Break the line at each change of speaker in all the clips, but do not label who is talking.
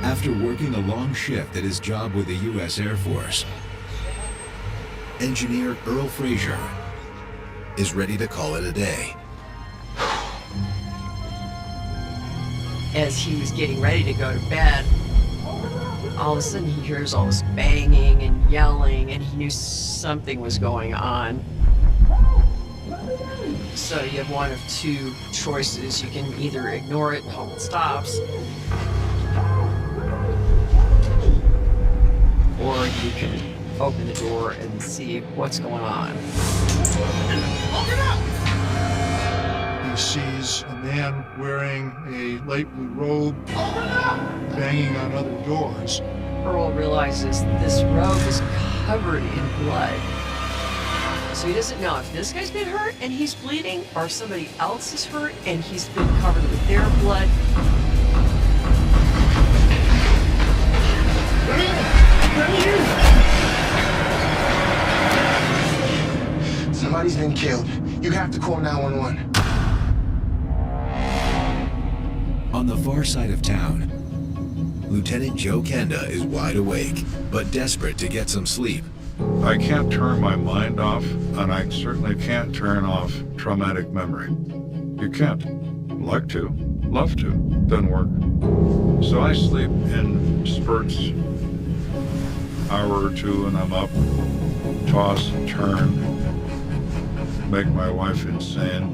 After working a long shift at his job with the U.S. Air Force, engineer Earl Frazier is ready to call it a day.
As he was getting ready to go to bed, all of a sudden he hears all this banging and yelling, and he knew something was going on. So you have one of two choices. You can either ignore it and hope it stops, or you can open the door and see what's going on.
Open up! He sees a man wearing a light blue robe, banging on other doors.
Earl realizes this robe is covered in blood. So he doesn't know if this guy's been hurt and he's bleeding, or if somebody else is hurt and he's been covered with their blood.
Somebody's been killed. You have to call 911.
On the far side of town, Lt.Joe Kenda is wide awake, but desperate to get some sleep.
I can't turn my mind off, and I certainly can't turn off traumatic memory. You can't. Like to, love to, doesn't work. So I sleep in spurts, hour or two, and I'm up, toss and turn, make my wife insane,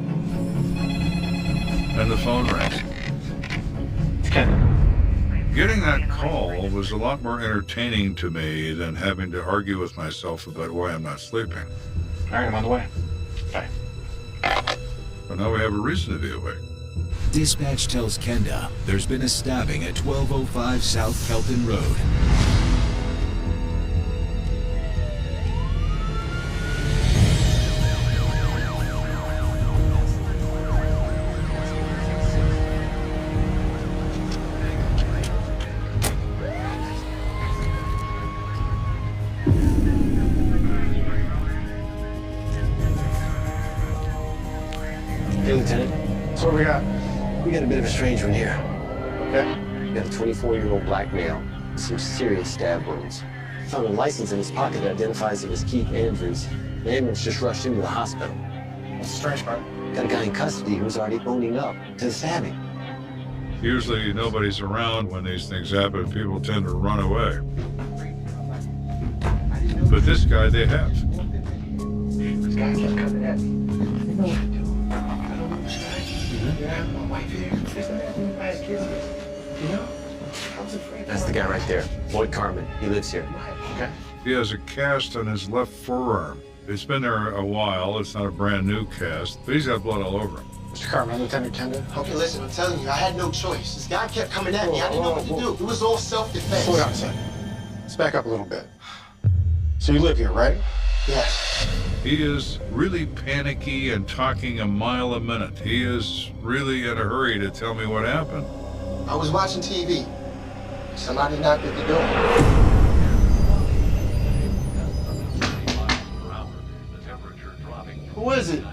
and the phone rings. Getting that call was a lot more entertaining to me than having to argue with myself about why I'm not sleeping.
All right, I'm on the way. Bye.
But now we have a reason to be awake.
Dispatch tells Kenda there's been a stabbing at 1205 South Kelton Road.
Hey, Lieutenant.
So what we got?
We got a bit of a strange one here.
Okay.
We got a 24-year-old black male with some serious stab wounds. Found a license in his pocket that identifies him as Keith Andrews. The ambulance just rushed him to the hospital.
What's the strange part?
Got a guy in custody who's already owning up to the stabbing.
Usually nobody's around when these things happen. People tend to run away. But this guy, they have.
This guy kept coming at me. You know what to do. I don't know this guy. You have my wife here. Isn't that who my kids with? You know? I was afraid. That's the guy right there. Lloyd Carmen. He lives here.
Okay.
He has a cast on his left forearm. It's been there a while. It's not a brand new cast, but he's got blood all over him.
Mr. Carmen, Lieutenant Kenda.
Okay, listen, I'm telling you, I had no choice. This guy kept coming at me. I didn't know what to do. It was all self-defense.
Slow down a second. Let's back up a little bit. So you live here, right?
Yes.
He is really panicky and talking a mile a minute. He is really in a hurry to tell me what happened.
I was watching TV. Somebody knocked at the door. Who is it?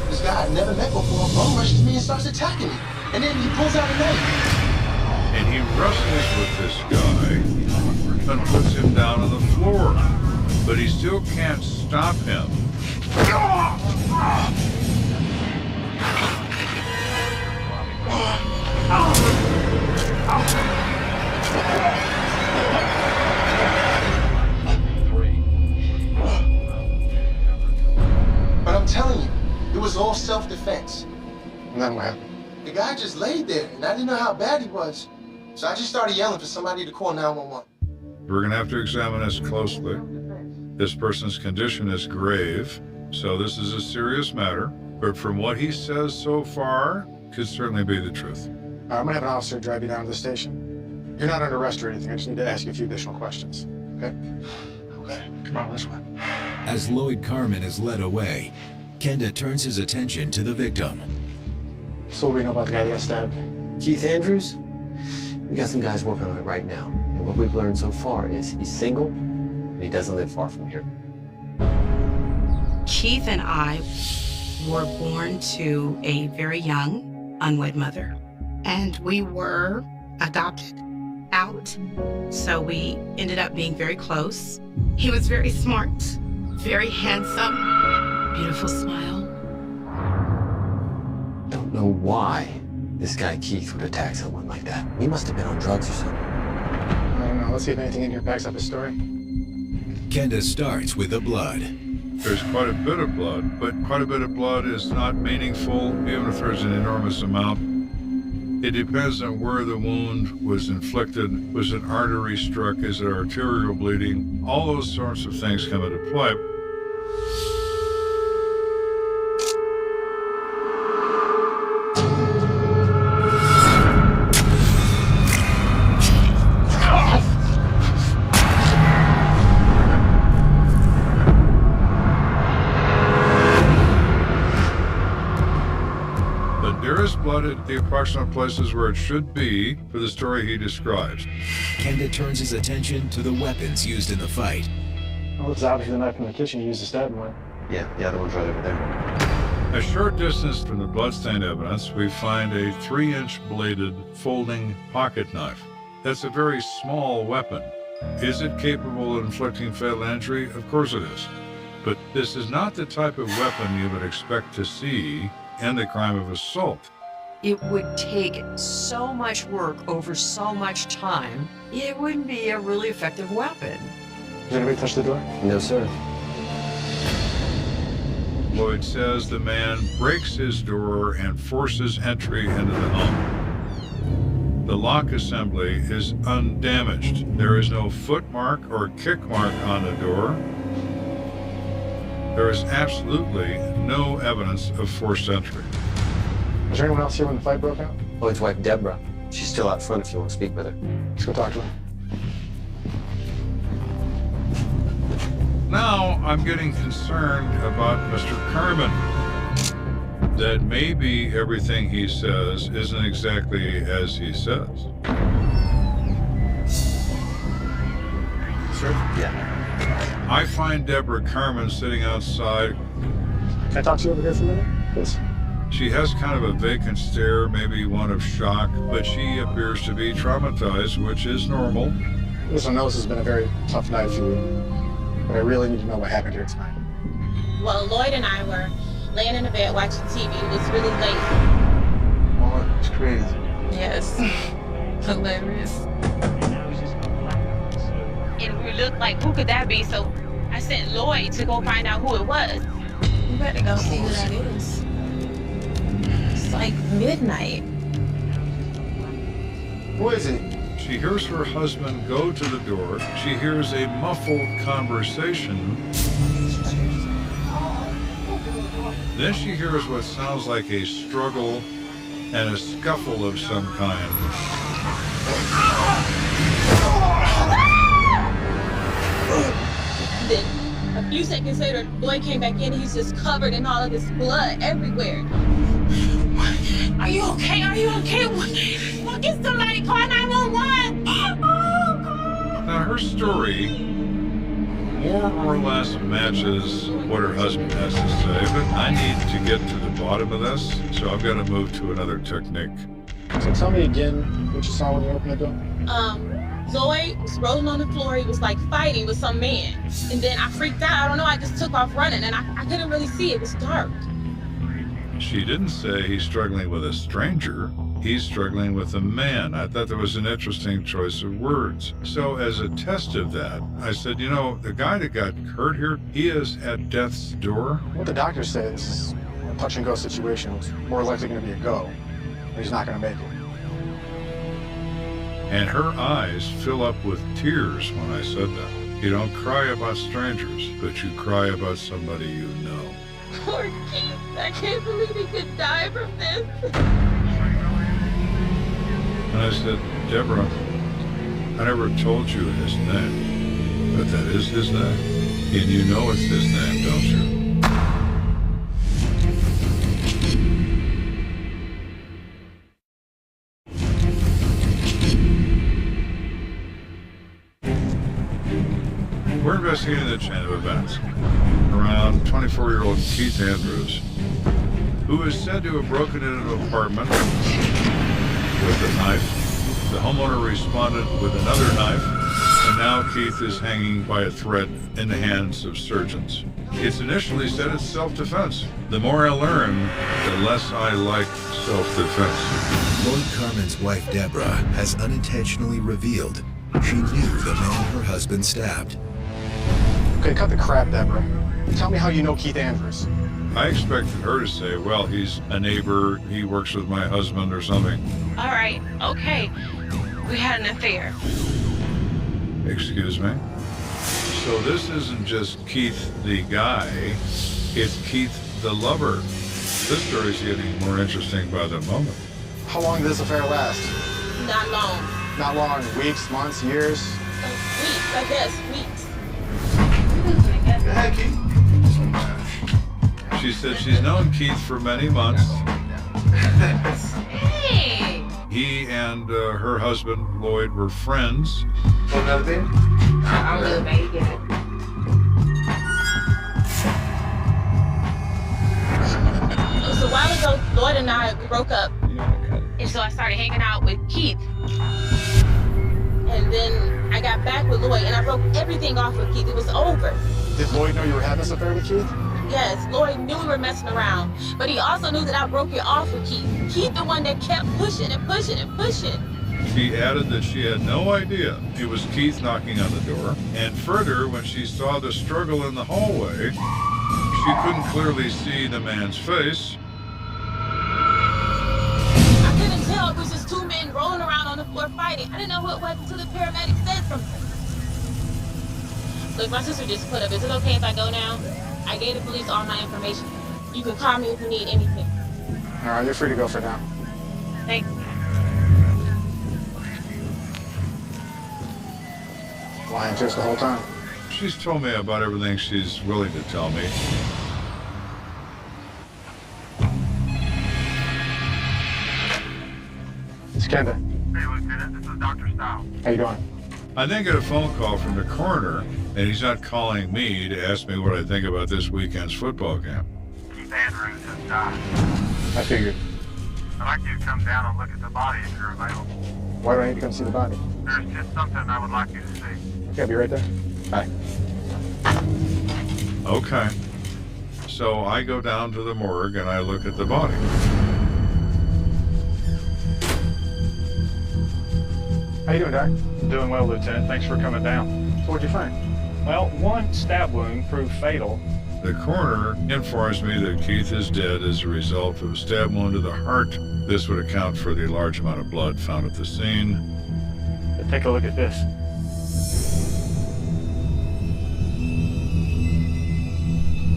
This guy I'd never met before bum rushes me and starts attacking me. And then he pulls out a knife.
And he wrestles with this guy and puts him down on the floor. But he still can't stop him.
But I'm telling you, it was all self-defense.
And then what happened?
The guy just laid there, and I didn't know how bad he was. So I just started yelling for somebody to call 911.
We're going to have to examine this closely. This person's condition is grave, so this is a serious matter. But from what he says so far, could certainly be the truth.
All right, I'm gonna have an officer drive you down to the station. You're not under arrest or anything. I just need to ask you a few additional questions. Okay?
Okay.
Come on, this way.
As Lloyd Carmen is led away, Kenda turns his attention to the victim.
So what do we know about the guy that got stabbed?
Keith Andrews? We got some guys working on it right now. And what we've learned so far is he's single and he doesn't live far from here.
Keith and I were born to a very young, unwed mother. And we were adopted out. So we ended up being very close. He was very smart, very handsome, beautiful smile.
Don't know why this guy Keith would attack someone like that. He must have been on drugs or something.
I don't know. Let's see if anything in here backs up his story.
Kenda starts with the blood.
There's quite a bit of blood, but quite a bit of blood is not meaningful, even if there's an enormous amount. It depends on where the wound was inflicted. Was an artery struck? Is it arterial bleeding? All those sorts of things come into play. There is blood at the approximate places where it should be for the story he describes.
Kenda turns his attention to the weapons used in the fight.
Well, it's obviously the knife from the kitchen you used to stab him with.
Yeah, the other one's right over there.
A short distance from the bloodstained evidence, we find a 3-inch bladed folding pocket knife. That's a very small weapon. Is it capable of inflicting fatal injury? Of course it is. But this is not the type of weapon you would expect to see in the crime of assault.
It would take so much work over so much time, it wouldn't be a really effective weapon.
Did anybody touch the door?
No, sir.
Lloyd says the man breaks his door and forces entry into the home. The lock assembly is undamaged. There is no foot mark or kick mark on the door. There is absolutely no evidence of forced entry.
Was there anyone else here when the fight broke out?
Lloyd's wife, Deborah. She's still out front if you want to speak with her.
Let's go talk to her.
Now I'm getting concerned about Mr. Carmen. That maybe everything he says isn't exactly as he says.
Sir?
Yeah.
I find Deborah Carmen sitting outside.
Can I talk to you over here for a minute, please?
She has kind of a vacant stare, maybe one of shock, but she appears to be traumatized, which is normal.
Listen, I know this has been a very tough night for you, but I really need to know what happened here tonight.
Well, Lloyd and I were laying in the bed watching TV. It was really late.
Oh, it's crazy.
Yes. Hilarious. And we looked like, who could that be? So I sent Lloyd to go find out who it was. We better go see who that is. It's like midnight.
Who is it?
She hears her husband go to the door. She hears a muffled conversation. Then she hears what sounds like a struggle and a scuffle of some kind.
Then, a few seconds later, Lloyd came back in. He's just covered in all of this blood everywhere. Are you okay? Are you okay? What? Get somebody, call 911.
Now, her story more or less matches what her husband has to say, but I need to get to the bottom of this, so I've got to move to another technique.
So tell me again what you saw when you opened the door.
Lloyd was rolling on the floor. He was like fighting with some man. And then I freaked out. I don't know, I just took off running and I couldn't really see. It was dark.
She didn't say he's struggling with a stranger. He's struggling with a man. I thought that was an interesting choice of words. So as a test of that, I said, you know, the guy that got hurt here, he is at death's door.
What the doctor said, this is a touch-and-go situation. It's more likely going to be a go. He's not going to make it.
And her eyes fill up with tears when I said that. You don't cry about strangers, but you cry about somebody you know.
Poor Keith. I can't believe he could die from this.
And I said, Deborah, I never told you his name, but that is his name. And you know it's his name, don't you? We're investigating the chain of events around 24-year-old Keith Andrews who is said to have broken into an apartment with a knife. The homeowner responded with another knife, and now Keith is hanging by a thread in the hands of surgeons. It's initially said it's self-defense. The more I learn, the less I like self-defense.
Lloyd Carmen's wife, Deborah, has unintentionally revealed she knew the man her husband stabbed.
Okay, cut the crap, Deborah. Tell me how you know Keith Andrews.
I expected her to say, well, he's a neighbor, he works with my husband or something.
All right, okay. We had an affair.
Excuse me? So this isn't just Keith the guy, it's Keith the lover. This story's getting more interesting by the moment.
How long did this affair last?
Not long.
Not long. Weeks, months, years?
Weeks, I guess, weeks.
Go ahead, Keith.
She said she's known Keith for many months.
Hey!
He and her husband, Lloyd, were friends.
Want another baby?
I'm good, baby. Get it. It was a while ago, Lloyd and I broke up. And so I started hanging out with Keith. And then I got back with Lloyd and I broke everything off with Keith. It was over.
Did Lloyd know you were having this affair with Keith?
Yes, Lloyd knew we were messing around. But he also knew that I broke it off with Keith. Keith, the one that kept pushing and pushing and pushing.
She added that she had no idea it was Keith knocking on the door. And further, when she saw the struggle in the hallway, she couldn't clearly see the man's face.
I couldn't tell. It was just two men rolling around on the floor fighting. I didn't know who it was until the paramedic said something. Look, my sister just put up. Is it okay if I go now? I gave the police all my information. You can call me if you need anything.
All right, you're free to go for now.
Thanks.
Lying to us the whole time.
She's told me about everything she's willing to tell me.
It's Kenda.
Hey, Lieutenant, this is Dr. Stiles.
How you doing?
I then get a phone call from the coroner, and he's not calling me to ask me what I think about this weekend's football game.
Keith Andrews has died.
I figured.
I'd like you to come down and look at the body if you're available.
Why do I need to come see the body?
There's just something I would like you to see.
Okay, I'll be right there. Bye.
Okay. So I go down to the morgue and I look at the body.
How you doing, Doc?
Doing well, Lieutenant. Thanks for coming down.
So what'd you find?
Well, one stab wound proved fatal.
The coroner informs me that Keith is dead as a result of a stab wound to the heart. This would account for the large amount of blood found at the scene.
But take a look at this.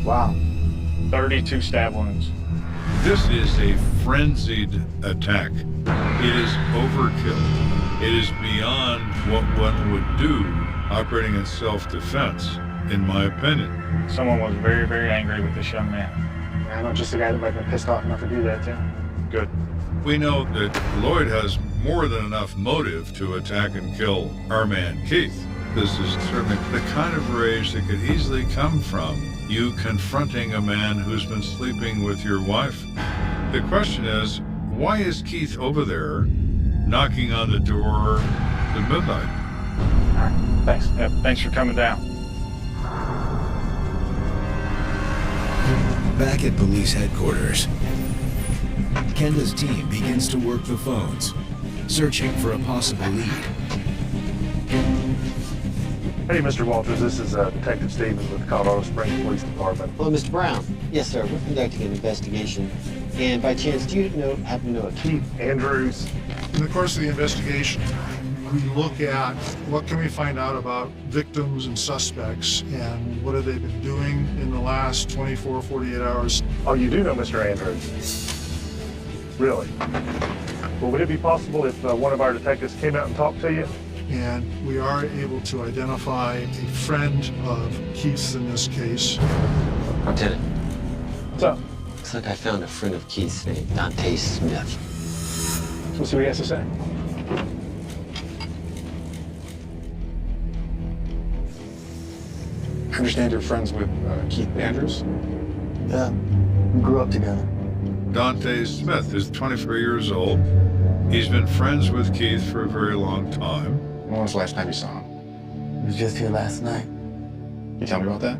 Wow.
32 stab wounds.
This is a frenzied attack. It is overkill. It is beyond what one would do operating in self-defense, in my opinion.
Someone was very, very angry with this young man.
I know just a guy that might have been pissed off enough to do that, too.
Good.
We know that Lloyd has more than enough motive to attack and kill our man Keith. This is certainly the kind of rage that could easily come from you confronting a man who's been sleeping with your wife. The question is, why is Keith over there knocking on the door at midnight?
All right. Thanks. Yeah, thanks for coming down.
Back at police headquarters, Kenda's team begins to work the phones, searching for a possible lead.
Hey, Mr. Walters, this is Detective Stevens with the Colorado Springs Police Department.
Hello, Mr. Brown. Yes, sir. We're conducting an investigation. And by chance, do you happen to know a
Keith Andrews.
In the course of the investigation, we look at what can we find out about victims and suspects and what have they been doing in the last 24, 48 hours.
Oh, you do know Mr. Andrews? Really? Well, would it be possible if one of our detectives came out and talked to you?
And we are able to identify a friend of Keith's in this case.
Lieutenant.
What's up?
Looks like I found a friend of Keith's named Dante Smith.
We'll see what he has to say. I understand you're friends with Keith Andrews?
Yeah, we grew up together.
Dante Smith is 24 years old. He's been friends with Keith for a very long time.
When was the last time you saw him?
He was just here last night.
Can you tell me about that?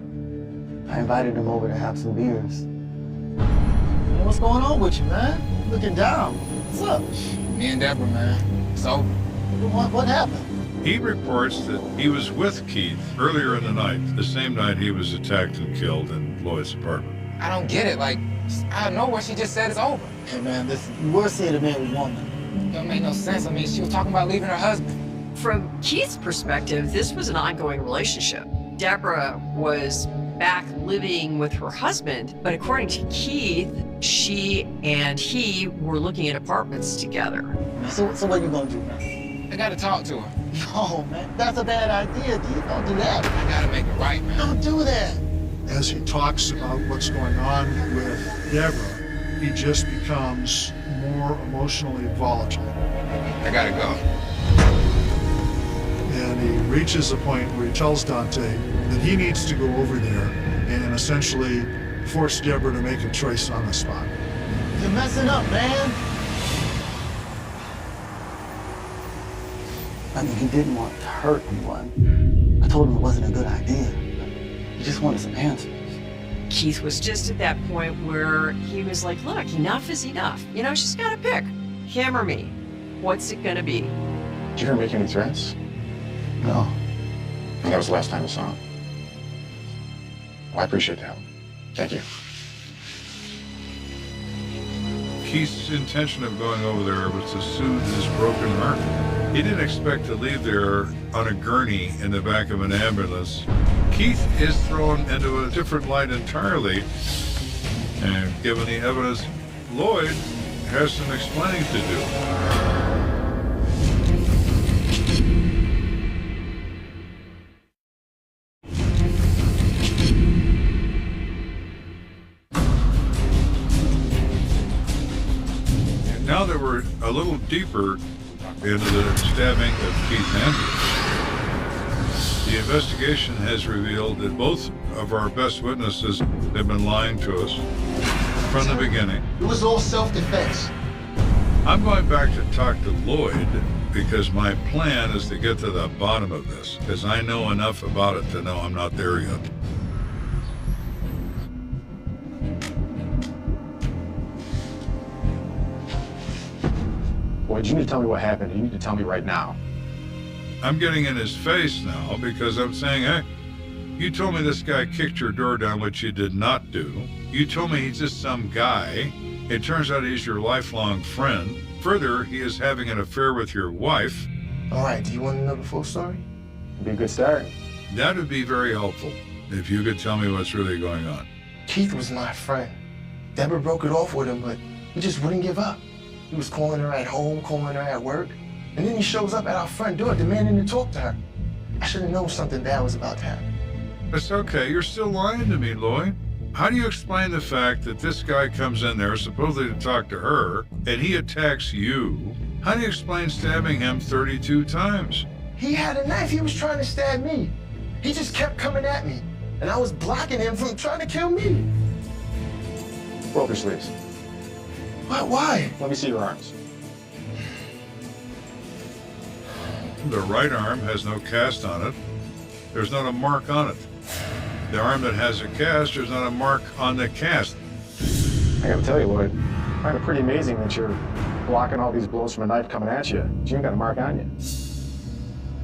I invited him over to have some beers. Man, what's going on with you, man? You're looking down. What's up?
Me and Deborah, man. It's over.
What happened?
He reports that he was with Keith earlier in the night, the same night he was attacked and killed in Lloyd's apartment.
I don't get it. Like, I don't know what she just said is over.
Hey, man, listen, you were seeing a married woman.
Don't make no sense. I mean, she was talking about leaving her husband.
From Keith's perspective, this was an ongoing relationship. Deborah was back living with her husband, but according to Keith, she and he were looking at apartments together.
So what are you gonna do, man?
I gotta talk to her.
No, man, that's a bad idea, dude. Don't do that.
I gotta make it right, man.
Don't do that.
As he talks about what's going on with Deborah, he just becomes more emotionally volatile.
I gotta go.
And he reaches a point where he tells Dante that he needs to go over there and essentially force Deborah to make a choice on the spot.
You're messing up, man. I mean, he didn't want to hurt anyone. I told him it wasn't a good idea. He just wanted some answers.
Keith was just at that point where he was like, look, enough is enough. You know, she's got to pick. Him or me. What's it going to be?
Did you ever make any threats?
No.
And that was the last time you saw him. Well, I appreciate the help. Thank you.
Keith's intention of going over there was to soothe his broken heart. He didn't expect to leave there on a gurney in the back of an ambulance. Keith is thrown into a different light entirely. And given the evidence, Lloyd has some explaining to do. Now that we're a little deeper into the stabbing of Keith Andrews, the investigation has revealed that both of our best witnesses have been lying to us from the beginning.
It was all self-defense.
I'm going back to talk to Lloyd because my plan is to get to the bottom of this, because I know enough about it to know I'm not there yet.
Boyd, you need to tell me what happened. You need to tell me right now.
I'm getting in his face now because I'm saying, hey, you told me this guy kicked your door down, which you did not do. You told me he's just some guy. It turns out he's your lifelong friend. Further, he is having an affair with your wife.
All right, do you want to know the full story?
It'd be a good start.
That would be very helpful if you could tell me what's really going on.
Keith was my friend. Deborah broke it off with him, but he just wouldn't give up. He was calling her at home, calling her at work, and then he shows up at our front door demanding to talk to her. I should have known something bad was about to happen.
It's okay. You're still lying to me, Lloyd. How do you explain the fact that this guy comes in there supposedly to talk to her, and he attacks you? How do you explain stabbing him 32 times?
He had a knife. He was trying to stab me. He just kept coming at me, and I was blocking him from trying to kill me.
Roll up your sleeves.
What? Why?
Let me see your arms.
The right arm has no cast on it. There's not a mark on it. The arm that has a cast, there's not a mark on the cast.
I gotta tell you, Lloyd, I find it pretty amazing that you're blocking all these blows from a knife coming at you, but you ain't got a mark on you.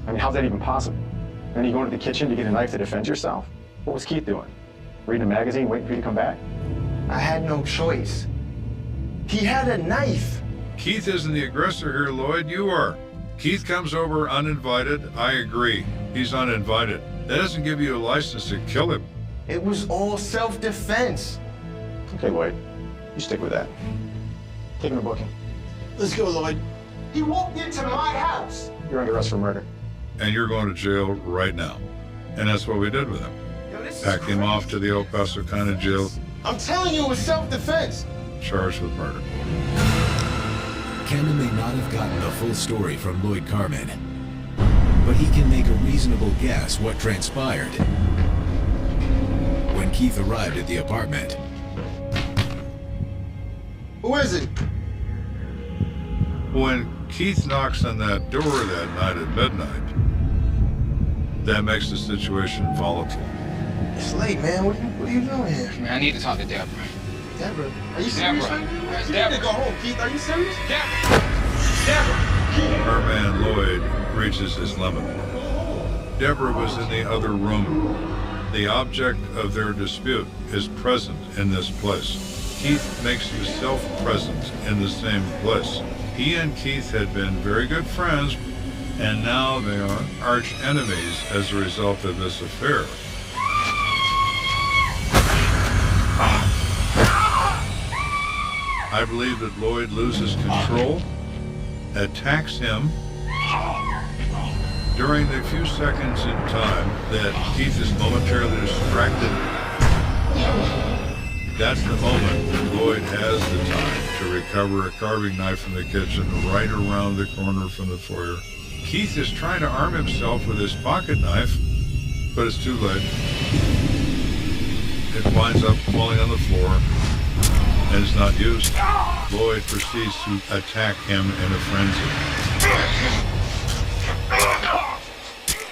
I mean, how's that even possible? Then you go into the kitchen to get a knife to defend yourself? What was Keith doing? Reading a magazine, waiting for you to come back?
I had no choice. He had a knife.
Keith isn't the aggressor here, Lloyd. You are. Keith comes over uninvited. I agree. He's uninvited. That doesn't give you a license to kill him.
It was all self-defense.
Okay, Lloyd, you stick with that. Take him to booking.
Let's go, Lloyd.
He walked into my house.
You're under arrest for murder.
And you're going to jail right now. And that's what we did with him. Packed him off to the El Paso County Jail.
I'm telling you, it was self-defense.
Charged with murder.
Kenda may not have gotten the full story from Lloyd Carmen, but he can make a reasonable guess what transpired. When Keith arrived at the apartment,
Who is it?
When Keith knocks on that door that night at midnight, that makes the situation volatile.
It's late, man. What are you doing here?
Man, I need to talk to Deborah.
Deborah? Are you serious
Deborah.
right now?
Where's
You
Deborah?
need to go home, Keith. Are you serious?
Our man Lloyd reaches his limit. Deborah was in the other room. The object of their dispute is present in this place. Keith makes himself present in the same place. He and Keith had been very good friends, and now they are arch enemies as a result of this affair. I believe that Lloyd loses control, attacks him. During the few seconds in time that Keith is momentarily distracted, that's the moment Lloyd has the time to recover a carving knife from the kitchen right around the corner from the foyer. Keith is trying to arm himself with his pocket knife, but it's too late. It winds up falling on the floor and is not used. Lloyd proceeds to attack him in a frenzy.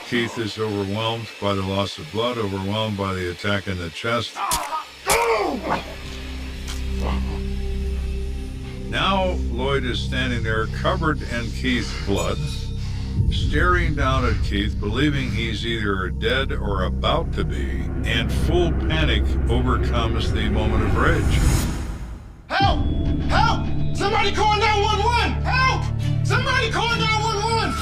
Keith is overwhelmed by the loss of blood, overwhelmed by the attack in the chest. Now Lloyd is standing there covered in Keith's blood, staring down at Keith, believing he's either dead or about to be, and full panic overcomes the moment of rage.
Help! Help! Somebody call 911! Help! Somebody call 911!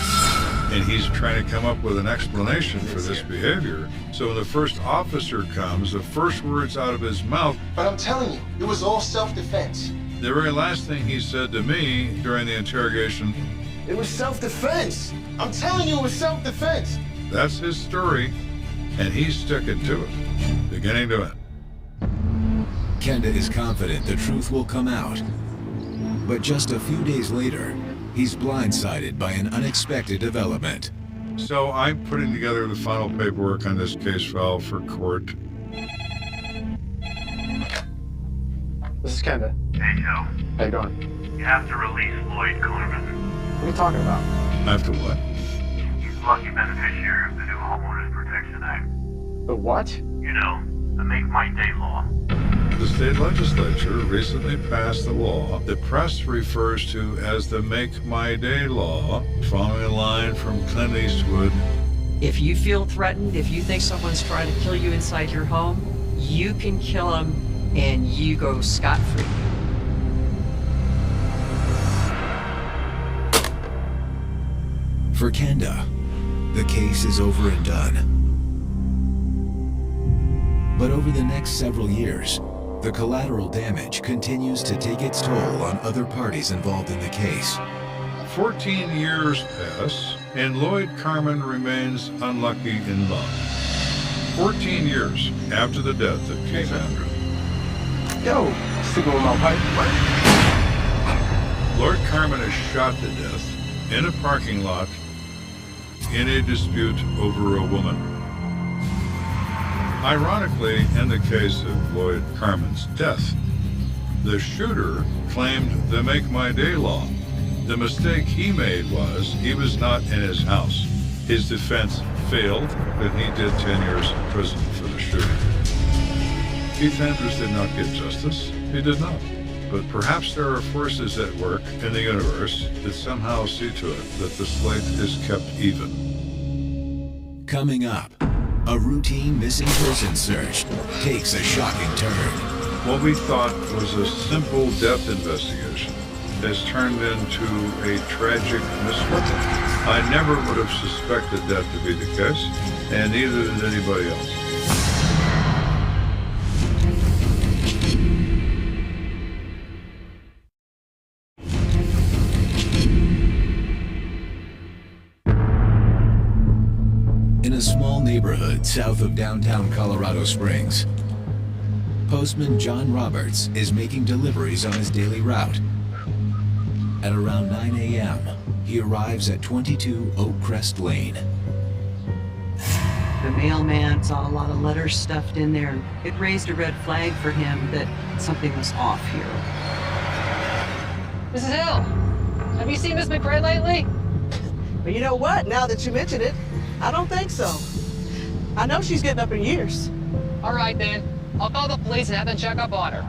And he's trying to come up with an explanation for this behavior. So when the first officer comes, the first words out of his mouth,
But I'm telling you, it was all self-defense.
the very last thing he said to me during the interrogation,
It was self-defense. I'm telling you, it was self-defense.
that's his story, and he's sticking to it, beginning to end.
Kenda is confident the truth will come out. But just a few days later, he's blindsided by an unexpected development.
So I'm putting together the final paperwork on this case file for court.
This is Kenda.
Hey, Joe.
How you doing?
You have to release Lloyd Carmen.
What are you talking about?
I have to what?
He's the lucky beneficiary of the new Homeowners Protection Act.
The what?
You know, the Make My Day law.
The state legislature recently passed the law the press refers to as the Make My Day law, following a line from Clint Eastwood.
If you feel threatened, if you think someone's trying to kill you inside your home, you can kill them and you go scot-free.
For Kenda, the case is over and done. But over the next several years, the collateral damage continues to take its toll on other parties involved in the case.
14 years pass, and Lloyd Carmen remains unlucky in love. 14 years after the death of Keith Andrew.
Yo, sleeping with my wife.
Lord Carmen is shot to death in a parking lot in a dispute over a woman. Ironically, in the case of Lloyd Carmen's death, the shooter claimed the Make My Day law. The mistake he made was he was not in his house. His defense failed, but he did 10 years in prison for the shooting. Keith Andrews did not get justice. He did not. But perhaps there are forces at work in the universe that somehow see to it that the slate is kept even.
Coming up, a routine missing person search takes a shocking turn.
What we thought was a simple death investigation has turned into a tragic mystery. I never would have suspected that to be the case, and neither did anybody else.
In a small neighborhood south of downtown Colorado Springs, postman John Roberts is making deliveries on his daily route. At around 9 a.m., he arrives at 22 Oak Crest Lane.
The mailman saw a lot of letters stuffed in there. It raised a red flag for him that something was off here. Mrs. Hill, have you seen Miss McRae lately?
But you know what? Now that you mention it, I don't think so. I know she's getting up in years.
All right, then. I'll call the police and have them check up on her.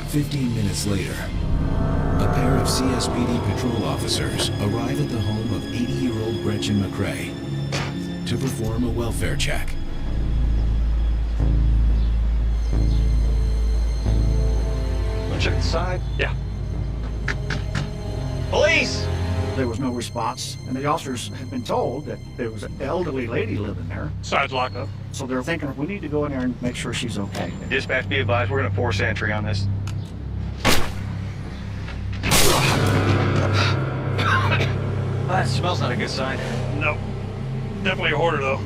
15 minutes later, a pair of CSPD patrol officers arrive at the home of 80-year-old Gretchen McRae to perform a welfare check.
Wanna check the side?
Yeah.
Police!
There was no response, and the officers had been told that there was an elderly lady living there.
Side's locked up.
So they're thinking, we need to go in there and make sure she's okay.
Dispatch, be advised, we're gonna force entry on this. That smells not a good sign.
Nope. Definitely a hoarder, though.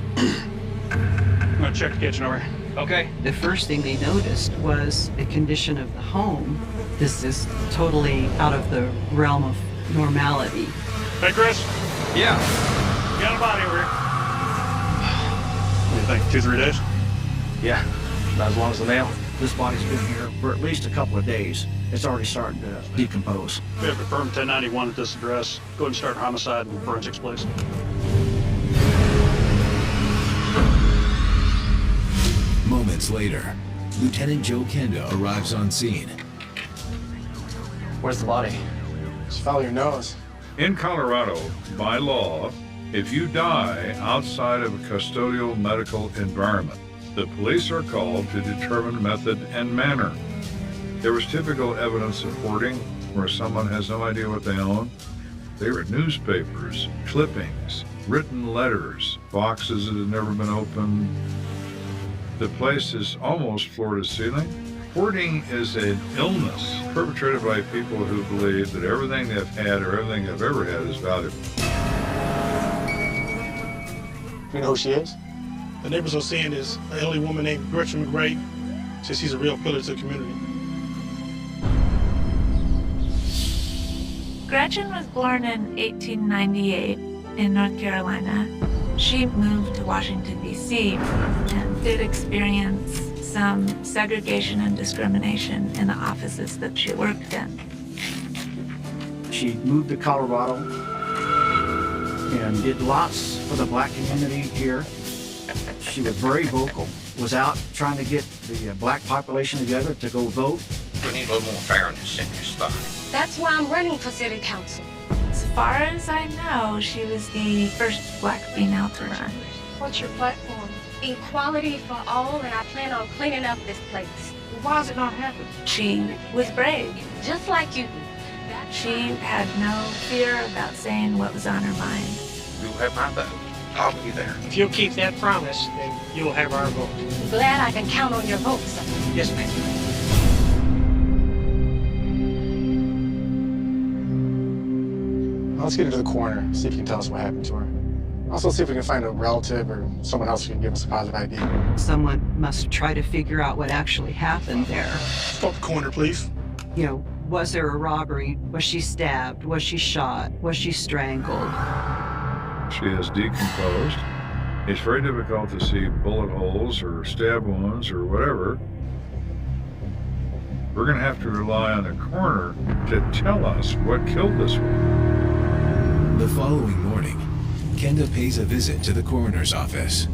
I'm gonna check the kitchen over here.
Okay.
The first thing they noticed was the condition of the home. This is totally out of the realm of normality.
Hey, Chris.
Yeah.
You got a body over here. What do you think, 2-3 days?
Yeah, not as long as the nail.
This body's been here for at least a couple of days. It's already starting to decompose.
We have confirmed 1091 at this address. Go ahead and start homicide and forensics, please.
Moments later, Lt.Joe Kenda arrives on scene.
Where's the body?
Just follow your nose.
In Colorado, by law, if you die outside of a custodial medical environment, the police are called to determine method and manner. There was typical evidence of hoarding where someone has no idea what they own. They were newspapers, clippings, written letters, boxes that had never been opened. The place is almost floor to ceiling. Hoarding is an illness perpetrated by people who believe that everything they've had or everything they've ever had is valuable.
You know who she is?
The neighbors are saying is an elderly woman named Gretchen McRae. Says she's a real pillar to the community.
Gretchen was born in 1898 in North Carolina. She moved to Washington, D.C. and did experience some segregation and discrimination in the offices that she worked in.
She moved to Colorado and did lots for the black community here. She was very vocal, was out trying to get the black population together to go vote.
We need a little more fairness in this stuff.
That's why I'm running for city council.
As far as I know, she was the first black female to run.
What's your platform? Equality for all, and I plan on cleaning up this place.
Why is it not happening? She was brave.
Just like you.
She had no fear about saying what was on her mind.
You'll have my vote. I'll be there.
If you'll keep that promise, then you'll have our vote.
Glad I can count on your vote, sir.
Yes, ma'am.
Let's get her to the coroner, see if you can tell us what happened to her. Also, see if we can find a relative or someone else who can give us a positive ID.
Someone must try to figure out what actually happened there.
Stop the coroner, please.
You know, was there a robbery? Was she stabbed? Was she shot? Was she strangled?
She has decomposed. It's very difficult to see bullet holes or stab wounds or whatever. We're going to have to rely on the coroner to tell us what killed this woman.
The following morning, Kenda pays a visit to the coroner's office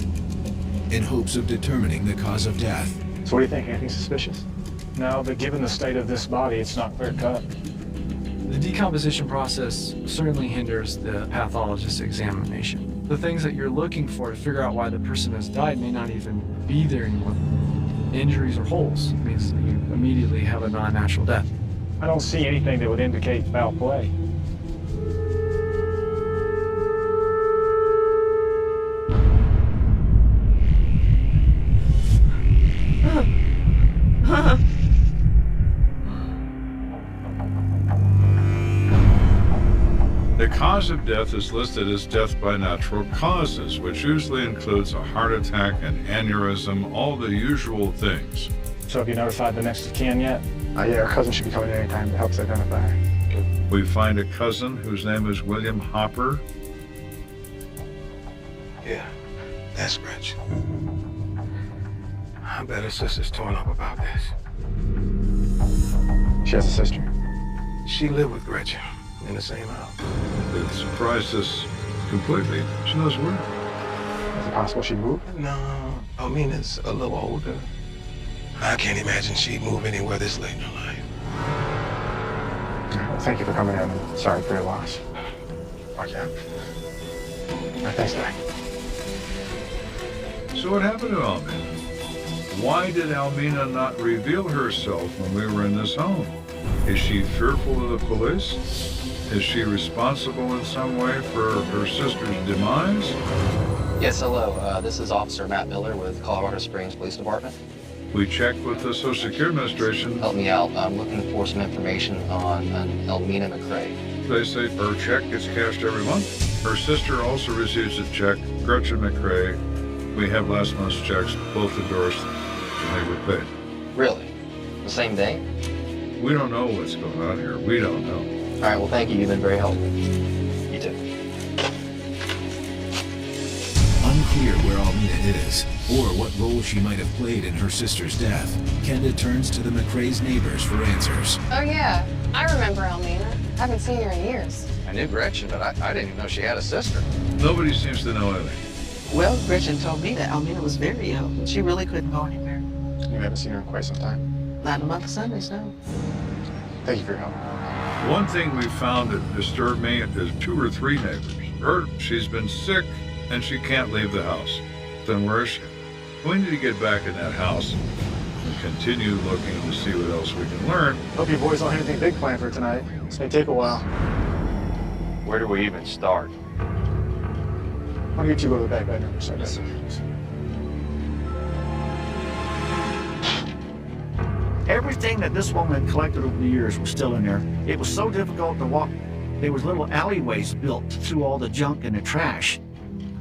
in hopes of determining the cause of death.
So what do you think? Anything suspicious?
No, but given the state of this body, it's not clear cut.
The decomposition process certainly hinders the pathologist's examination. The things that you're looking for to figure out why the person has died may not even be there anymore. Injuries or holes means that you immediately have a non-natural death.
I don't see anything that would indicate foul play.
The cause of death is listed as death by natural causes, which usually includes a heart attack, an aneurysm, all the usual things.
So have you notified the next of kin yet?
Yeah, her cousin should be coming in anytime to help us identify her.
We find a cousin whose name is William Hopper.
Yeah, that's Gretchen.
I bet her sister's torn up about this.
She has a sister.
She lived with Gretchen in the same house.
It surprised us completely. She knows where.
Is it possible she moved?
No, Almina's a little older. I can't imagine she'd move anywhere this late in her life.
Well, thank you for coming in. I'm sorry for your loss. Okay. All right, thanks, Doc.
So what happened to Almina? Why did Almina not reveal herself when we were in this home? Is she fearful of the police? Is she responsible in some way for her sister's demise?
Yes, hello. This is Officer Matt Miller with Colorado Springs Police Department.
We checked with the Social Security Administration.
Help me out. I'm looking for some information on an Elmina McRae.
They say her check gets cashed every month. Her sister also receives a check, Gretchen McRae. We have last month's checks, both endorsed, and they were paid.
Really? The same day?
We don't know what's going on here. We don't know.
All right, well, thank you. You've been very helpful. You too.
Unclear where Almina is, or what role she might have played in her sister's death, Kenda turns to the McRae's neighbors for answers.
Oh yeah, I remember Almina. Haven't seen her in years.
I knew Gretchen, but I didn't even know she had a sister.
Nobody seems to know anything.
Well, Gretchen told me that Almina was very ill. She really couldn't go anywhere.
You haven't seen her in quite some time.
Not in a month of Sundays, no.
Thank you for your help.
One thing we found that disturbed me is 2 or 3 neighbors. She's been sick and she can't leave the house. Then where is she? We need to get back in that house and continue looking to see what else we can learn.
Hope you boys don't have anything big planned for tonight. This may take a while.
Where do we even start?
Why don't you go to the back bedroom for a second?
Everything that this woman had collected over the years was still in there. It was so difficult to walk. There was little alleyways built through all the junk and the trash.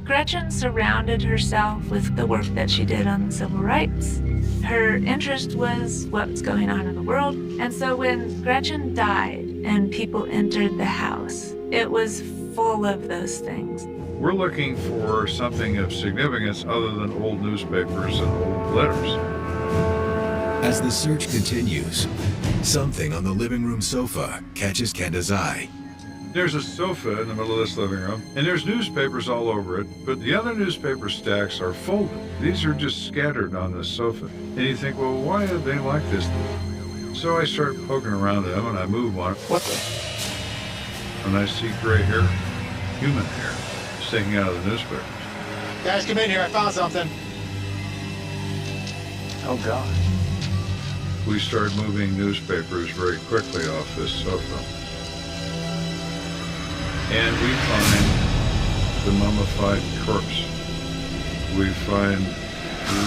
Gretchen surrounded herself with the work that she did on civil rights. Her interest was what's going on in the world, and so when Gretchen died and people entered the house, it was full of those things.
We're looking for something of significance other than old newspapers and old letters.
As the search continues, something on the living room sofa catches Kenda's eye.
There's a sofa in the middle of this living room, and there's newspapers all over it, but the other newspaper stacks are folded. These are just scattered on the sofa. And you think, well, why are they like this? So I start poking around them, and I move one. What the? And I see gray hair, human hair, sticking out of the newspapers.
Guys, come in here. I found something.
Oh, God.
We start moving newspapers very quickly off this sofa. And we find the mummified corpse. We find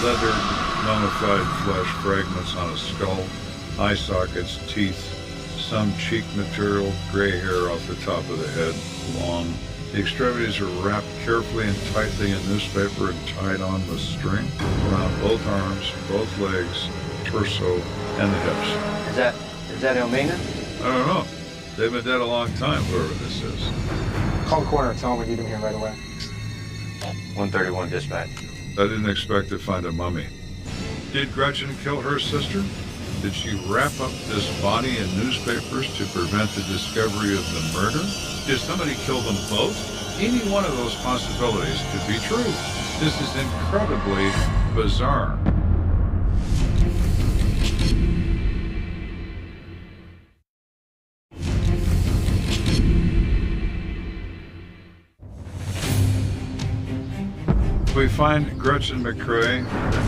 leather, mummified flesh fragments on a skull, eye sockets, teeth, some cheek material, gray hair off the top of the head, long. The extremities are wrapped carefully and tightly in newspaper and tied on with string around both arms, both legs, torso, and the hips.
Is that Elmina?
I don't know. They've been dead a long time, whoever this is.
Call the coroner and tell him we need him here right away.
131 dispatch.
I didn't expect to find a mummy. Did Gretchen kill her sister? Did she wrap up this body in newspapers to prevent the discovery of the murder? Did somebody kill them both? Any one of those possibilities could be true. This is incredibly bizarre. We find Gretchen McRae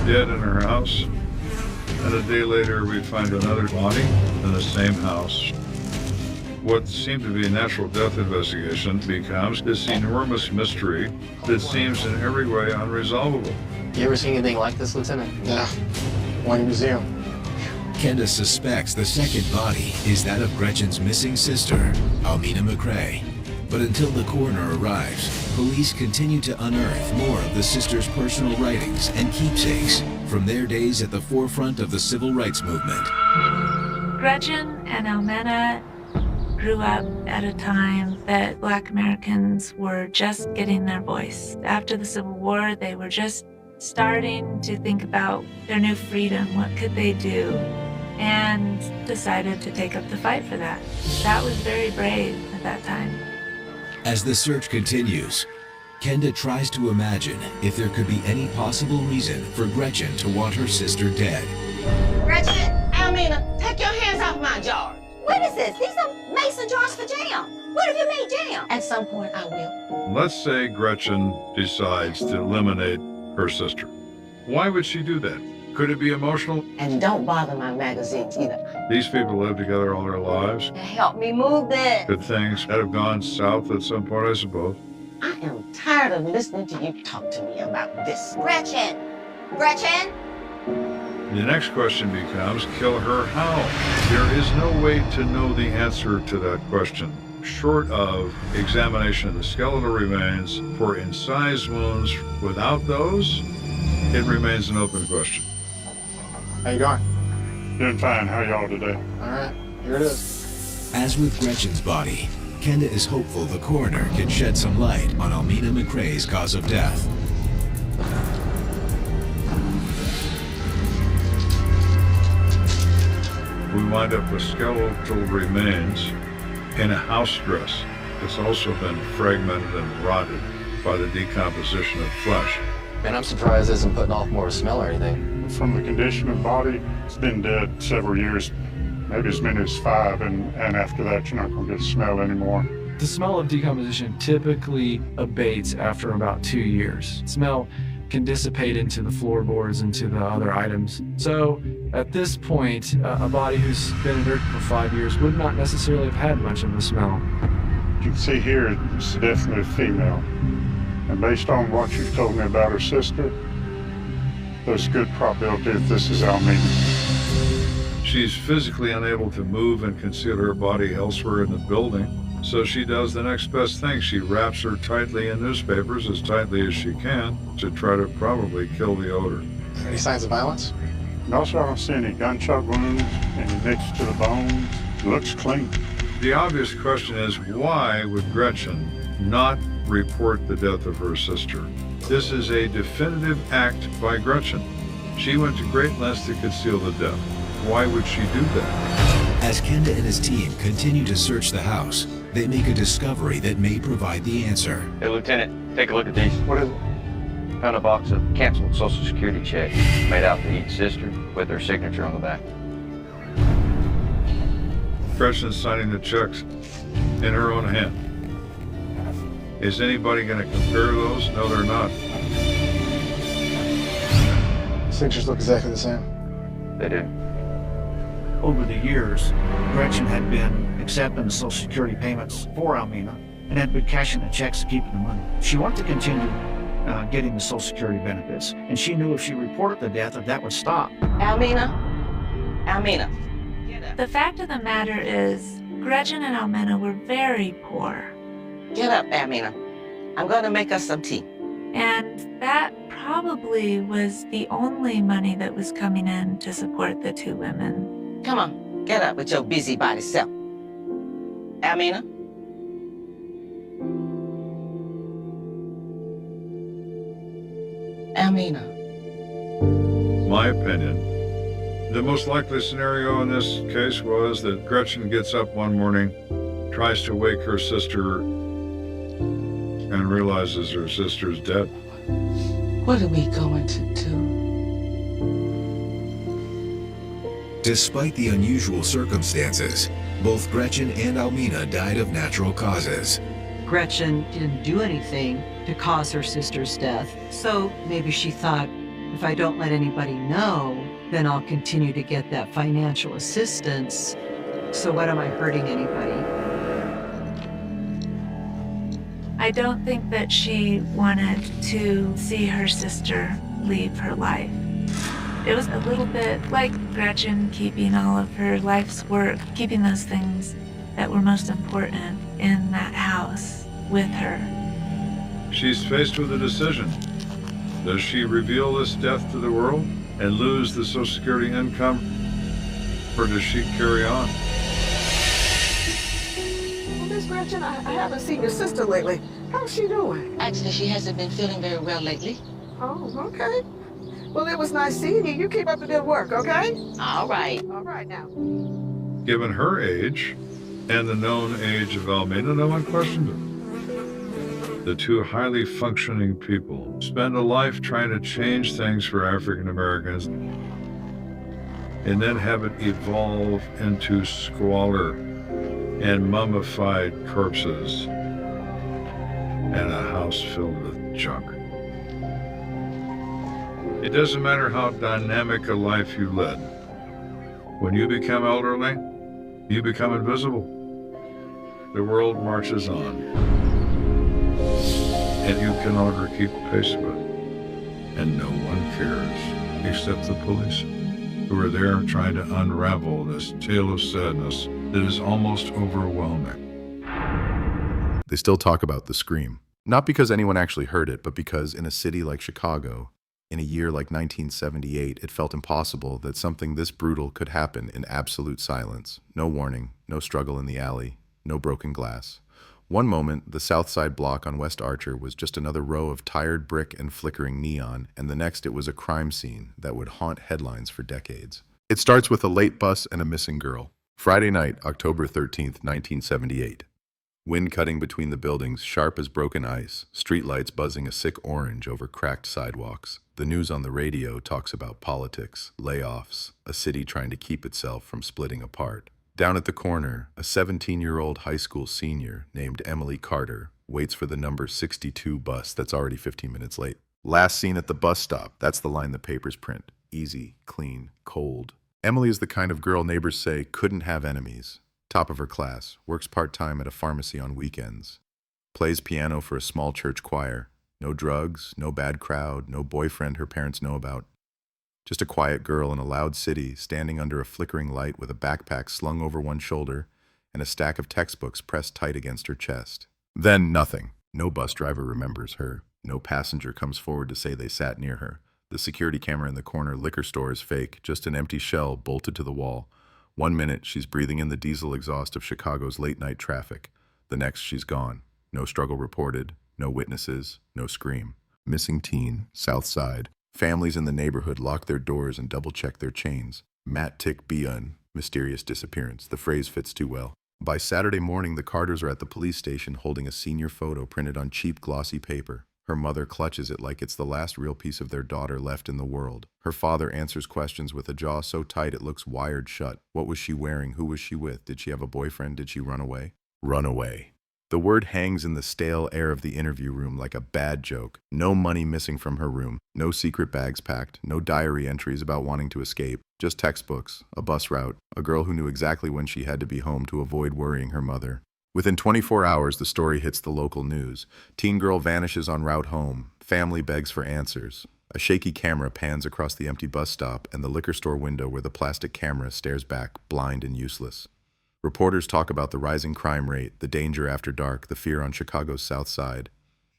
dead in her house, and a day later we find another body in the same house. What seemed to be a natural death investigation becomes this enormous mystery that seems in every way unresolvable.
You ever seen anything like this, Lieutenant?
Yeah, one museum.
Kenda suspects the second body is that of Gretchen's missing sister, Almina McRae. But until the coroner arrives, police continue to unearth more of the sisters' personal writings and keepsakes from their days at the forefront of the civil rights movement.
Gretchen and Almina grew up at a time that Black Americans were just getting their voice. After the Civil War, they were just starting to think about their new freedom, what could they do, and decided to take up the fight for that. That was very brave at that time.
As the search continues, Kenda tries to imagine if there could be any possible reason for Gretchen to want her sister dead.
Gretchen, Almina, take your hands off my jar. What is this? These are mason jars for jam. What have you made jam? At some point, I will.
Let's say Gretchen decides to eliminate her sister. Why would she do that? Could it be emotional?
And don't bother my magazines either.
These people live together all their lives.
Help me move this.
Could things have gone south at some point, I suppose?
I am tired of listening to you talk to me about this. Gretchen! Gretchen!
The next question becomes, kill her how? There is no way to know the answer to that question, short of examination of the skeletal remains for incised wounds. Without those, it remains an open question.
How you going?
Doing fine. How y'all today?
All right, here it is.
As with Gretchen's body, Kenda is hopeful the coroner can shed some light on Almina McRae's cause of death.
We wind up with skeletal remains in a house dress that's also been fragmented and rotted by the decomposition of flesh.
Man, I'm surprised it isn't putting off more of a smell or anything.
From the condition of the body, it's been dead several years, maybe as many as 5, and after that, you're not going to get a smell anymore.
The smell of decomposition typically abates after about 2 years. Smell can dissipate into the floorboards, into the other items. So at this point, a body who's been inert for 5 years would not necessarily have had much of a smell.
You can see here, it's definitely a female. And based on what you've told me about her sister, there's a good probability that this is Almina.
She's physically unable to move and conceal her body elsewhere in the building, so she does the next best thing. She wraps her tightly in newspapers, as tightly as she can, to try to probably kill the odor.
Any signs of violence?
And also, I don't see any gunshot wounds, any nicks to the bones. It looks clean.
The obvious question is, why would Gretchen not report the death of her sister? This is a definitive act by Gretchen. She went to great lengths to conceal the death. Why would she do that?
As Kenda and his team continue to search the house, they make a discovery that may provide the answer.
Hey, Lieutenant, take a look at these.
What is it?
Found a box of canceled Social Security checks made out to each sister with their signature on the back.
Gretchen's signing the checks in her own hand. Is anybody going to compare those? No, they're not.
Signatures look exactly the same.
They do.
Over the years, Gretchen had been accepting the Social Security payments for Almina and had been cashing the checks and keeping the money. She wanted to continue getting the Social Security benefits, and she knew if she reported the death, that would stop.
Almina? Almina.
The fact of the matter is, Gretchen and Almina were very poor.
Get up, Almina. I'm going to make us some tea.
And that probably was the only money that was coming in to support the 2 women.
Come on, get up with your busybody self. Almina? Almina.
My opinion, the most likely scenario in this case was that Gretchen gets up one morning, tries to wake her sister, and realizes her sister's dead.
What are we going to do?
Despite the unusual circumstances, both Gretchen and Almina died of natural causes.
Gretchen didn't do anything to cause her sister's death, so maybe she thought, if I don't let anybody know, then I'll continue to get that financial assistance. So what am I hurting anybody?
I don't think that she wanted to see her sister leave her life. It was a little bit like Gretchen keeping all of her life's work, keeping those things that were most important in that house with her.
She's faced with a decision. Does she reveal this death to the world and lose the Social Security income, or does she carry on?
Well, Miss Gretchen, I haven't seen your sister lately. How's she doing?
Actually, she hasn't been feeling very well lately.
Oh, okay. Well, it was nice seeing you. You keep up the good work, okay?
All right.
All right now.
Given her age and the known age of Almeida, no one questioned it. The two highly functioning people spend a life trying to change things for African Americans and then have it evolve into squalor and mummified corpses and a house filled with junk. It doesn't matter how dynamic a life you led. When you become elderly, you become invisible. The world marches on, and you can no longer keep pace with it. And no one cares, except the police, who are there trying to unravel this tale of sadness that is almost overwhelming.
They still talk about the scream. Not because anyone actually heard it, but because in a city like Chicago, in a year like 1978, it felt impossible that something this brutal could happen in absolute silence. No warning, no struggle in the alley, no broken glass. One moment, the South Side block on West Archer was just another row of tired brick and flickering neon, and the next it was a crime scene that would haunt headlines for decades. It starts with a late bus and a missing girl. Friday night, October 13th, 1978. Wind cutting between the buildings, sharp as broken ice, streetlights buzzing a sick orange over cracked sidewalks. The news on the radio talks about politics, layoffs, a city trying to keep itself from splitting apart. Down at the corner, a 17-year-old high school senior named Emily Carter waits for the number 62 bus that's already 15 minutes late. Last seen at the bus stop, that's the line the papers print. Easy, clean, cold. Emily is the kind of girl neighbors say couldn't have enemies. Top of her class, works part-time at a pharmacy on weekends. Plays piano for a small church choir. No drugs, no bad crowd, no boyfriend her parents know about. Just a quiet girl in a loud city, standing under a flickering light with a backpack slung over one shoulder and a stack of textbooks pressed tight against her chest. Then nothing. No bus driver remembers her. No passenger comes forward to say they sat near her. The security camera in the corner liquor store is fake, just an empty shell bolted to the wall. 1 minute, she's breathing in the diesel exhaust of Chicago's late-night traffic. The next, she's gone. No struggle reported, no witnesses, no scream. Missing teen, South Side. Families in the neighborhood lock their doors and double-check their chains. Matt Tick Bian, mysterious disappearance. The phrase fits too well. By Saturday morning, the Carters are at the police station holding a senior photo printed on cheap, glossy paper. Her mother clutches it like it's the last real piece of their daughter left in the world. Her father answers questions with a jaw so tight it looks wired shut. What was she wearing? Who was she with? Did she have a boyfriend? Did she run away? Run away. The word hangs in the stale air of the interview room like a bad joke. No money missing from her room. No secret bags packed. No diary entries about wanting to escape. Just textbooks, a bus route, a girl who knew exactly when she had to be home to avoid worrying her mother. Within 24 hours, the story hits the local news. Teen girl vanishes en route home. Family begs for answers. A shaky camera pans across the empty bus stop and the liquor store window where the plastic camera stares back, blind and useless. Reporters talk about the rising crime rate, the danger after dark, the fear on Chicago's South Side.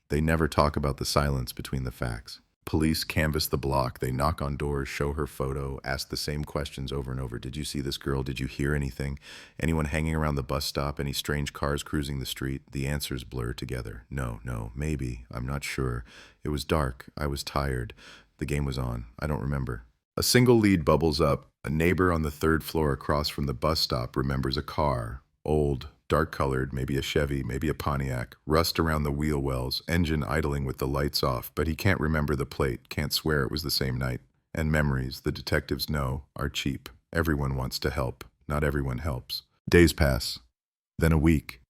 They never talk about the silence between the facts. Police canvass the block. They knock on doors, show her photo, ask the same questions over and over. Did you see this girl? Did you hear anything? Anyone hanging around the bus stop? Any strange cars cruising the street? The answers blur together. No, maybe. I'm not sure. It was dark. I was tired. The game was on. I don't remember. A single lead bubbles up. A neighbor on the third floor across from the bus stop remembers a car. Old, dark-colored, maybe a Chevy, maybe a Pontiac, rust around the wheel wells, engine idling with the lights off, but he can't remember the plate, can't swear it was the same night. And memories, the detectives know, are cheap. Everyone wants to help. Not everyone helps. Days pass. Then a week.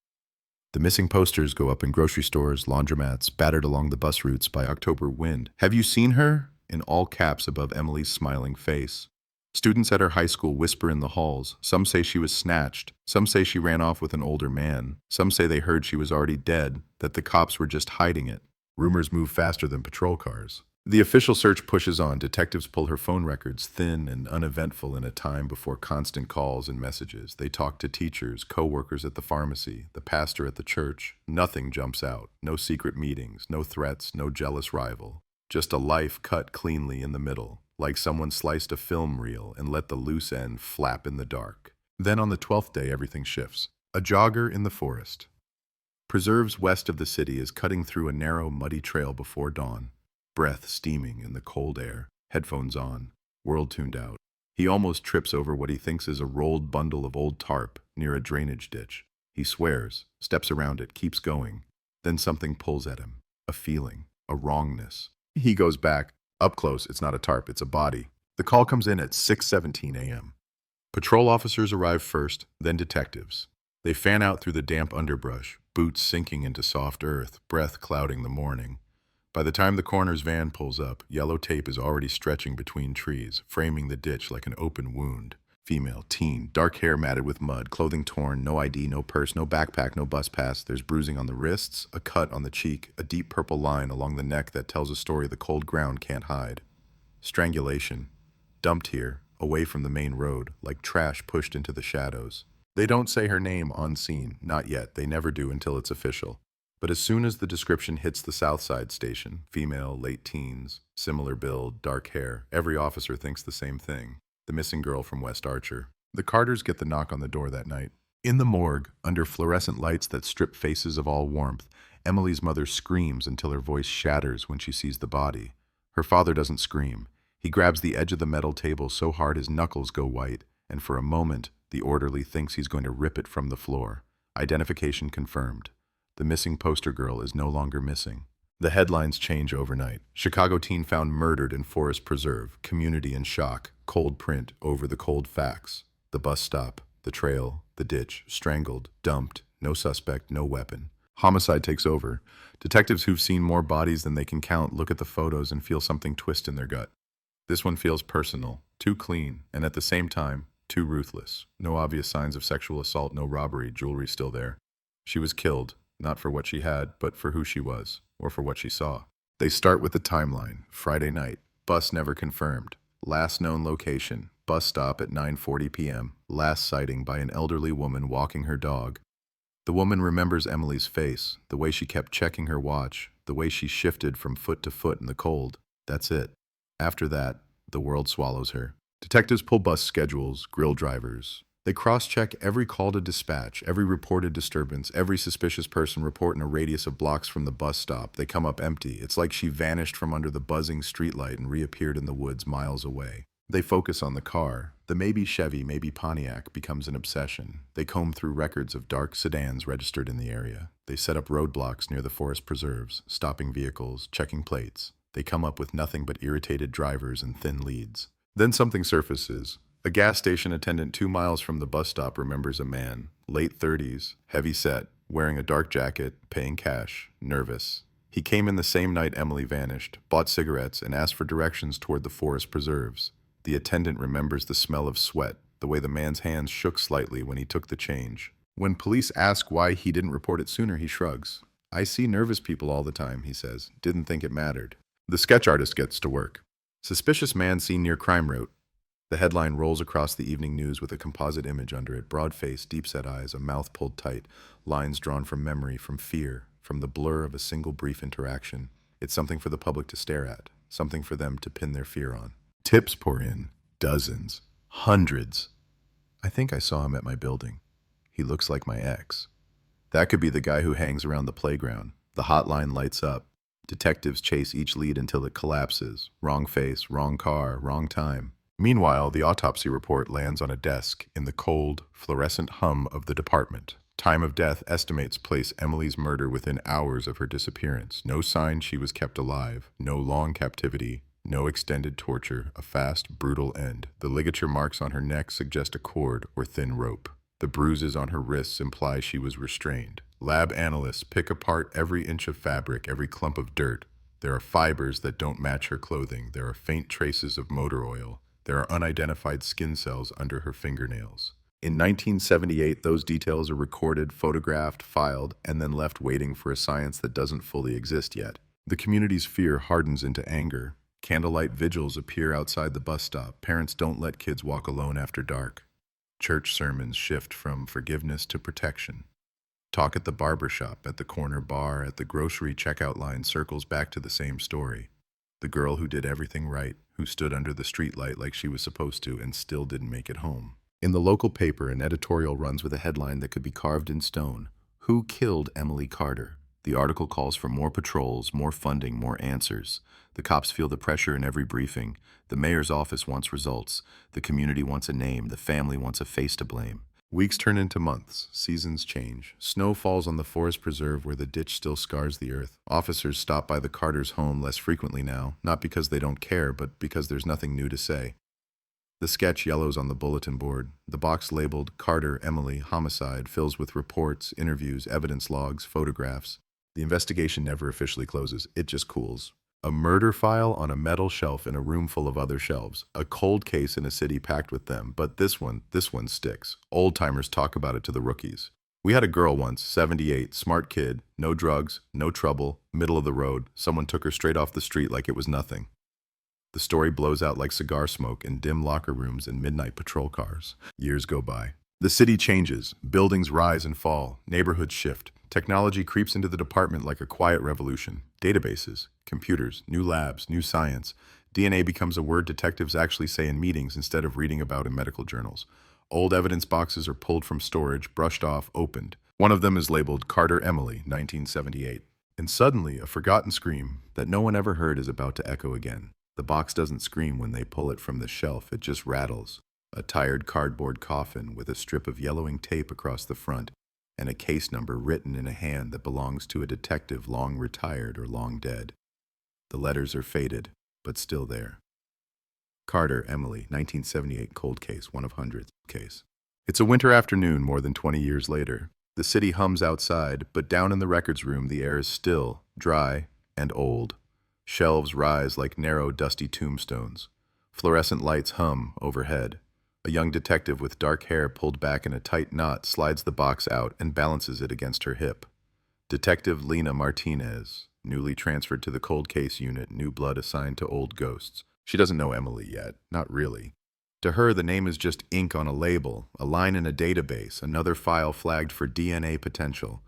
The missing posters go up in grocery stores, laundromats, battered along the bus routes by October wind. Have you seen her? In all caps above Emily's smiling face. Students at her high school whisper in the halls. Some say she was snatched. Some say she ran off with an older man. Some say they heard she was already dead, that the cops were just hiding it. Rumors move faster than patrol cars. The official search pushes on. Detectives pull her phone records, thin and uneventful in a time before constant calls and messages. They talk to teachers, co-workers at the pharmacy, the pastor at the church. Nothing jumps out. No secret meetings, no threats, no jealous rival. Just a life cut cleanly in the middle. Like someone sliced a film reel and let the loose end flap in the dark. Then on the 12th day, everything shifts. A jogger in the forest. Preserves west of the city is cutting through a narrow, muddy trail before dawn. breath steaming in the cold air, headphones on, world tuned out. He almost trips over what he thinks is a rolled bundle of old tarp near a drainage ditch. He swears, steps around it, keeps going. Then something pulls at him. A feeling, a wrongness. He goes back. Up close, it's not a tarp, it's a body. The call comes in at 6:17 a.m. Patrol officers arrive first, then detectives. They fan out through the damp underbrush, boots sinking into soft earth, breath clouding the morning. By the time the coroner's van pulls up, yellow tape is already stretching between trees, framing the ditch like an open wound. Female, teen, dark hair matted with mud, clothing torn, no ID, no purse, no backpack, no bus pass. There's bruising on the wrists, a cut on the cheek, a deep purple line along the neck that tells a story the cold ground can't hide. Strangulation. Dumped here, away from the main road, like trash pushed into the shadows. They don't say her name on scene, not yet, they never do until it's official. But as soon as the description hits the Southside station, female, late teens, similar build, dark hair, every officer thinks the same thing. The missing girl from West Archer. The Carters get the knock on the door that night. In the morgue, under fluorescent lights that strip faces of all warmth, Emily's mother screams until her voice shatters when she sees the body. Her father doesn't scream. He grabs the edge of the metal table so hard his knuckles go white, and for a moment, the orderly thinks he's going to rip it from the floor. Identification confirmed. The missing poster girl is no longer missing. The headlines change overnight. Chicago teen found murdered in Forest Preserve. Community in shock. Cold print over the cold facts. The bus stop, the trail, the ditch, strangled, dumped, no suspect, no weapon. Homicide takes over. Detectives who've seen more bodies than they can count look at the photos and feel something twist in their gut. This one feels personal, too clean, and at the same time, too ruthless. No obvious signs of sexual assault, no robbery, jewelry still there. She was killed, not for what she had, but for who she was, or for what she saw. They start with the timeline. Friday night. Bus never confirmed. Last known location. Bus stop at 9:40 p.m. Last sighting by an elderly woman walking her dog. The woman remembers Emily's face, the way she kept checking her watch, the way she shifted from foot to foot in the cold. That's it. After that, the world swallows her. Detectives pull bus schedules, grill drivers. They cross-check every call to dispatch, every reported disturbance, every suspicious person report in a radius of blocks from the bus stop. They come up empty. It's like she vanished from under the buzzing streetlight and reappeared in the woods miles away. They focus on the car. The maybe Chevy, maybe Pontiac becomes an obsession. They comb through records of dark sedans registered in the area. They set up roadblocks near the forest preserves, stopping vehicles, checking plates. They come up with nothing but irritated drivers and thin leads. Then something surfaces. A gas station attendant 2 miles from the bus stop remembers a man, late 30s, heavy set, wearing a dark jacket, paying cash, nervous. He came in the same night Emily vanished, bought cigarettes, and asked for directions toward the forest preserves. The attendant remembers the smell of sweat, the way the man's hands shook slightly when he took the change. When police ask why he didn't report it sooner, he shrugs. I see nervous people all the time, he says. Didn't think it mattered. The sketch artist gets to work. Suspicious man seen near crime route. The headline rolls across the evening news with a composite image under it, broad face, deep-set eyes, a mouth pulled tight, lines drawn from memory, from fear, from the blur of a single brief interaction. It's something for the public to stare at, something for them to pin their fear on. Tips pour in, dozens, hundreds. I think I saw him at my building. He looks like my ex. That could be the guy who hangs around the playground. The hotline lights up. Detectives chase each lead until it collapses. Wrong face, wrong car, wrong time. Meanwhile, the autopsy report lands on a desk in the cold, fluorescent hum of the department. Time of death estimates place Emily's murder within hours of her disappearance. No sign she was kept alive. No long captivity. No extended torture. A fast, brutal end. The ligature marks on her neck suggest a cord or thin rope. The bruises on her wrists imply she was restrained. Lab analysts pick apart every inch of fabric, every clump of dirt. There are fibers that don't match her clothing. There are faint traces of motor oil. There are unidentified skin cells under her fingernails. In 1978, those details are recorded, photographed, filed, and then left waiting for a science that doesn't fully exist yet. The community's fear hardens into anger. Candlelight vigils appear outside the bus stop. Parents don't let kids walk alone after dark. Church sermons shift from forgiveness to protection. Talk at the barber shop, at the corner bar, at the grocery checkout line circles back to the same story. The girl who did everything right, who stood under the streetlight like she was supposed to and still didn't make it home. In the local paper, an editorial runs with a headline that could be carved in stone. Who killed Emily Carter? The article calls for more patrols, more funding, more answers. The cops feel the pressure in every briefing. The mayor's office wants results. The community wants a name. The family wants a face to blame. Weeks turn into months. Seasons change. Snow falls on the forest preserve where the ditch still scars the earth. Officers stop by the Carters' home less frequently now, not because they don't care, but because there's nothing new to say. The sketch yellows on the bulletin board. The box labeled Carter, Emily, Homicide fills with reports, interviews, evidence logs, photographs. The investigation never officially closes. It just cools. A murder file on a metal shelf in a room full of other shelves. A cold case in a city packed with them. But this one sticks. Old-timers talk about it to the rookies. We had a girl once, 78, smart kid, no drugs, no trouble, middle of the road. Someone took her straight off the street like it was nothing. The story blows out like cigar smoke in dim locker rooms and midnight patrol cars. Years go by. The city changes. Buildings rise and fall. Neighborhoods shift. Technology creeps into the department like a quiet revolution. Databases, computers, new labs, new science. DNA becomes a word detectives actually say in meetings instead of reading about in medical journals. Old evidence boxes are pulled from storage, brushed off, opened. One of them is labeled Carter Emily, 1978. And suddenly, a forgotten scream that no one ever heard is about to echo again. The box doesn't scream when they pull it from the shelf, it just rattles. A tired cardboard coffin with a strip of yellowing tape across the front and a case number written in a hand that belongs to a detective long retired or long dead. The letters are faded, but still there. Carter, Emily, 1978 cold case, one of hundreds case. It's a winter afternoon more than 20 years later. The city hums outside, but down in the records room the air is still, dry, and old. Shelves rise like narrow, dusty tombstones. Fluorescent lights hum overhead. A young detective with dark hair pulled back in a tight knot slides the box out and balances it against her hip. Detective Lena Martinez, newly transferred to the cold case unit, new blood assigned to old ghosts. She doesn't know Emily yet, not really. To her, the name is just ink on a label, a line in a database, another file flagged for DNA potential.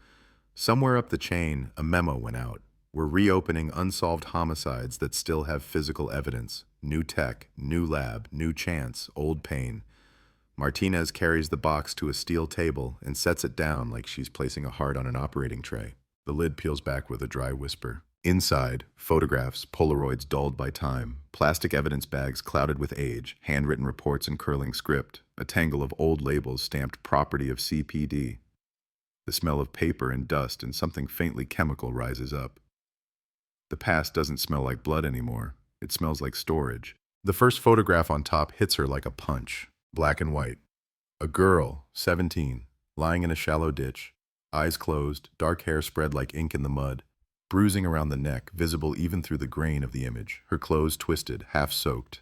Somewhere up the chain, a memo went out. We're reopening unsolved homicides that still have physical evidence. New tech, new lab, new chance, old pain. Martinez carries the box to a steel table and sets it down like she's placing a heart on an operating tray. The lid peels back with a dry whisper. Inside, photographs, Polaroids dulled by time, plastic evidence bags clouded with age, handwritten reports and curling script, a tangle of old labels stamped property of CPD. The smell of paper and dust and something faintly chemical rises up. The past doesn't smell like blood anymore. It smells like storage. The first photograph on top hits her like a punch. Black and white. A girl, 17, lying in a shallow ditch, eyes closed, dark hair spread like ink in the mud, bruising around the neck, visible even through the grain of the image, her clothes twisted, half soaked.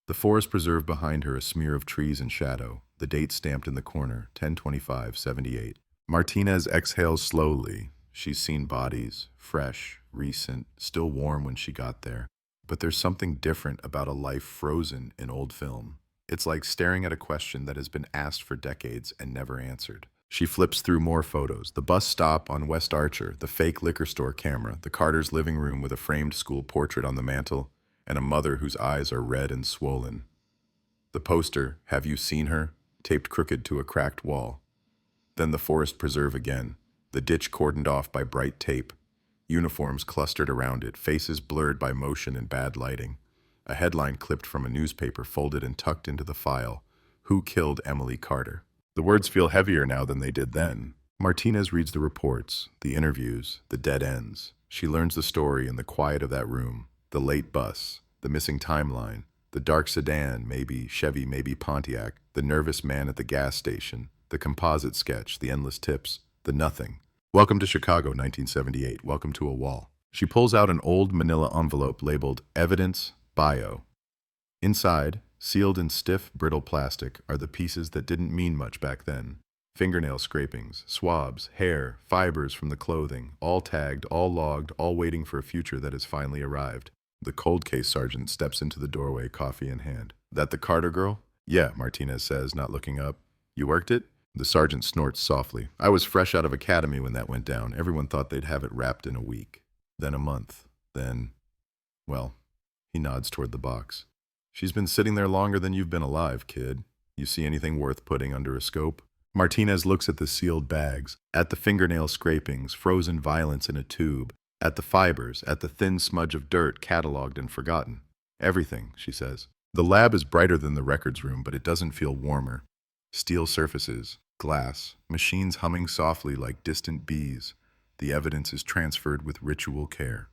The forest preserve behind her a smear of trees and shadow, the date stamped in the corner, 10/25/78. Martinez exhales slowly. She's seen bodies, fresh, recent, still warm when she got there. But there's something different about a life frozen in old film. It's like staring at a question that has been asked for decades and never answered. She flips through more photos. The bus stop on West Archer, the fake liquor store camera, the Carter's living room with a framed school portrait on the mantel, and a mother whose eyes are red and swollen. The poster, "Have you seen her?" taped crooked to a cracked wall. Then the forest preserve again, the ditch cordoned off by bright tape. Uniforms clustered around it, faces blurred by motion and bad lighting. A headline clipped from a newspaper folded and tucked into the file. Who killed Emily Carter? The words feel heavier now than they did then. Martinez reads the reports, the interviews, the dead ends. She learns the story in the quiet of that room. The late bus, the missing timeline, the dark sedan, maybe Chevy, maybe Pontiac, the nervous man at the gas station, the composite sketch, the endless tips, the nothing. Welcome to Chicago, 1978. Welcome to a wall. She pulls out an old manila envelope labeled Evidence Bio. Inside, sealed in stiff, brittle plastic, are the pieces that didn't mean much back then. Fingernail scrapings, swabs, hair, fibers from the clothing, all tagged, all logged, all waiting for a future that has finally arrived. The cold case sergeant steps into the doorway, coffee in hand. That the Carter girl? Yeah, Martinez says, not looking up. You worked it? The sergeant snorts softly. I was fresh out of academy when that went down. Everyone thought they'd have it wrapped in a week. Then a month. Then, well, he nods toward the box. She's been sitting there longer than you've been alive, kid. You see anything worth putting under a scope? Martinez looks at the sealed bags, at the fingernail scrapings, frozen violence in a tube, at the fibers, at the thin smudge of dirt cataloged and forgotten. Everything, she says. The lab is brighter than the records room, but it doesn't feel warmer. Steel surfaces, glass, machines humming softly like distant bees. The evidence is transferred with ritual care.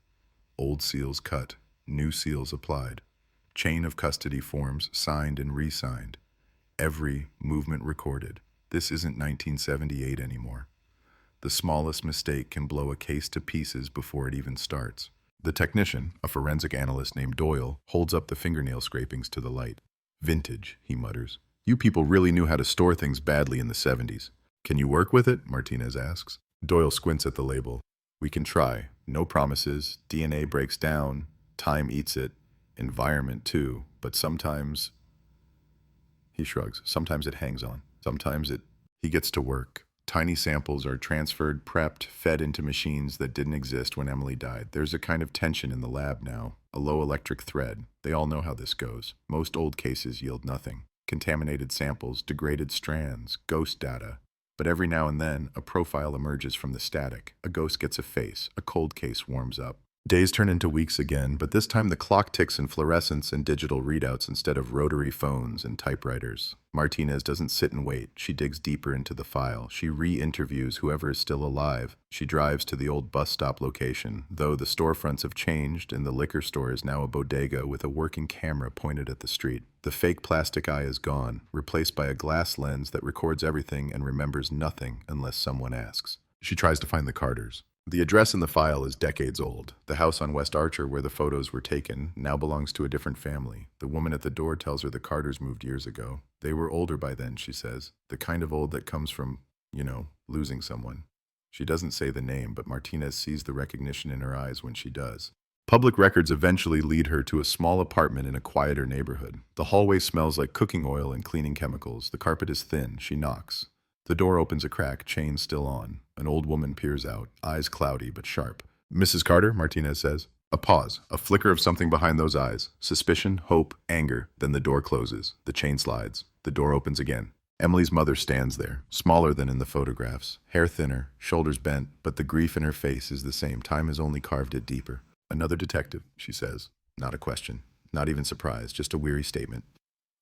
Old seals cut, new seals applied. Chain of custody forms signed and re-signed. Every movement recorded. This isn't 1978 anymore. The smallest mistake can blow a case to pieces before it even starts. The technician, a forensic analyst named Doyle, holds up the fingernail scrapings to the light. Vintage, he mutters. You people really knew how to store things badly in the 70s. Can you work with it? Martinez asks. Doyle squints at the label. We can try. No promises. DNA breaks down. Time eats it. Environment too. But sometimes... He shrugs. Sometimes it hangs on. He gets to work. Tiny samples are transferred, prepped, fed into machines that didn't exist when Emily died. There's a kind of tension in the lab now, a low electric thread. They all know how this goes. Most old cases yield nothing. Contaminated samples, degraded strands, ghost data. But every now and then, a profile emerges from the static. A ghost gets a face. A cold case warms up. Days turn into weeks again, but this time the clock ticks in fluorescence and digital readouts instead of rotary phones and typewriters. Martinez doesn't sit and wait. She digs deeper into the file. She re-interviews whoever is still alive. She drives to the old bus stop location, though the storefronts have changed and the liquor store is now a bodega with a working camera pointed at the street. The fake plastic eye is gone, replaced by a glass lens that records everything and remembers nothing unless someone asks. She tries to find the Carters. The address in the file is decades old. The house on West Archer where the photos were taken now belongs to a different family. The woman at the door tells her the Carters moved years ago. They were older by then, she says. The kind of old that comes from, losing someone. She doesn't say the name, but Martinez sees the recognition in her eyes when she does. Public records eventually lead her to a small apartment in a quieter neighborhood. The hallway smells like cooking oil and cleaning chemicals. The carpet is thin. She knocks. The door opens a crack, chain still on. An old woman peers out, eyes cloudy but sharp. Mrs. Carter, Martinez says. A pause, a flicker of something behind those eyes. Suspicion, hope, anger. Then the door closes. The chain slides. The door opens again. Emily's mother stands there, smaller than in the photographs. Hair thinner, shoulders bent, but the grief in her face is the same. Time has only carved it deeper. Another detective, she says. Not a question. Not even surprise, just a weary statement.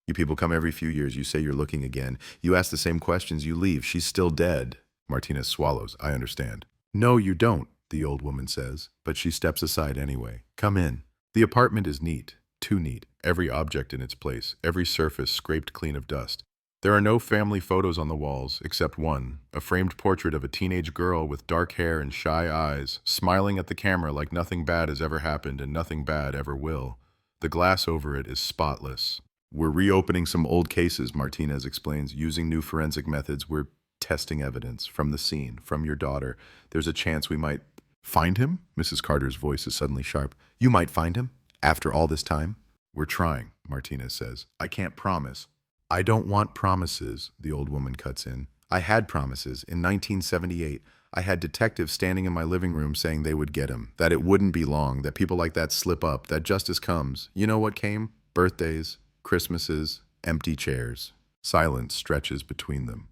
You people come every few years, you say you're looking again. You ask the same questions, you leave. She's still dead. Martinez swallows. I understand. No, you don't, the old woman says, but she steps aside anyway. Come in. The apartment is neat. Too neat. Every object in its place. Every surface scraped clean of dust. There are no family photos on the walls, except one, a framed portrait of a teenage girl with dark hair and shy eyes, smiling at the camera like nothing bad has ever happened and nothing bad ever will. The glass over it is spotless. We're reopening some old cases, Martinez explains. Using new forensic methods, we're testing evidence from the scene, from your daughter. There's a chance we might... Find him? Mrs. Carter's voice is suddenly sharp. You might find him? After all this time? We're trying, Martinez says. I can't promise. I don't want promises, the old woman cuts in. I had promises. In 1978, I had detectives standing in my living room saying they would get him, that it wouldn't be long, that people like that slip up, that justice comes. You know what came? Birthdays, Christmases, empty chairs. Silence stretches between them.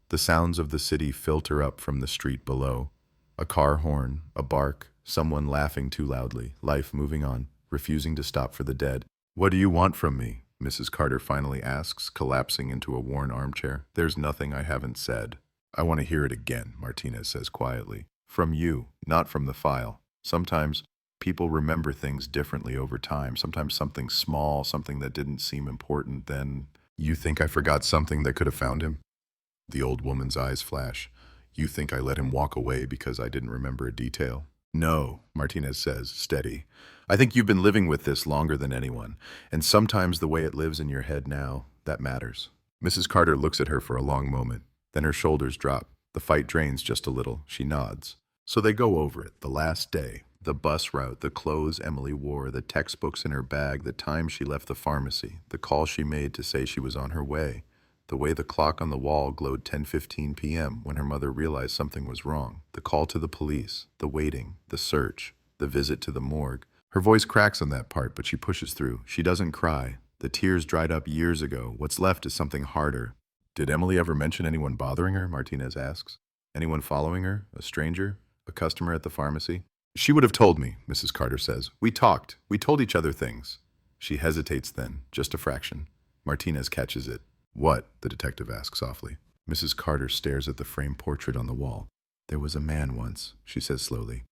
The sounds of the city filter up from the street below. A car horn, a bark, someone laughing too loudly, life moving on, refusing to stop for the dead. What do you want from me? Mrs. Carter finally asks, collapsing into a worn armchair. There's nothing I haven't said. I want to hear it again, Martinez says quietly. From you, not from the file. Sometimes people remember things differently over time. Sometimes something small, something that didn't seem important, then... You think I forgot something that could have found him? The old woman's eyes flash. You think I let him walk away because I didn't remember a detail? No, Martinez says, steady. I think you've been living with this longer than anyone, and sometimes the way it lives in your head now, that matters. Mrs. Carter looks at her for a long moment. Then her shoulders drop. The fight drains just a little. She nods. So they go over it, the last day. The bus route, the clothes Emily wore, the textbooks in her bag, the time she left the pharmacy, the call she made to say she was on her way, the way the clock on the wall glowed 10:15 p.m. when her mother realized something was wrong, the call to the police, the waiting, the search, the visit to the morgue. Her voice cracks on that part, but she pushes through. She doesn't cry. The tears dried up years ago. What's left is something harder. Did Emily ever mention anyone bothering her? Martinez asks. Anyone following her? A stranger? A customer at the pharmacy? She would have told me, Mrs. Carter says. We talked. We told each other things. She hesitates then, just a fraction. Martinez catches it. What? The detective asks softly. Mrs. Carter stares at the framed portrait on the wall. There was a man once, she says slowly.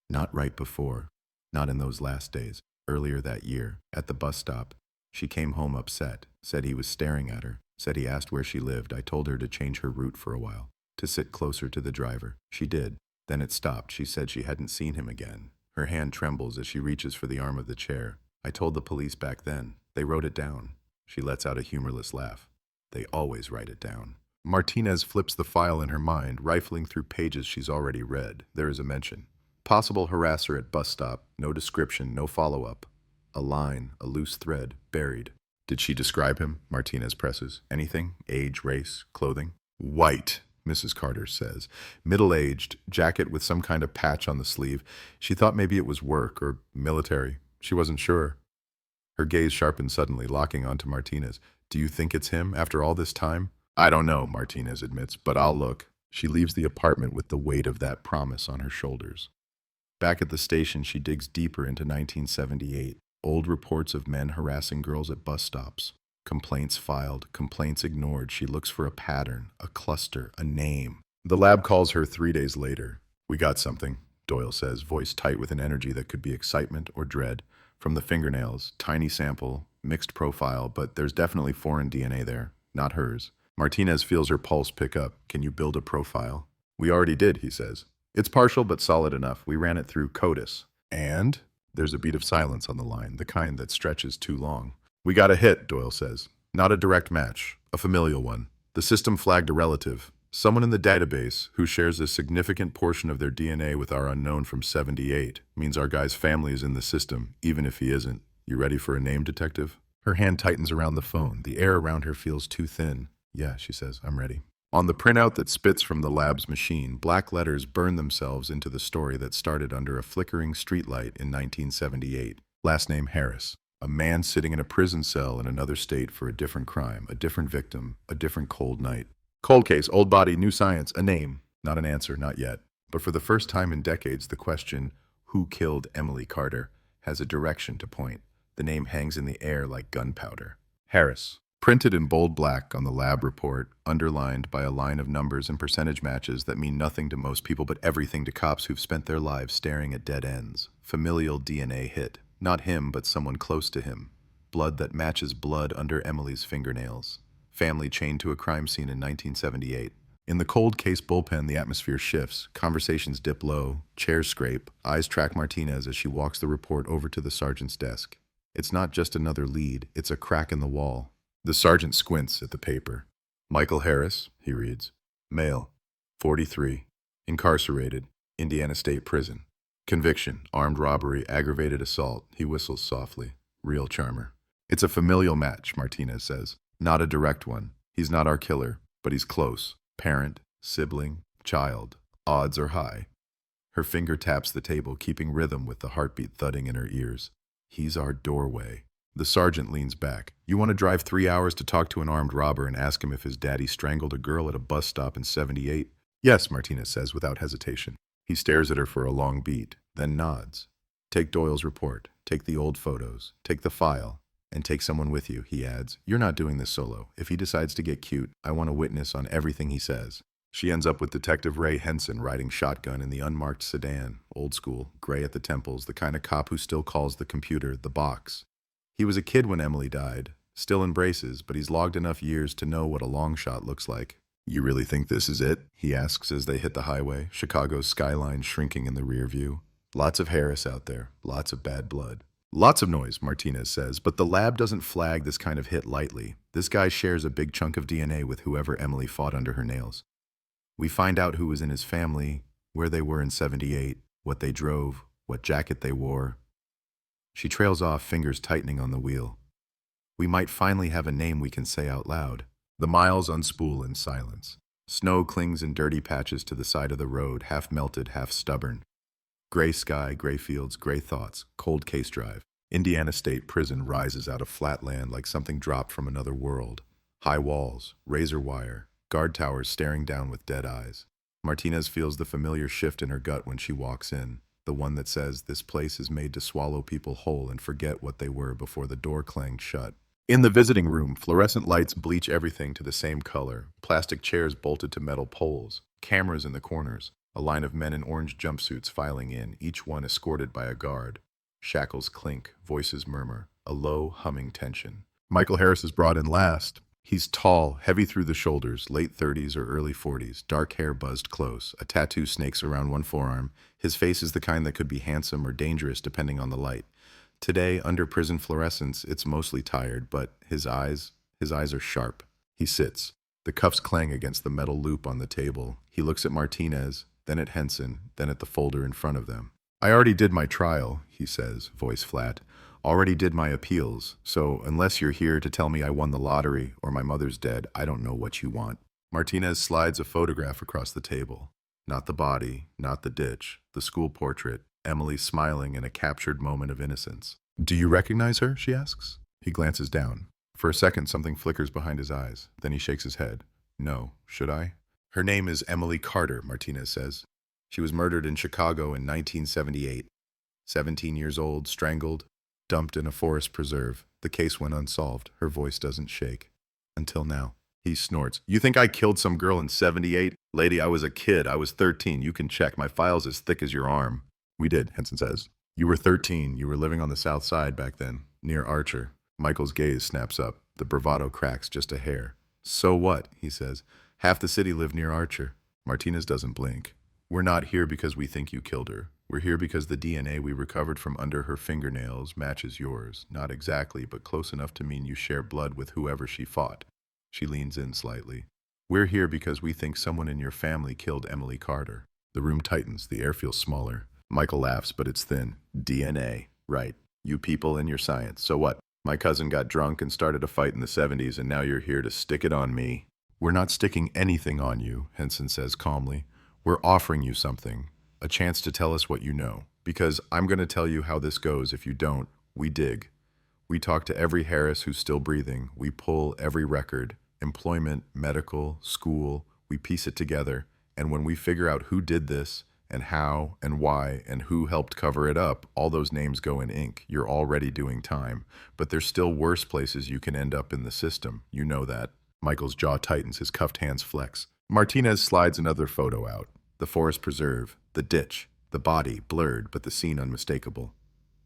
Not right before. Not in those last days. Earlier that year, at the bus stop. She came home upset, said he was staring at her, said he asked where she lived. I told her to change her route for a while, to sit closer to the driver. She did. Then it stopped. She said she hadn't seen him again. Her hand trembles as she reaches for the arm of the chair. I told the police back then. They wrote it down. She lets out a humorless laugh. They always write it down. Martinez flips the file in her mind, rifling through pages she's already read. There is a mention. Possible harasser at bus stop. No description, no follow-up. A line, a loose thread, buried. Did she describe him? Martinez presses. Anything? Age, race, clothing? White, Mrs. Carter says. Middle-aged, jacket with some kind of patch on the sleeve. She thought maybe it was work or military. She wasn't sure. Her gaze sharpened suddenly, locking onto Martinez. Do you think it's him after all this time? I don't know, Martinez admits, but I'll look. She leaves the apartment with the weight of that promise on her shoulders. Back at the station, she digs deeper into 1978. Old reports of men harassing girls at bus stops. Complaints filed, complaints ignored. She looks for a pattern, a cluster, a name. The lab calls her 3 days later. We got something, Doyle says, voice tight with an energy that could be excitement or dread. From the fingernails, tiny sample, mixed profile, but there's definitely foreign DNA there, not hers. Martinez feels her pulse pick up. Can you build a profile? We already did, he says. It's partial but solid enough. We ran it through CODIS. And? There's a beat of silence on the line, the kind that stretches too long. We got a hit, Doyle says. Not a direct match, a familial one. The system flagged a relative, someone in the database who shares a significant portion of their DNA with our unknown from 78. Means our guy's family is in the system, even if he isn't. You ready for a name, detective? Her hand tightens around the phone. The air around her feels too thin. Yeah, she says, I'm ready. On the printout that spits from the lab's machine, black letters burn themselves into the story that started under a flickering streetlight in 1978. Last name Harris. A man sitting in a prison cell in another state for a different crime, a different victim, a different cold night. Cold case, old body, new science, a name. Not an answer, not yet. But for the first time in decades, the question, who killed Emily Carter, has a direction to point. The name hangs in the air like gunpowder. Harris. Printed in bold black on the lab report, underlined by a line of numbers and percentage matches that mean nothing to most people but everything to cops who've spent their lives staring at dead ends. Familial DNA hit. Not him, but someone close to him. Blood that matches blood under Emily's fingernails. Family chained to a crime scene in 1978. In the cold case bullpen, the atmosphere shifts. Conversations dip low. Chairs scrape. Eyes track Martinez as she walks the report over to the sergeant's desk. It's not just another lead. It's a crack in the wall. The sergeant squints at the paper. Michael Harris, he reads. Male, 43. Incarcerated, Indiana State Prison. Conviction, armed robbery, aggravated assault. He whistles softly. Real charmer. It's a familial match, Martinez says. Not a direct one. He's not our killer, but he's close. Parent, sibling, child. Odds are high. Her finger taps the table, keeping rhythm with the heartbeat thudding in her ears. He's our doorway. The sergeant leans back. You want to drive 3 hours to talk to an armed robber and ask him if his daddy strangled a girl at a bus stop in 78? Yes, Martinez says without hesitation. He stares at her for a long beat, then nods. Take Doyle's report. Take the old photos. Take the file. And take someone with you, he adds. You're not doing this solo. If he decides to get cute, I want a witness on everything he says. She ends up with Detective Ray Henson riding shotgun in the unmarked sedan. Old school, gray at the temples, the kind of cop who still calls the computer the box. He was a kid when Emily died, still in braces, but he's logged enough years to know what a long shot looks like. You really think this is it? He asks as they hit the highway, Chicago's skyline shrinking in the rear view. Lots of Harris out there, lots of bad blood. Lots of noise, Martinez says, but the lab doesn't flag this kind of hit lightly. This guy shares a big chunk of DNA with whoever Emily fought under her nails. We find out who was in his family, where they were in 78, what they drove, what jacket they wore. She trails off, fingers tightening on the wheel. We might finally have a name we can say out loud. The miles unspool in silence. Snow clings in dirty patches to the side of the road, half melted, half stubborn. Gray sky, gray fields, gray thoughts, cold case drive. Indiana State Prison rises out of flat land like something dropped from another world. High walls, razor wire, guard towers staring down with dead eyes. Martinez feels the familiar shift in her gut when she walks in, the one that says this place is made to swallow people whole and forget what they were before the door clanged shut. In the visiting room, fluorescent lights bleach everything to the same color, plastic chairs bolted to metal poles, cameras in the corners, a line of men in orange jumpsuits filing in, each one escorted by a guard. Shackles clink, voices murmur, a low, humming tension. Michael Harris is brought in last. He's tall, heavy through the shoulders, late 30s or early 40s, dark hair buzzed close, a tattoo snakes around one forearm. His face is the kind that could be handsome or dangerous depending on the light. Today, under prison fluorescence, it's mostly tired, but his eyes are sharp. He sits. The cuffs clang against the metal loop on the table. He looks at Martinez, then at Henson, then at the folder in front of them. I already did my trial, he says, voice flat. Already did my appeals, so unless you're here to tell me I won the lottery or my mother's dead, I don't know what you want. Martinez slides a photograph across the table. Not the body, not the ditch, the school portrait, Emily smiling in a captured moment of innocence. Do you recognize her? She asks. He glances down. For a second, something flickers behind his eyes. Then he shakes his head. No, should I? Her name is Emily Carter, Martinez says. She was murdered in Chicago in 1978. 17 years old, strangled, dumped in a forest preserve. The case went unsolved. Her voice doesn't shake. Until now. He snorts. You think I killed some girl in 78? Lady, I was a kid. I was 13. You can check. My file's as thick as your arm. We did, Henson says. You were 13. You were living on the south side back then, near Archer. Michael's gaze snaps up. The bravado cracks just a hair. So what? He says. Half the city lived near Archer. Martinez doesn't blink. We're not here because we think you killed her. We're here because the DNA we recovered from under her fingernails matches yours. Not exactly, but close enough to mean you share blood with whoever she fought. She leans in slightly. We're here because we think someone in your family killed Emily Carter. The room tightens. The air feels smaller. Michael laughs, but it's thin. DNA. Right. You people and your science. So what? My cousin got drunk and started a fight in the 70s, and now you're here to stick it on me. We're not sticking anything on you, Henson says calmly. We're offering you something. A chance to tell us what you know. Because I'm going to tell you how this goes. If you don't, we dig. We talk to every Harris who's still breathing. We pull every record. Employment, medical, school. We piece it together. And when we figure out who did this, and how, and why, and who helped cover it up, all those names go in ink. You're already doing time. But there's still worse places you can end up in the system. You know that. Michael's jaw tightens. His cuffed hands flex. Martinez slides another photo out. The forest preserve. The ditch. The body, blurred, but the scene unmistakable.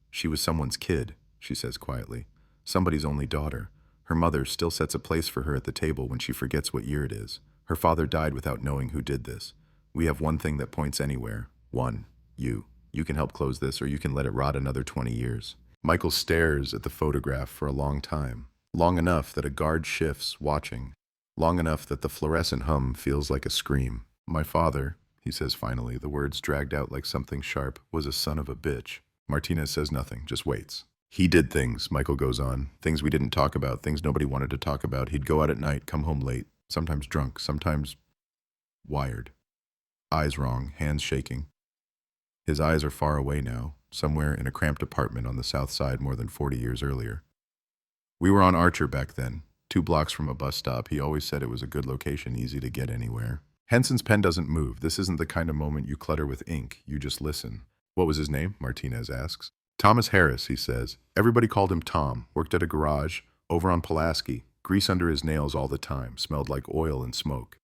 She was someone's kid, she says quietly. Somebody's only daughter. Her mother still sets a place for her at the table when she forgets what year it is. Her father died without knowing who did this. We have one thing that points anywhere. One. You. You can help close this, or you can let it rot another 20 years. Michael stares at the photograph for a long time. Long enough that a guard shifts, watching. Long enough that the fluorescent hum feels like a scream. My father, he says finally, the words dragged out like something sharp, was a son of a bitch. Martinez says nothing, just waits. He did things, Michael goes on. Things we didn't talk about, things nobody wanted to talk about. He'd go out at night, come home late, sometimes drunk, sometimes wired. Eyes wrong, hands shaking. His eyes are far away now, somewhere in a cramped apartment on the south side more than 40 years earlier. We were on Archer back then, 2 blocks from a bus stop. He always said it was a good location, easy to get anywhere. Henson's pen doesn't move. This isn't the kind of moment you clutter with ink. You just listen. What was his name? Martinez asks. Thomas Harris, he says. Everybody called him Tom. Worked at a garage, over on Pulaski. Grease under his nails all the time. Smelled like oil and smoke.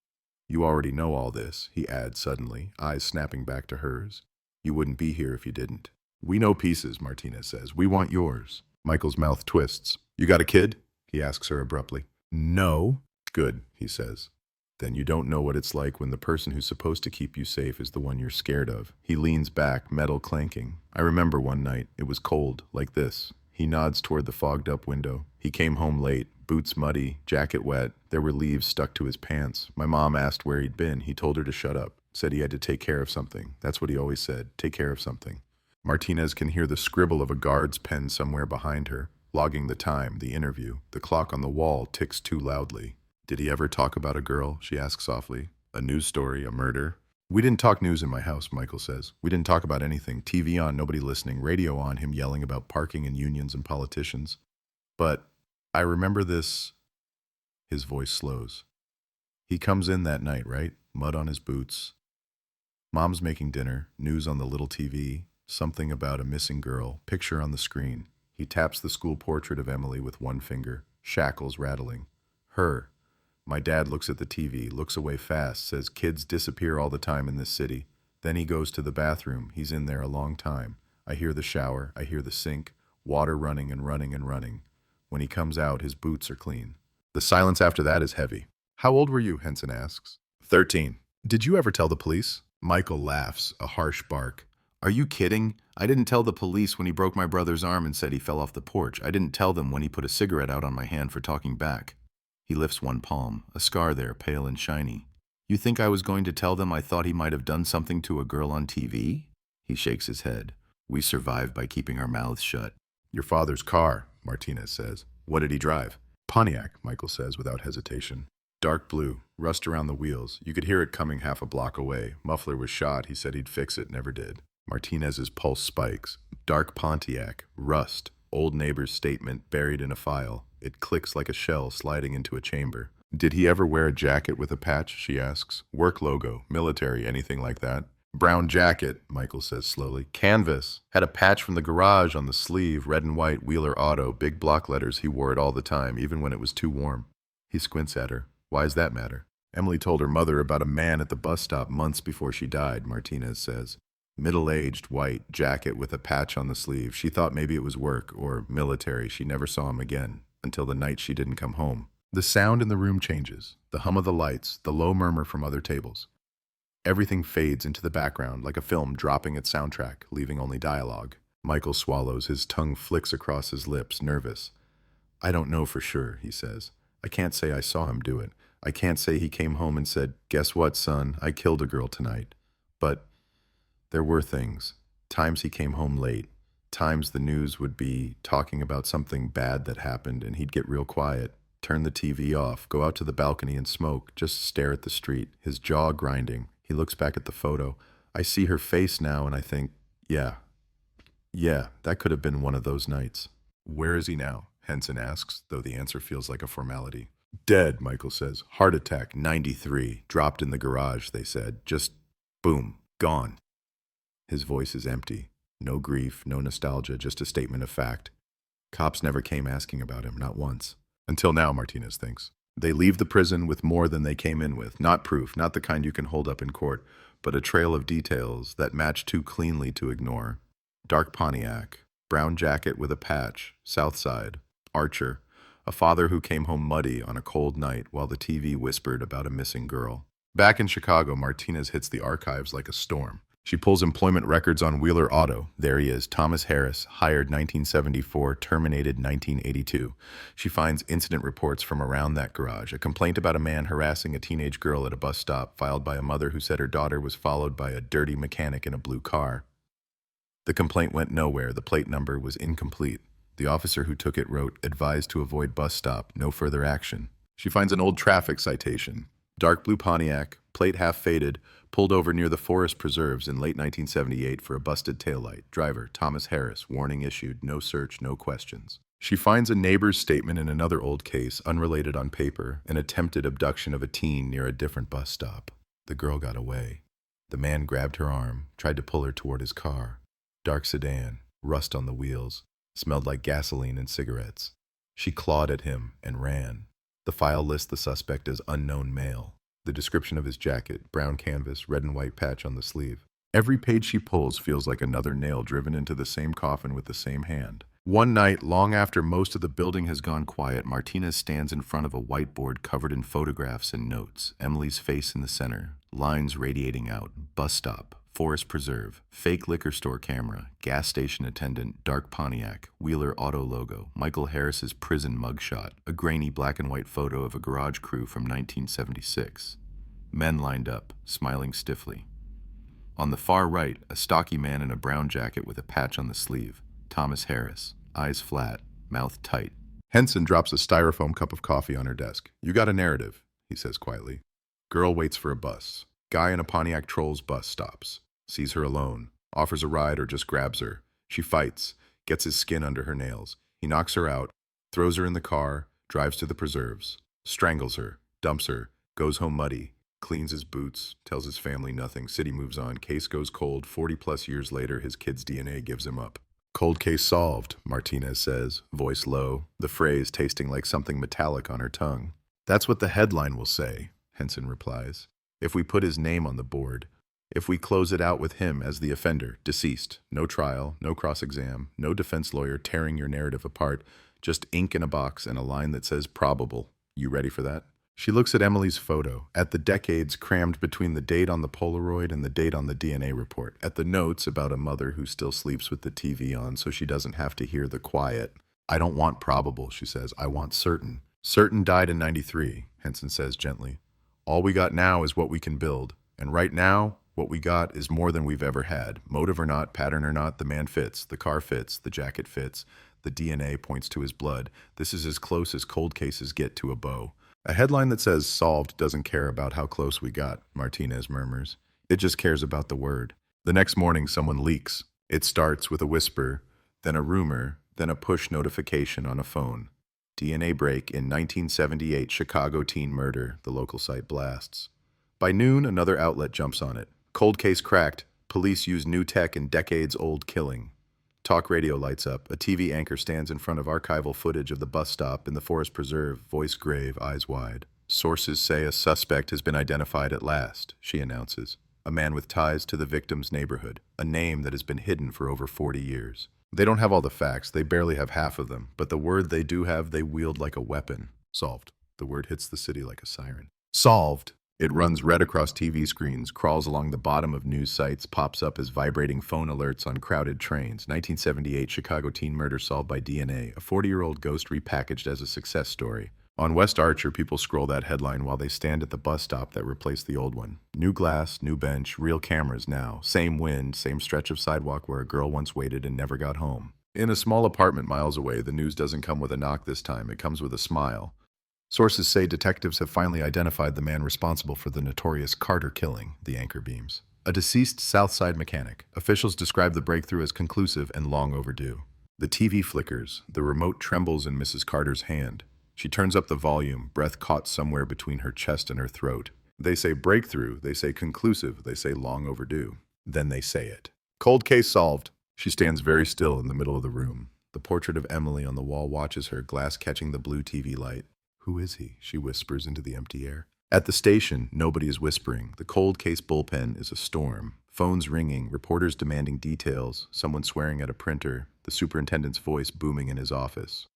You already know all this, he adds suddenly, eyes snapping back to hers. You wouldn't be here if you didn't. We know pieces, Martinez says. We want yours. Michael's mouth twists. You got a kid? He asks her abruptly. No. Good, he says. Then you don't know what it's like when the person who's supposed to keep you safe is the one you're scared of. He leans back, metal clanking. I remember one night. It was cold, like this. He nods toward the fogged-up window. He came home late, boots muddy, jacket wet. There were leaves stuck to his pants. My mom asked where he'd been. He told her to shut up. Said he had to take care of something. That's what he always said, take care of something. Martinez can hear the scribble of a guard's pen somewhere behind her, logging the time, the interview. The clock on the wall ticks too loudly. Did he ever talk about a girl? She asks softly. A news story, a murder? We didn't talk news in my house, Michael says. We didn't talk about anything. TV on, nobody listening. Radio on, him yelling about parking and unions and politicians. But I remember this His voice slows. He comes in that night, right? Mud on his boots. Mom's making dinner, news on the little TV, something about a missing girl, picture on the screen. He taps the school portrait of Emily with one finger, shackles rattling. Her. My dad looks at the TV, looks away fast, says kids disappear all the time in this city. Then he goes to the bathroom. He's in there a long time. I hear the shower, I hear the sink, water running and running and running. When he comes out, his boots are clean. The silence after that is heavy. How old were you? Henson asks. 13. Did you ever tell the police? Michael laughs, a harsh bark. Are you kidding? I didn't tell the police when he broke my brother's arm and said he fell off the porch. I didn't tell them when he put a cigarette out on my hand for talking back. He lifts one palm, a scar there, pale and shiny. You think I was going to tell them I thought he might have done something to a girl on TV? He shakes his head. We survived by keeping our mouths shut. Your father's car, Martinez says. What did he drive? Pontiac, Michael says without hesitation. Dark blue, rust around the wheels. You could hear it coming half a block away. Muffler was shot. He said he'd fix it, never did. Martinez's pulse spikes. Dark Pontiac, rust, old neighbor's statement buried in a file. It clicks like a shell sliding into a chamber. Did he ever wear a jacket with a patch, she asks. Work logo, military, anything like that? Brown jacket, Michael says slowly. Canvas. Had a patch from the garage on the sleeve, red and white, Wheeler Auto, big block letters. He wore it all the time, even when it was too warm. He squints at her. Why does that matter? Emily told her mother about a man at the bus stop months before she died, Martinez says. Middle-aged, white, jacket with a patch on the sleeve. She thought maybe it was work or military. She never saw him again, until the night she didn't come home. The sound in the room changes. The hum of the lights, the low murmur from other tables. Everything fades into the background like a film dropping its soundtrack, leaving only dialogue. Michael swallows. His tongue flicks across his lips, nervous. I don't know for sure, he says. I can't say I saw him do it. I can't say he came home and said, guess what, son? I killed a girl tonight. But there were things. Times he came home late. Times the news would be talking about something bad that happened and he'd get real quiet, turn the TV off, go out to the balcony and smoke, just stare at the street, his jaw grinding. He looks back at the photo. I see her face now and I think, yeah, that could have been one of those nights. Where is he now? Henson asks, though the answer feels like a formality. Dead, Michael says. Heart attack, 93. Dropped in the garage, they said. Just, boom, gone. His voice is empty. No grief, no nostalgia, just a statement of fact. Cops never came asking about him, not once. Until now, Martinez thinks. They leave the prison with more than they came in with. Not proof, not the kind you can hold up in court, but a trail of details that match too cleanly to ignore. Dark Pontiac, brown jacket with a patch, South Side, Archer, a father who came home muddy on a cold night while the TV whispered about a missing girl. Back in Chicago, Martinez hits the archives like a storm. She pulls employment records on Wheeler Auto. There he is, Thomas Harris, hired 1974, terminated 1982. She finds incident reports from around that garage, a complaint about a man harassing a teenage girl at a bus stop, filed by a mother who said her daughter was followed by a dirty mechanic in a blue car. The complaint went nowhere. The plate number was incomplete. The officer who took it wrote, advised to avoid bus stop, no further action. She finds an old traffic citation. Dark blue Pontiac, plate half faded, pulled over near the Forest Preserves in late 1978 for a busted taillight. Driver, Thomas Harris, warning issued, no search, no questions. She finds a neighbor's statement in another old case, unrelated on paper, an attempted abduction of a teen near a different bus stop. The girl got away. The man grabbed her arm, tried to pull her toward his car. Dark sedan, rust on the wheels, smelled like gasoline and cigarettes. She clawed at him and ran. The file lists the suspect as unknown male. The description of his jacket, brown canvas, red and white patch on the sleeve. Every page she pulls feels like another nail driven into the same coffin with the same hand. One night, long after most of the building has gone quiet, Martinez stands in front of a whiteboard covered in photographs and notes. Emily's face in the center, lines radiating out, bus stop, Forest Preserve, fake liquor store camera, gas station attendant, dark Pontiac, Wheeler Auto logo, Michael Harris's prison mugshot, a grainy black and white photo of a garage crew from 1976. Men lined up, smiling stiffly. On the far right, a stocky man in a brown jacket with a patch on the sleeve, Thomas Harris, eyes flat, mouth tight. Henson drops a styrofoam cup of coffee on her desk. You got a narrative, he says quietly. Girl waits for a bus. Guy in a Pontiac Trolls bus stops. Sees her alone, offers a ride or just grabs her. She fights, gets his skin under her nails. He knocks her out, throws her in the car, drives to the preserves. strangles her, dumps her, goes home muddy, cleans his boots, tells his family nothing. City moves on. Case goes cold. 40-plus years later, his kid's DNA gives him up. Cold case solved, Martinez says, voice low, the phrase tasting like something metallic on her tongue. That's what the headline will say, Henson replies. If we put his name on the board, if we close it out with him as the offender, deceased, no trial, no cross-exam, no defense lawyer tearing your narrative apart, just ink in a box and a line that says probable. You ready for that? She looks at Emily's photo, at the decades crammed between the date on the Polaroid and the date on the DNA report, at the notes about a mother who still sleeps with the TV on so she doesn't have to hear the quiet. I don't want probable, she says. I want certain. Certain died in 93, Henson says gently. All we got now is what we can build. And right now, what we got is more than we've ever had. Motive or not, pattern or not, the man fits, the car fits, the jacket fits, the DNA points to his blood. This is as close as cold cases get to a bow. A headline that says solved doesn't care about how close we got, Martinez murmurs. It just cares about the word. The next morning, someone leaks. It starts with a whisper, then a rumor, then a push notification on a phone. DNA break in 1978 Chicago teen murder, the local site blasts. By noon, another outlet jumps on it. Cold case cracked. Police use new tech in decades-old killing. Talk radio lights up. A TV anchor stands in front of archival footage of the bus stop in the Forest Preserve, voice grave, eyes wide. Sources say a suspect has been identified at last, she announces. A man with ties to the victim's neighborhood, a name that has been hidden for over 40 years. They don't have all the facts, they barely have half of them, but the word they do have they wield like a weapon. Solved. The word hits the city like a siren. Solved. It runs red across TV screens, crawls along the bottom of news sites, pops up as vibrating phone alerts on crowded trains. 1978 Chicago teen murder solved by DNA, a 40-year-old ghost repackaged as a success story. On West Archer, people scroll that headline while they stand at the bus stop that replaced the old one. New glass, new bench, real cameras now. Same wind, same stretch of sidewalk where a girl once waited and never got home. In a small apartment miles away, the news doesn't come with a knock this time, it comes with a smile. Sources say detectives have finally identified the man responsible for the notorious Carter killing, the anchor beams. A deceased South Side mechanic. Officials describe the breakthrough as conclusive and long overdue. The TV flickers. The remote trembles in Mrs. Carter's hand. She turns up the volume, breath caught somewhere between her chest and her throat. They say breakthrough, they say conclusive, they say long overdue. Then they say it. Cold case solved. She stands very still in the middle of the room. The portrait of Emily on the wall watches her, glass catching the blue TV light. Who is he? She whispers into the empty air. At the station, nobody is whispering. The cold case bullpen is a storm. Phones ringing, reporters demanding details, someone swearing at a printer, the superintendent's voice booming in his office.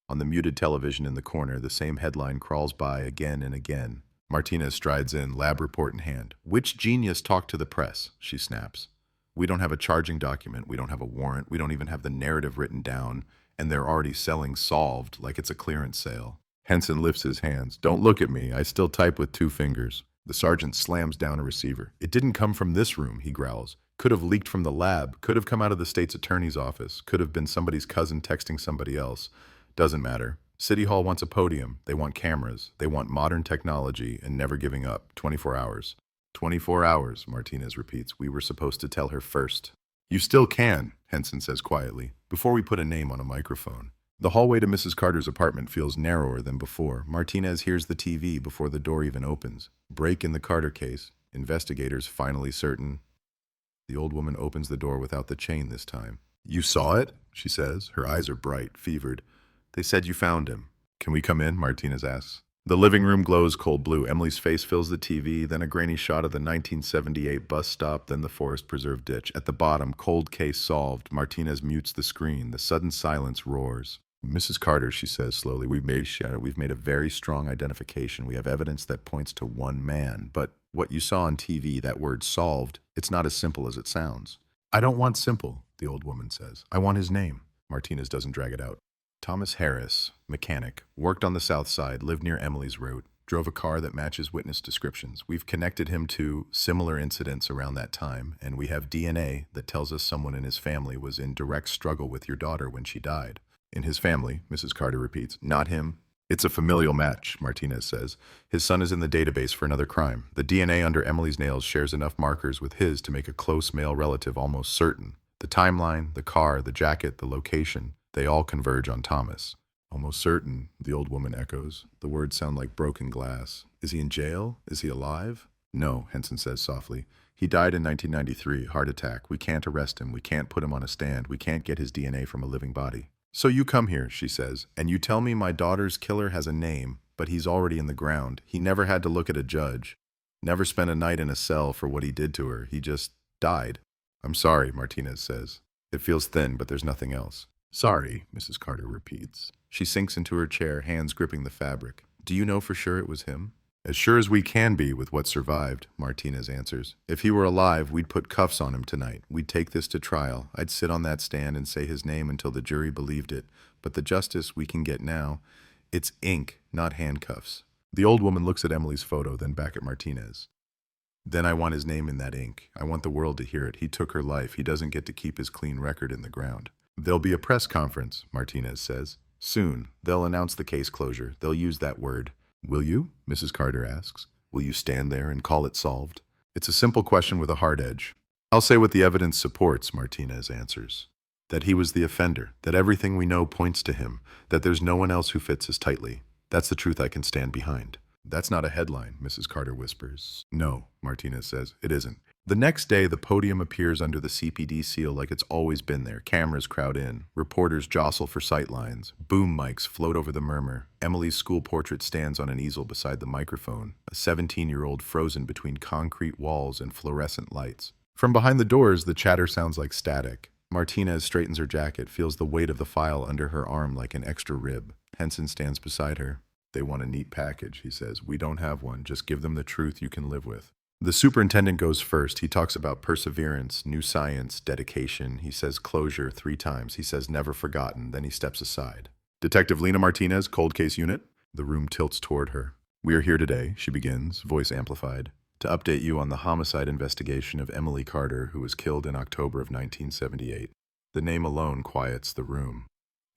On the muted television in the corner, the same headline crawls by again and again. Martinez strides in, lab report in hand. Which genius talked to the press? She snaps. We don't have a charging document, we don't have a warrant, we don't even have the narrative written down, and they're already selling solved like it's a clearance sale. Henson lifts his hands. Don't look at me. I still type with 2 fingers. The sergeant slams down a receiver. It didn't come from this room, he growls. Could have leaked from the lab. Could have come out of the state's attorney's office. Could have been somebody's cousin texting somebody else. Doesn't matter. City Hall wants a podium. They want cameras. They want modern technology and never giving up. 24 hours. 24 hours, Martinez repeats. We were supposed to tell her first. You still can, Henson says quietly, before we put a name on a microphone. The hallway to Mrs. Carter's apartment feels narrower than before. Martinez hears the TV before the door even opens. Break in the Carter case. Investigators finally certain. The old woman opens the door without the chain this time. You saw it? She says. Her eyes are bright, fevered. They said you found him. Can we come in? Martinez asks. The living room glows cold blue. Emily's face fills the TV, then a grainy shot of the 1978 bus stop, then the Forest Preserve ditch. At the bottom, cold case solved. Martinez mutes the screen. The sudden silence roars. Mrs. Carter, she says slowly, we've made a very strong identification. We have evidence that points to one man. But what you saw on TV, that word solved, it's not as simple as it sounds. I don't want simple, the old woman says. I want his name. Martinez doesn't drag it out. Thomas Harris, mechanic, worked on the South Side, lived near Emily's route, drove a car that matches witness descriptions. We've connected him to similar incidents around that time, and we have DNA that tells us someone in his family was in direct struggle with your daughter when she died. In his family, Mrs. Carter repeats, not him. It's a familial match, Martinez says. His son is in the database for another crime. The DNA under Emily's nails shares enough markers with his to make a close male relative almost certain. The timeline, the car, the jacket, the location, they all converge on Thomas. Almost certain, the old woman echoes. The words sound like broken glass. Is he in jail? Is he alive? No, Henson says softly. He died in 1993, heart attack. We can't arrest him. We can't put him on a stand. We can't get his DNA from a living body. So you come here, she says, and you tell me my daughter's killer has a name, but he's already in the ground. He never had to look at a judge. Never spent a night in a cell for what he did to her. He just died. I'm sorry, Martinez says. It feels thin, but there's nothing else. Sorry, Mrs. Carter repeats. She sinks into her chair, hands gripping the fabric. Do you know for sure it was him? As sure as we can be with what survived, Martinez answers. If he were alive, we'd put cuffs on him tonight. We'd take this to trial. I'd sit on that stand and say his name until the jury believed it. But the justice we can get now, it's ink, not handcuffs. The old woman looks at Emily's photo, then back at Martinez. Then I want his name in that ink. I want the world to hear it. He took her life. He doesn't get to keep his clean record in the ground. There'll be a press conference, Martinez says. Soon. They'll announce the case closure. They'll use that word. Will you? Mrs. Carter asks. Will you stand there and call it solved? It's a simple question with a hard edge. I'll say what the evidence supports, Martinez answers. That he was the offender, that everything we know points to him, that there's no one else who fits as tightly. That's the truth I can stand behind. That's not a headline, Mrs. Carter whispers. No, Martinez says, it isn't. The next day, the podium appears under the CPD seal like it's always been there. Cameras crowd in. Reporters jostle for sightlines. Boom mics float over the murmur. Emily's school portrait stands on an easel beside the microphone, a 17-year-old frozen between concrete walls and fluorescent lights. From behind the doors, the chatter sounds like static. Martinez straightens her jacket, feels the weight of the file under her arm like an extra rib. Henson stands beside her. They want a neat package, he says. We don't have one. Just give them the truth you can live with. The superintendent goes first. He talks about perseverance, new science, dedication. He says closure 3 times. He says never forgotten. Then he steps aside. Detective Lena Martinez, Cold Case Unit. The room tilts toward her. We are here today, she begins, voice amplified, to update you on the homicide investigation of Emily Carter, who was killed in October of 1978. The name alone quiets the room.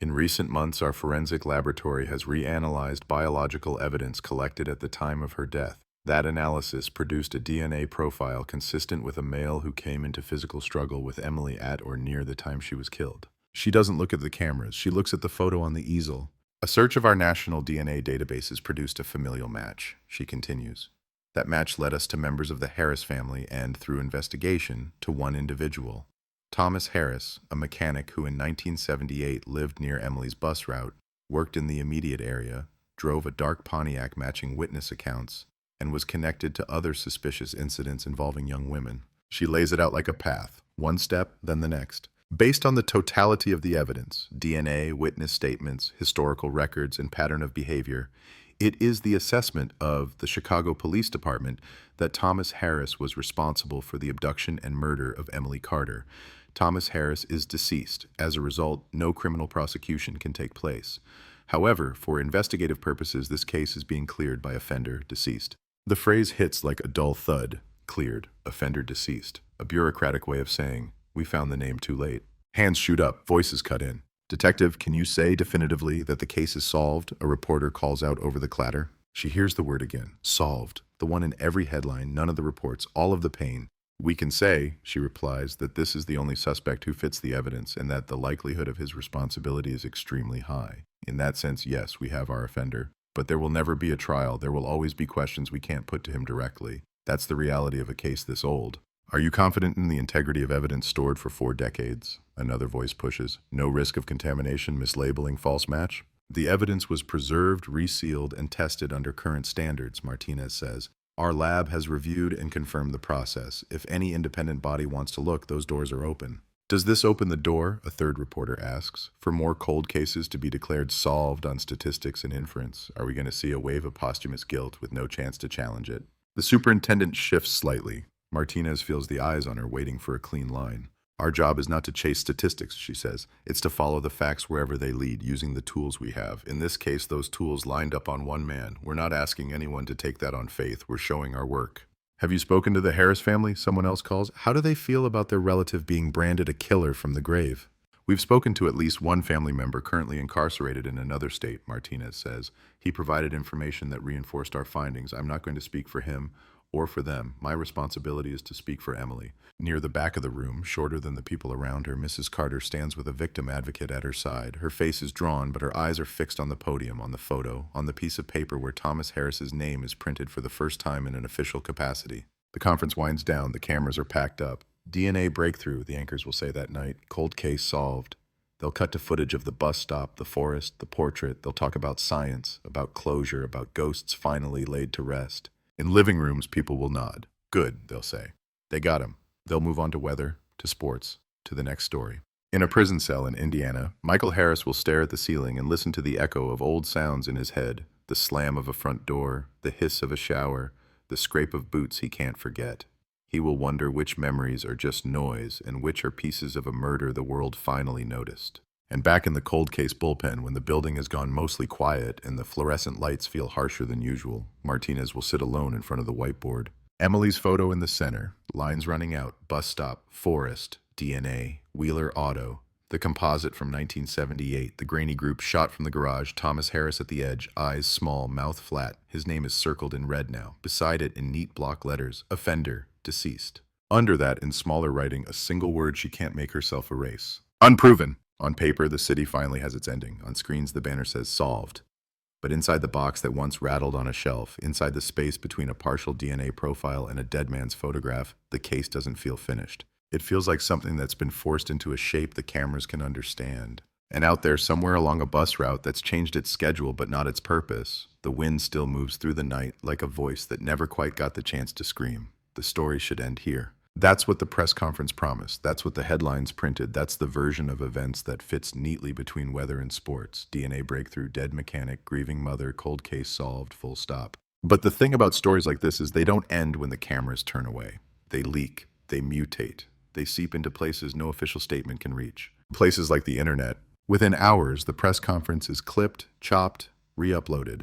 In recent months, our forensic laboratory has reanalyzed biological evidence collected at the time of her death. That analysis produced a DNA profile consistent with a male who came into physical struggle with Emily at or near the time she was killed. She doesn't look at the cameras. She looks at the photo on the easel. A search of our national DNA databases produced a familial match, she continues. That match led us to members of the Harris family and, through investigation, to one individual. Thomas Harris, a mechanic who in 1978 lived near Emily's bus route, worked in the immediate area, drove a dark Pontiac matching witness accounts, and was connected to other suspicious incidents involving young women. She lays it out like a path, one step, then the next. Based on the totality of the evidence, DNA, witness statements, historical records, and pattern of behavior, it is the assessment of the Chicago Police Department that Thomas Harris was responsible for the abduction and murder of Emily Carter. Thomas Harris is deceased. As a result, no criminal prosecution can take place. However, for investigative purposes, this case is being cleared by offender deceased. The phrase hits like a dull thud. Cleared. Offender deceased. A bureaucratic way of saying, we found the name too late. Hands shoot up. Voices cut in. Detective, can you say definitively that the case is solved? A reporter calls out over the clatter. She hears the word again. Solved. The one in every headline, none of the reports, all of the pain. We can say, she replies, that this is the only suspect who fits the evidence and that the likelihood of his responsibility is extremely high. In that sense, yes, we have our offender. But there will never be a trial. There will always be questions we can't put to him directly. That's the reality of a case this old. Are you confident in the integrity of evidence stored for 4 decades? Another voice pushes. No risk of contamination, mislabeling, false match? The evidence was preserved, resealed, and tested under current standards, Martinez says. Our lab has reviewed and confirmed the process. If any independent body wants to look, those doors are open. Does this open the door, a third reporter asks, for more cold cases to be declared solved on statistics and inference? Are we going to see a wave of posthumous guilt with no chance to challenge it? The superintendent shifts slightly. Martinez feels the eyes on her, waiting for a clean line. Our job is not to chase statistics, she says. It's to follow the facts wherever they lead, using the tools we have. In this case, those tools lined up on one man. We're not asking anyone to take that on faith. We're showing our work. Have you spoken to the Harris family? Someone else calls. How do they feel about their relative being branded a killer from the grave? We've spoken to at least one family member currently incarcerated in another state, Martinez says. He provided information that reinforced our findings. I'm not going to speak for him or for them. My responsibility is to speak for Emily. Near the back of the room, shorter than the people around her, Mrs. Carter stands with a victim advocate at her side. Her face is drawn, but her eyes are fixed on the podium, on the photo, on the piece of paper where Thomas Harris's name is printed for the first time in an official capacity. The conference winds down. The cameras are packed up. DNA breakthrough, the anchors will say that night. Cold case solved. They'll cut to footage of the bus stop, the forest, the portrait. They'll talk about science, about closure, about ghosts finally laid to rest. In living rooms, people will nod. Good, they'll say. They got him. They'll move on to weather, to sports, to the next story. In a prison cell in Indiana, Michael Harris will stare at the ceiling and listen to the echo of old sounds in his head. The slam of a front door, the hiss of a shower, the scrape of boots he can't forget. He will wonder which memories are just noise and which are pieces of a murder the world finally noticed. And back in the cold case bullpen, when the building has gone mostly quiet and the fluorescent lights feel harsher than usual, Martinez will sit alone in front of the whiteboard. Emily's photo in the center, lines running out, bus stop, forest, DNA, Wheeler Auto, the composite from 1978, the grainy group shot from the garage, Thomas Harris at the edge, eyes small, mouth flat. His name is circled in red now. Beside it, in neat block letters, offender, deceased. Under that, in smaller writing, a single word she can't make herself erase. Unproven. On paper, the city finally has its ending. On screens, the banner says solved. But inside the box that once rattled on a shelf, inside the space between a partial DNA profile and a dead man's photograph, the case doesn't feel finished. It feels like something that's been forced into a shape the cameras can understand. And out there, somewhere along a bus route that's changed its schedule but not its purpose, the wind still moves through the night like a voice that never quite got the chance to scream. The story should end here. That's what the press conference promised. That's what the headlines printed. That's the version of events that fits neatly between weather and sports. DNA breakthrough, dead mechanic, grieving mother, cold case solved, full stop. But the thing about stories like this is they don't end when the cameras turn away. They leak. They mutate. They seep into places no official statement can reach. Places like the internet. Within hours, the press conference is clipped, chopped, re-uploaded.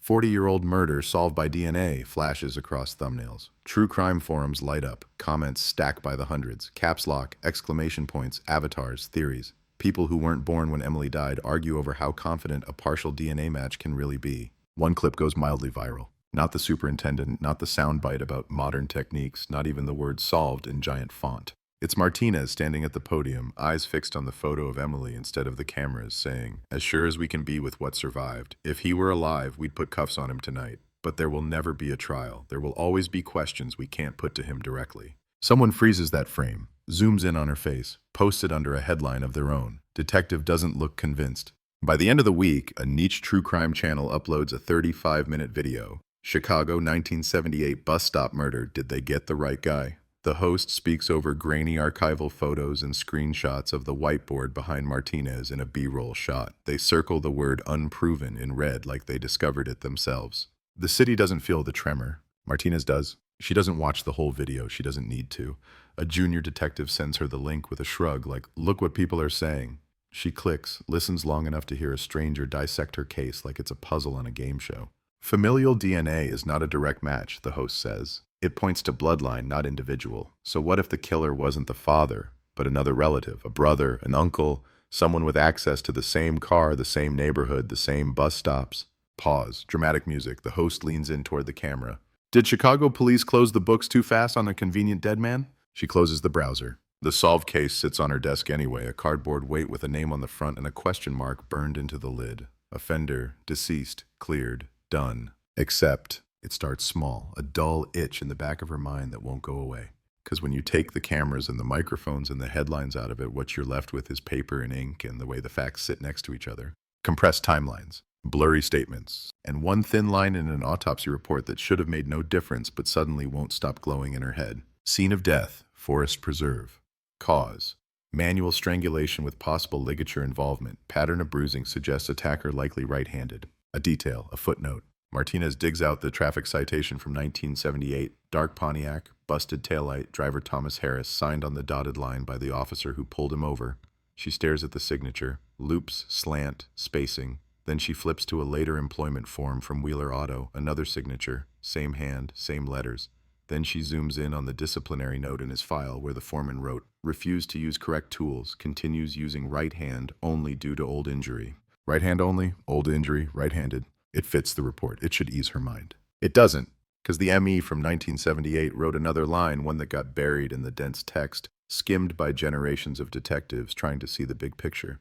40-year-old murder solved by DNA flashes across thumbnails. True crime forums light up. Comments stack by the hundreds. Caps lock, exclamation points, avatars, theories. People who weren't born when Emily died argue over how confident a partial DNA match can really be. One clip goes mildly viral. Not the superintendent, not the soundbite about modern techniques, not even the word solved in giant font. It's Martinez standing at the podium, eyes fixed on the photo of Emily instead of the cameras, saying, as sure as we can be with what survived, if he were alive, we'd put cuffs on him tonight. But there will never be a trial. There will always be questions we can't put to him directly. Someone freezes that frame, zooms in on her face, posts it under a headline of their own. Detective doesn't look convinced. By the end of the week, a niche true crime channel uploads a 35-minute video. Chicago 1978 bus stop murder. Did they get the right guy? The host speaks over grainy archival photos and screenshots of the whiteboard behind Martinez in a B-roll shot. They circle the word unproven in red like they discovered it themselves. The city doesn't feel the tremor. Martinez does. She doesn't watch the whole video. She doesn't need to. A junior detective sends her the link with a shrug like, look what people are saying. She clicks, listens long enough to hear a stranger dissect her case like it's a puzzle on a game show. Familial DNA is not a direct match, the host says. It points to bloodline, not individual. So what if the killer wasn't the father, but another relative, a brother, an uncle, someone with access to the same car, the same neighborhood, the same bus stops? Pause. Dramatic music. The host leans in toward the camera. Did Chicago police close the books too fast on a convenient dead man? She closes the browser. The solved case sits on her desk anyway, a cardboard weight with a name on the front and a question mark burned into the lid. Offender, deceased, cleared, done. Except... it starts small, a dull itch in the back of her mind that won't go away. Because when you take the cameras and the microphones and the headlines out of it, what you're left with is paper and ink and the way the facts sit next to each other. Compressed timelines, blurry statements, and one thin line in an autopsy report that should have made no difference but suddenly won't stop glowing in her head. Scene of death, forest preserve. Cause, manual strangulation with possible ligature involvement. Pattern of bruising suggests attacker likely right-handed. A detail, a footnote. Martinez digs out the traffic citation from 1978, dark Pontiac, busted taillight, driver Thomas Harris, signed on the dotted line by the officer who pulled him over. She stares at the signature, loops, slant, spacing. Then she flips to a later employment form from Wheeler Auto, another signature, same hand, same letters. Then she zooms in on the disciplinary note in his file where the foreman wrote, refused to use correct tools, continues using right hand only due to old injury. Right hand only, old injury, right-handed. It fits the report. It should ease her mind. It doesn't, because the ME from 1978 wrote another line, one that got buried in the dense text, skimmed by generations of detectives trying to see the big picture.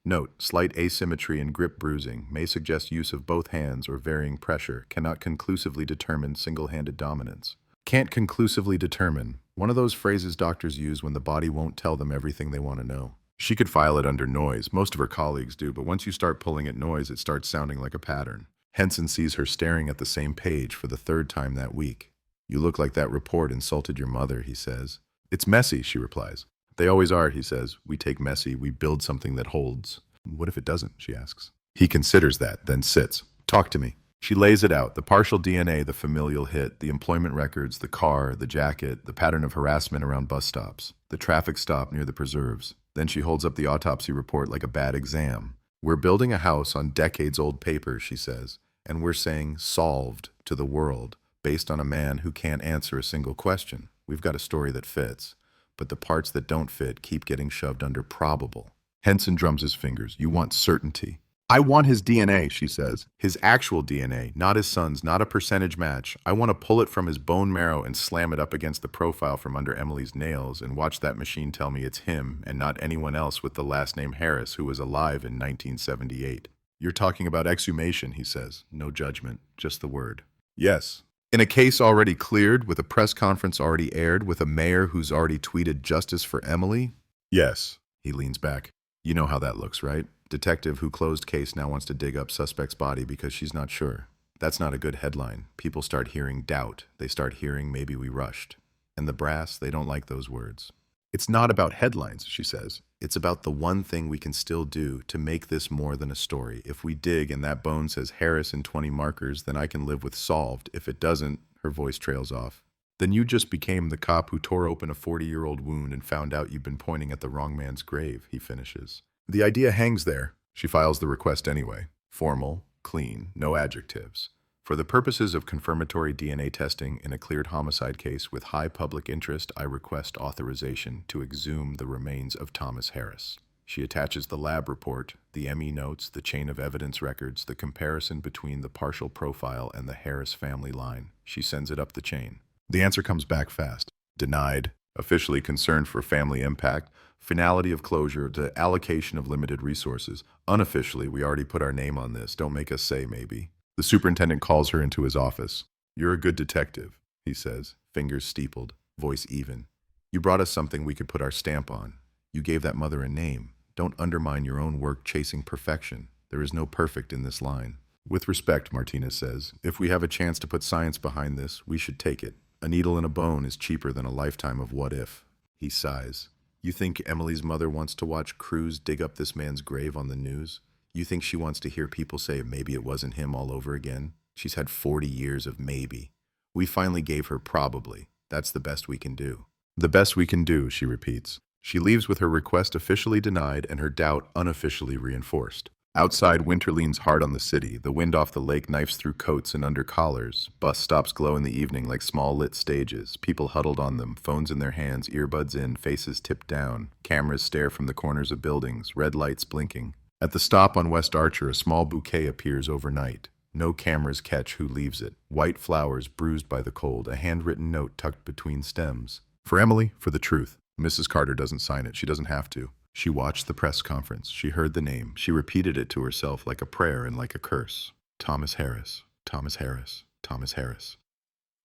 Note, slight asymmetry in grip bruising may suggest use of both hands or varying pressure, cannot conclusively determine single-handed dominance. Can't conclusively determine, one of those phrases doctors use when the body won't tell them everything they want to know. She could file it under noise, most of her colleagues do, but once you start pulling at noise, it starts sounding like a pattern. Henson sees her staring at the same page for the third time that week. You look like that report insulted your mother, he says. It's messy, she replies. They always are, he says. We take messy, we build something that holds. What if it doesn't, she asks. He considers that, then sits. Talk to me. She lays it out, the partial DNA, the familial hit, the employment records, the car, the jacket, the pattern of harassment around bus stops, the traffic stop near the preserves. Then she holds up the autopsy report like a bad exam. We're building a house on decades-old paper, she says, and we're saying solved to the world based on a man who can't answer a single question. We've got a story that fits, but the parts that don't fit keep getting shoved under probable. Henson drums his fingers. You want certainty. I want his DNA, she says. His actual DNA, not his son's, not a percentage match. I want to pull it from his bone marrow and slam it up against the profile from under Emily's nails and watch that machine tell me it's him and not anyone else with the last name Harris who was alive in 1978. You're talking about exhumation, he says. No judgment, just the word. Yes. In a case already cleared, with a press conference already aired, with a mayor who's already tweeted justice for Emily? Yes. He leans back. You know how that looks, right? Detective who closed case now wants to dig up suspect's body because she's not sure. That's not a good headline. People start hearing doubt. They start hearing maybe we rushed. And the brass, they don't like those words. It's not about headlines, she says. It's about the one thing we can still do to make this more than a story. If we dig and that bone says Harris and 20 markers, then I can live with solved. If it doesn't, her voice trails off. Then you just became the cop who tore open a 40-year-old wound and found out you've been pointing at the wrong man's grave, he finishes. The idea hangs there. She files the request anyway. Formal, clean, no adjectives. For the purposes of confirmatory DNA testing in a cleared homicide case with high public interest, I request authorization to exhume the remains of Thomas Harris. She attaches the lab report, the ME notes, the chain of evidence records, the comparison between the partial profile and the Harris family line. She sends it up the chain. The answer comes back fast. Denied. Officially concerned for family impact. Finality of closure to allocation of limited resources. Unofficially, we already put our name on this. Don't make us say maybe. The superintendent calls her into his office. You're a good detective, he says, fingers steepled, voice even. You brought us something we could put our stamp on. You gave that mother a name. Don't undermine your own work chasing perfection. There is no perfect in this line. With respect, Martinez says, if we have a chance to put science behind this, we should take it. A needle in a bone is cheaper than a lifetime of what if. He sighs. You think Emily's mother wants to watch crews dig up this man's grave on the news? You think she wants to hear people say maybe it wasn't him all over again? She's had 40 years of maybe. We finally gave her probably. That's the best we can do. The best we can do, she repeats. She leaves with her request officially denied and her doubt unofficially reinforced. Outside, winter leans hard on the city. The wind off the lake knifes through coats and under collars. Bus stops glow in the evening like small lit stages. People huddled on them, phones in their hands, earbuds in, faces tipped down. Cameras stare from the corners of buildings, red lights blinking. At the stop on West Archer, a small bouquet appears overnight. No cameras catch who leaves it. White flowers bruised by the cold, a handwritten note tucked between stems. For Emily, for the truth. Mrs. Carter doesn't sign it. She doesn't have to. She watched the press conference. She heard the name. She repeated it to herself like a prayer and like a curse. Thomas Harris, Thomas Harris, Thomas Harris.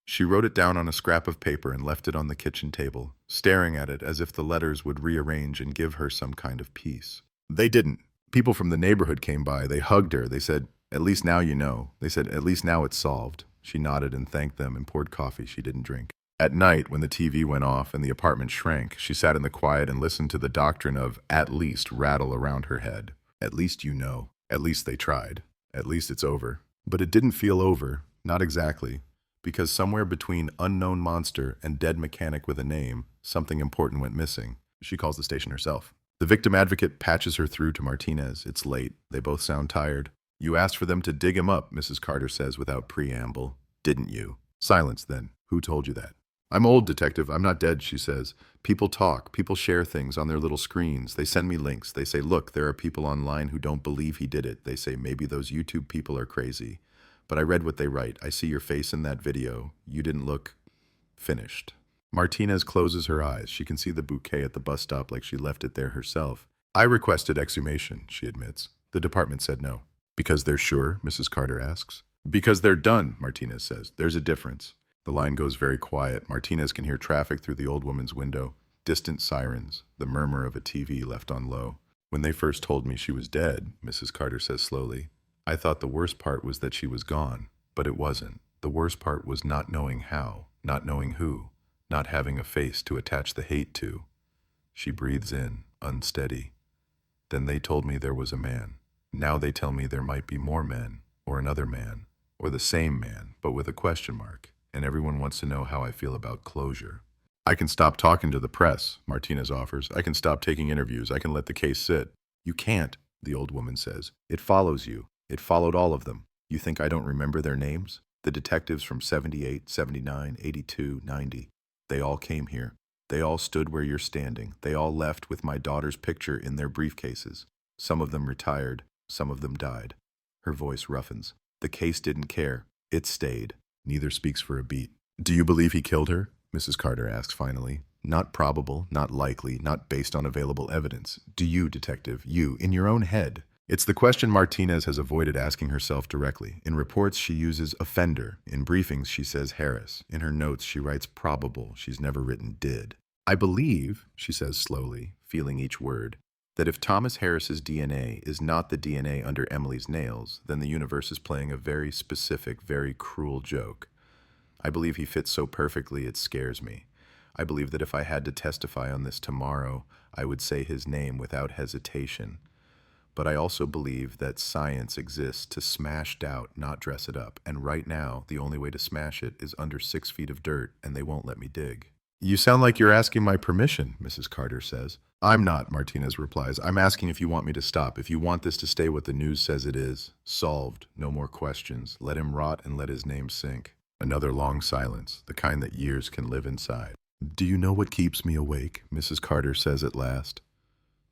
She wrote it down on a scrap of paper and left it on the kitchen table, staring at it as if the letters would rearrange and give her some kind of peace. They didn't. People from the neighborhood came by. They hugged her. They said, "At least now you know." They said, "At least now it's solved." She nodded and thanked them and poured coffee she didn't drink. At night, when the TV went off and the apartment shrank, she sat in the quiet and listened to the doctrine of "at least" rattle around her head. At least you know. At least they tried. At least it's over. But it didn't feel over. Not exactly. Because somewhere between unknown monster and dead mechanic with a name, something important went missing. She calls the station herself. The victim advocate patches her through to Martinez. It's late. They both sound tired. You asked for them to dig him up, Mrs. Carter says without preamble. Didn't you? Silence then. Who told you that? I'm old, detective. I'm not dead, she says. People talk. People share things on their little screens. They send me links. They say, look, there are people online who don't believe he did it. They say maybe those YouTube people are crazy. but I read what they write. I see your face in that video. You didn't look finished. Martinez closes her eyes. She can see the bouquet at the bus stop like she left it there herself. I requested exhumation, she admits. The department said no. Because they're sure, Mrs. Carter asks. Because they're done, Martinez says. There's a difference. The line goes very quiet. Martinez can hear traffic through the old woman's window. Distant sirens, the murmur of a TV left on low. When they first told me she was dead, Mrs. Carter says slowly, I thought the worst part was that she was gone, but it wasn't. The worst part was not knowing how, not knowing who, not having a face to attach the hate to. She breathes in, unsteady. Then they told me there was a man. Now they tell me there might be more men, or another man, or the same man, but with a question mark, and everyone wants to know how I feel about closure. I can stop talking to the press, Martinez offers. I can stop taking interviews. I can let the case sit. You can't, the old woman says. It follows you. It followed all of them. You think I don't remember their names? The detectives from 78, 79, 82, 90. They all came here. They all stood where you're standing. They all left with my daughter's picture in their briefcases. Some of them retired. Some of them died. Her voice roughens. The case didn't care. It stayed. Neither speaks for a beat. Do you believe he killed her? Mrs. Carter asks finally. Not probable, not likely, not based on available evidence. Do you, detective, you, in your own head? It's the question Martinez has avoided asking herself directly. In reports, she uses offender. In briefings, she says Harris. In her notes, she writes probable. She's never written did. I believe, she says slowly, feeling each word, that if Thomas Harris's DNA is not the DNA under Emily's nails, then the universe is playing a very specific, very cruel joke. I believe he fits so perfectly it scares me. I believe that if I had to testify on this tomorrow, I would say his name without hesitation. But I also believe that science exists to smash doubt, not dress it up. And right now, the only way to smash it is under 6 feet of dirt, and they won't let me dig. You sound like you're asking my permission, Mrs. Carter says. I'm not, Martinez replies. I'm asking if you want me to stop, if you want this to stay what the news says it is. Solved. No more questions. Let him rot and let his name sink. Another long silence, the kind that years can live inside. Do you know what keeps me awake? Mrs. Carter says at last.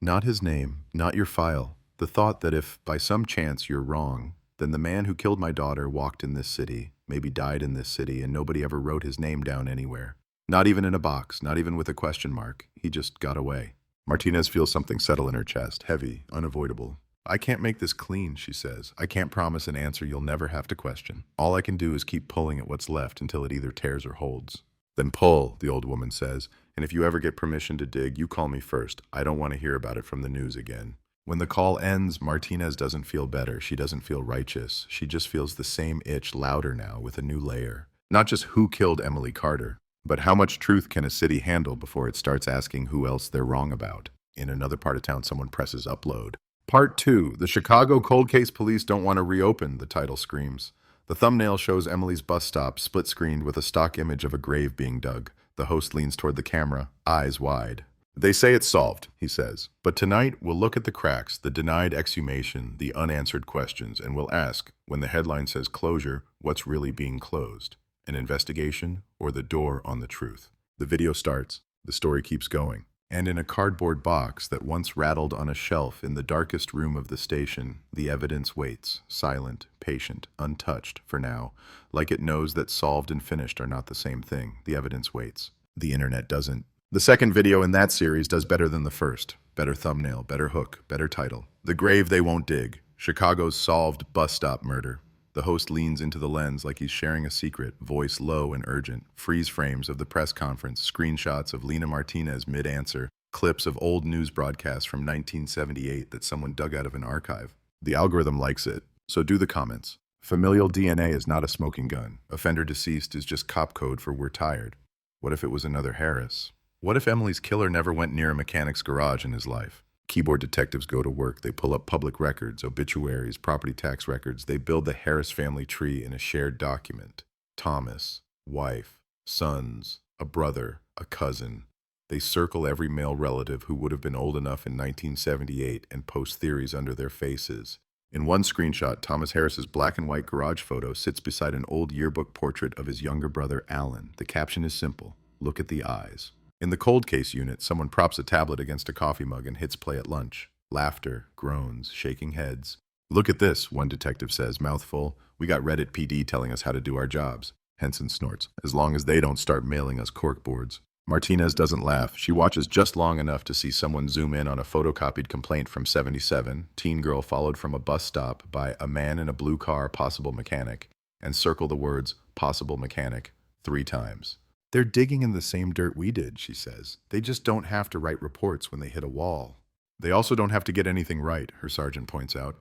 Not his name, not your file. The thought that if, by some chance, you're wrong, then the man who killed my daughter walked in this city, maybe died in this city, and nobody ever wrote his name down anywhere. Not even in a box, not even with a question mark. He just got away. Martinez feels something settle in her chest, heavy, unavoidable. I can't make this clean, she says. I can't promise an answer you'll never have to question. All I can do is keep pulling at what's left until it either tears or holds. Then pull, the old woman says, and if you ever get permission to dig, you call me first. I don't want to hear about it from the news again. When the call ends, Martinez doesn't feel better. She doesn't feel righteous. She just feels the same itch louder now with a new layer. Not just who killed Emily Carter, but how much truth can a city handle before it starts asking who else they're wrong about? In another part of town, someone presses upload. Part 2. The Chicago Cold Case Police don't want to reopen, the title screams. The thumbnail shows Emily's bus stop, split-screened with a stock image of a grave being dug. The host leans toward the camera, eyes wide. They say it's solved, he says. But tonight, we'll look at the cracks, the denied exhumation, the unanswered questions, and we'll ask, when the headline says closure, what's really being closed? An investigation or the door on the truth? The video starts. The story keeps going. And in a cardboard box that once rattled on a shelf in the darkest room of the station, the evidence waits, silent, patient, untouched for now, like it knows that solved and finished are not the same thing. The evidence waits. The internet doesn't. The second video in that series does better than the first. Better thumbnail, better hook, better title. The Grave They Won't Dig. Chicago's solved bus stop murder. The host leans into the lens like he's sharing a secret, voice low and urgent. Freeze frames of the press conference, screenshots of Lena Martinez mid-answer, clips of old news broadcasts from 1978 that someone dug out of an archive. The algorithm likes it, so do the comments. Familial DNA is not a smoking gun. Offender deceased is just cop code for we're tired. What if it was another Harris? What if Emily's killer never went near a mechanic's garage in his life? Keyboard detectives go to work. They pull up public records, obituaries, property tax records. They build the Harris family tree in a shared document. Thomas, wife, sons, a brother, a cousin. They circle every male relative who would have been old enough in 1978 and post theories under their faces. In one screenshot, Thomas Harris's black and white garage photo sits beside an old yearbook portrait of his younger brother, Alan. The caption is simple: look at the eyes. In the cold case unit, someone props a tablet against a coffee mug and hits play at lunch. Laughter, groans, shaking heads. Look at this, one detective says, mouthful. We got Reddit PD telling us how to do our jobs. Henson snorts, as long as they don't start mailing us corkboards. Martinez doesn't laugh. She watches just long enough to see someone zoom in on a photocopied complaint from 77, teen girl followed from a bus stop by a man in a blue car, possible mechanic, and circle the words, possible mechanic, 3 times. They're digging in the same dirt we did, she says. They just don't have to write reports when they hit a wall. They also don't have to get anything right, her sergeant points out.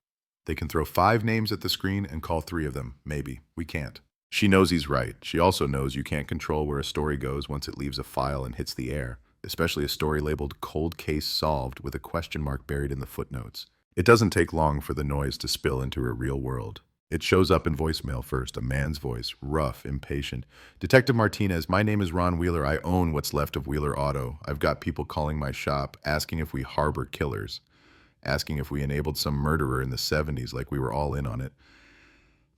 They can throw 5 names at the screen and call 3 of them. Maybe. We can't. She knows he's right. She also knows you can't control where a story goes once it leaves a file and hits the air, especially a story labeled cold case solved with a question mark buried in the footnotes. It doesn't take long for the noise to spill into her real world. It shows up in voicemail first, a man's voice, rough, impatient. Detective Martinez, my name is Ron Wheeler. I own what's left of Wheeler Auto. I've got people calling my shop, asking if we harbor killers, asking if we enabled some murderer in the 70s like we were all in on it.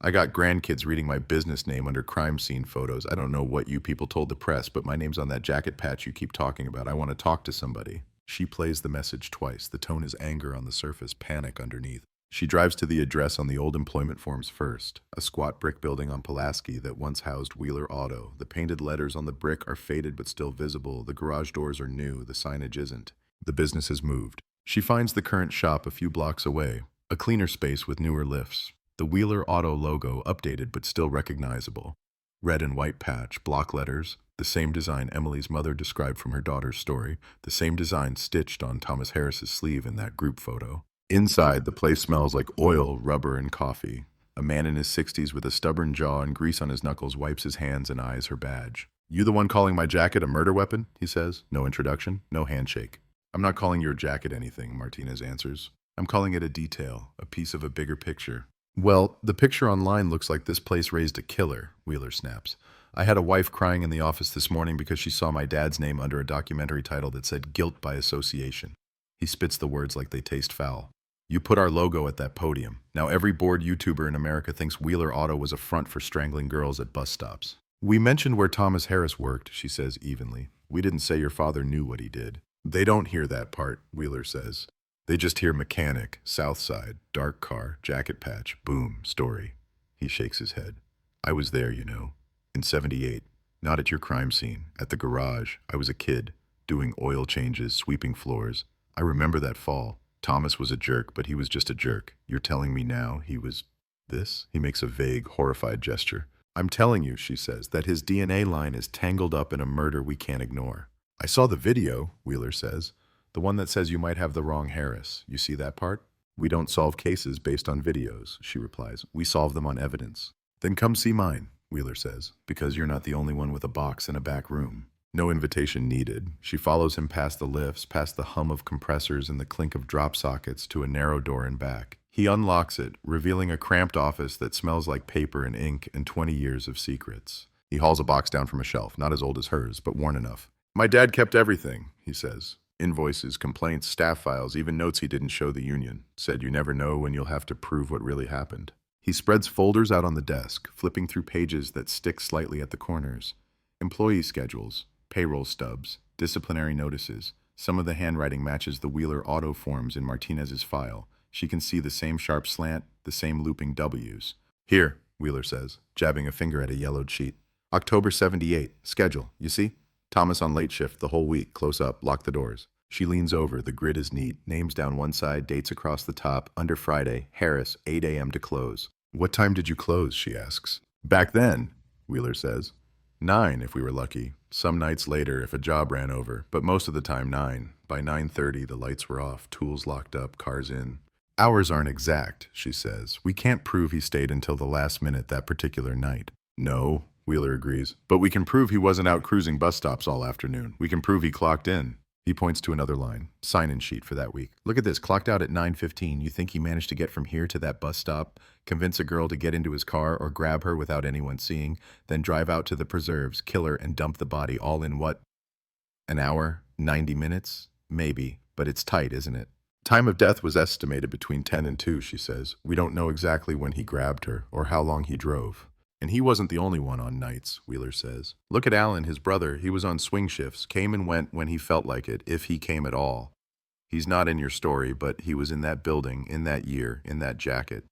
I got grandkids reading my business name under crime scene photos. I don't know what you people told the press, but my name's on that jacket patch you keep talking about. I want to talk to somebody. She plays the message twice. The tone is anger on the surface, panic underneath. She drives to the address on the old employment forms first, a squat brick building on Pulaski that once housed Wheeler Auto. The painted letters on the brick are faded but still visible. The garage doors are new. The signage isn't. The business has moved. She finds the current shop a few blocks away, a cleaner space with newer lifts. The Wheeler Auto logo updated but still recognizable. Red and white patch, block letters, the same design Emily's mother described from her daughter's story, the same design stitched on Thomas Harris's sleeve in that group photo. Inside, the place smells like oil, rubber, and coffee. A man in his 60s with a stubborn jaw and grease on his knuckles wipes his hands and eyes her badge. You the one calling my jacket a murder weapon? He says. No introduction, no handshake. I'm not calling your jacket anything, Martinez answers. I'm calling it a detail, a piece of a bigger picture. Well, the picture online looks like this place raised a killer, Wheeler snaps. I had a wife crying in the office this morning because she saw my dad's name under a documentary title that said guilt by association. He spits the words like they taste foul. You put our logo at that podium. Now every bored YouTuber in America thinks Wheeler Auto was a front for strangling girls at bus stops. We mentioned where Thomas Harris worked, she says evenly. We didn't say your father knew what he did. They don't hear that part, Wheeler says. They just hear mechanic, south side, dark car, jacket patch, boom, story. He shakes his head. I was there, you know. In 78. Not at your crime scene. At the garage. I was a kid. Doing oil changes, sweeping floors. I remember that fall. Thomas was a jerk, but he was just a jerk. You're telling me now he was this? He makes a vague, horrified gesture. I'm telling you, she says, that his DNA line is tangled up in a murder we can't ignore. I saw the video, Wheeler says. The one that says you might have the wrong Harris. You see that part? We don't solve cases based on videos, she replies. We solve them on evidence. Then come see mine, Wheeler says, because you're not the only one with a box in a back room. No invitation needed. She follows him past the lifts, past the hum of compressors and the clink of drop sockets to a narrow door and back. He unlocks it, revealing a cramped office that smells like paper and ink and 20 years of secrets. He hauls a box down from a shelf, not as old as hers, but worn enough. My dad kept everything, he says. Invoices, complaints, staff files, even notes he didn't show the union. Said you never know when you'll have to prove what really happened. He spreads folders out on the desk, flipping through pages that stick slightly at the corners. Employee schedules, payroll stubs, disciplinary notices. Some of the handwriting matches the Wheeler Auto forms in Martinez's file. She can see the same sharp slant, the same looping W's. Here, Wheeler says, jabbing a finger at a yellowed sheet. October 78, schedule, you see? Thomas on late shift the whole week, close up, lock the doors. She leans over, the grid is neat, names down one side, dates across the top, under Friday, Harris, 8 a.m. to close. What time did you close, she asks. Back then, Wheeler says. 9 if we were lucky. Some nights later if a job ran over, but most of the time 9. By 9:30 the lights were off, tools locked up, cars in. Hours aren't exact, she says. We can't prove he stayed until the last minute that particular night. No, Wheeler agrees, but we can prove he wasn't out cruising bus stops all afternoon. We can prove he clocked in. He points to another line, sign-in sheet for that week. Look at this, clocked out at 9:15. You think he managed to get from here to that bus stop, convince a girl to get into his car or grab her without anyone seeing, then drive out to the preserves, kill her, and dump the body all in what? An hour? 90 minutes? Maybe, but it's tight, isn't it? Time of death was estimated between 10 and 2, she says. We don't know exactly when he grabbed her or how long he drove. And he wasn't the only one on nights, Wheeler says. Look at Alan, his brother. He was on swing shifts, came and went when he felt like it, if he came at all. He's not in your story, but he was in that building, in that year, in that jacket.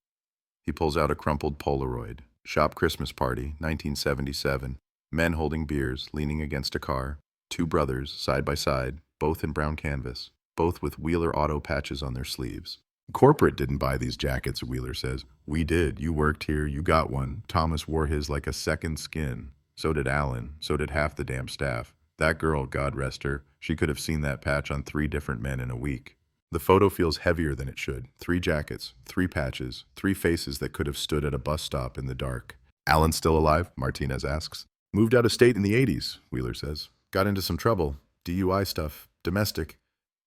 He pulls out a crumpled Polaroid. Shop Christmas party, 1977. Men holding beers, leaning against a car. Two brothers, side by side, both in brown canvas, both with Wheeler Auto patches on their sleeves. Corporate didn't buy these jackets, Wheeler says. We did. You worked here. You got one. Thomas wore his like a second skin. So did Alan. So did half the damn staff. That girl, God rest her, she could have seen that patch on 3 different men in a week. The photo feels heavier than it should. 3 jackets, 3 patches, 3 faces that could have stood at a bus stop in the dark. Alan's still alive? Martinez asks. Moved out of state in the 80s, Wheeler says. Got into some trouble. DUI stuff. Domestic.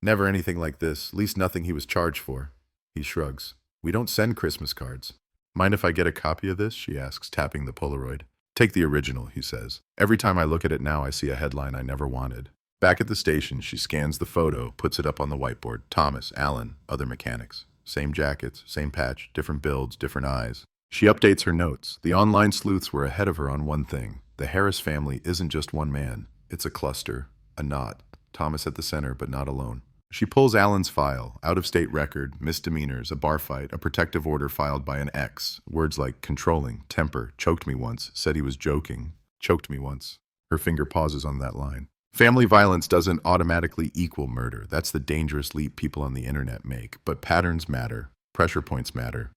Never anything like this. Least nothing he was charged for. He shrugs. We don't send Christmas cards. Mind if I get a copy of this? She asks, tapping the Polaroid. Take the original, he says. Every time I look at it now, I see a headline I never wanted. Back at the station, she scans the photo, puts it up on the whiteboard. Thomas, Alan, other mechanics. Same jackets, same patch, different builds, different eyes. She updates her notes. The online sleuths were ahead of her on one thing. The Harris family isn't just one man. It's a cluster, a knot. Thomas at the center, but not alone. She pulls Alan's file, out-of-state record, misdemeanors, a bar fight, a protective order filed by an ex. Words like controlling, temper, choked me once, said he was joking, choked me once. Her finger pauses on that line. Family violence doesn't automatically equal murder. That's the dangerous leap people on the internet make. But patterns matter. Pressure points matter.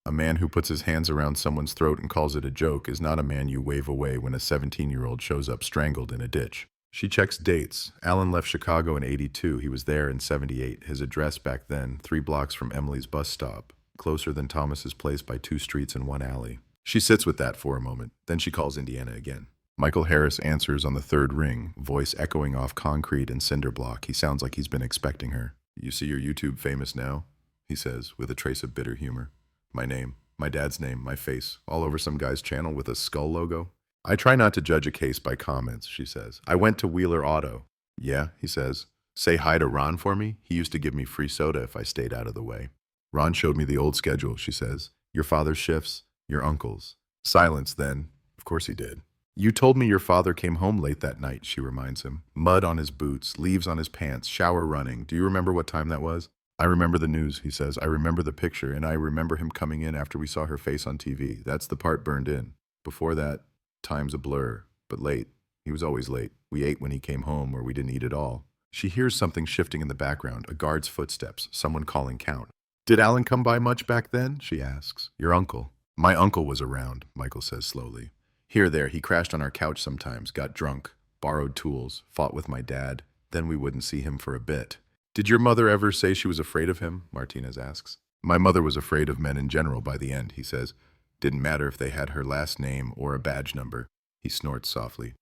A man who puts his hands around someone's throat and calls it a joke is not a man you wave away when a 17-year-old shows up strangled in a ditch. She checks dates. Alan left Chicago in 82. He was there in 78. His address back then, 3 blocks from Emily's bus stop, closer than Thomas's place by 2 streets and 1 alley. She sits with that for a moment. Then she calls Indiana again. Michael Harris answers on the 3rd ring, voice echoing off concrete and cinder block. He sounds like he's been expecting her. You see your YouTube famous now? He says, with a trace of bitter humor. My name, my dad's name, my face, all over some guy's channel with a skull logo. I try not to judge a case by comments, she says. I went to Wheeler Auto. Yeah, he says. Say hi to Ron for me. He used to give me free soda if I stayed out of the way. Ron showed me the old schedule, she says. Your father's shifts, your uncle's. Silence then. Of course he did. You told me your father came home late that night, she reminds him. Mud on his boots, leaves on his pants, shower running. Do you remember what time that was? I remember the news, he says. I remember the picture, and I remember him coming in after we saw her face on TV. That's the part burned in. Before that, time's a blur, but late. He was always late. We ate when he came home, or we didn't eat at all. She hears something shifting in the background, a guard's footsteps, someone calling count. Did Alan come by much back then? She asks. Your uncle. My uncle was around, Michael says slowly. Here, there, he crashed on our couch sometimes, got drunk, borrowed tools, fought with my dad. Then we wouldn't see him for a bit. Did your mother ever say she was afraid of him? Martinez asks. My mother was afraid of men in general by the end, he says. Didn't matter if they had her last name or a badge number. He snorts softly.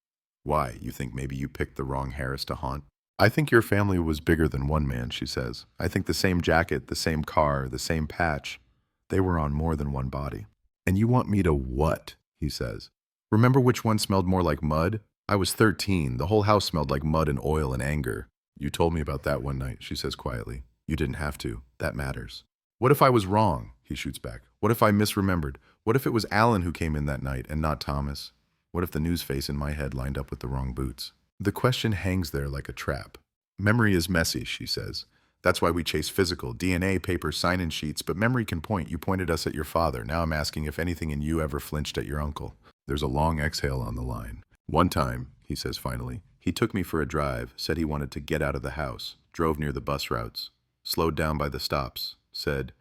Why, you think maybe you picked the wrong Harris to haunt? I think your family was bigger than one man, she says. I think the same jacket, the same car, the same patch. They were on more than one body. And you want me to what? He says. Remember which one smelled more like mud? I was 13. The whole house smelled like mud and oil and anger. You told me about that one night, she says quietly. You didn't have to. That matters. What if I was wrong? He shoots back. What if I misremembered? What if it was Alan who came in that night and not Thomas? What if the news face in my head lined up with the wrong boots? The question hangs there like a trap. Memory is messy, she says. That's why we chase physical, DNA, paper, sign-in sheets, but memory can point. You pointed us at your father. Now I'm asking if anything in you ever flinched at your uncle. There's a long exhale on the line. One time, he says finally, he took me for a drive, said he wanted to get out of the house, drove near the bus routes, slowed down by the stops, said,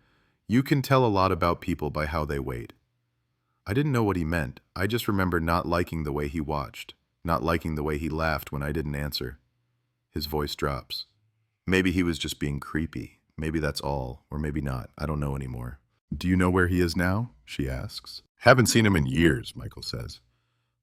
you can tell a lot about people by how they wait. I didn't know what he meant. I just remember not liking the way he watched, not liking the way he laughed when I didn't answer. His voice drops. Maybe he was just being creepy. Maybe that's all, or maybe not. I don't know anymore. Do you know where he is now? She asks. Haven't seen him in years, Michael says.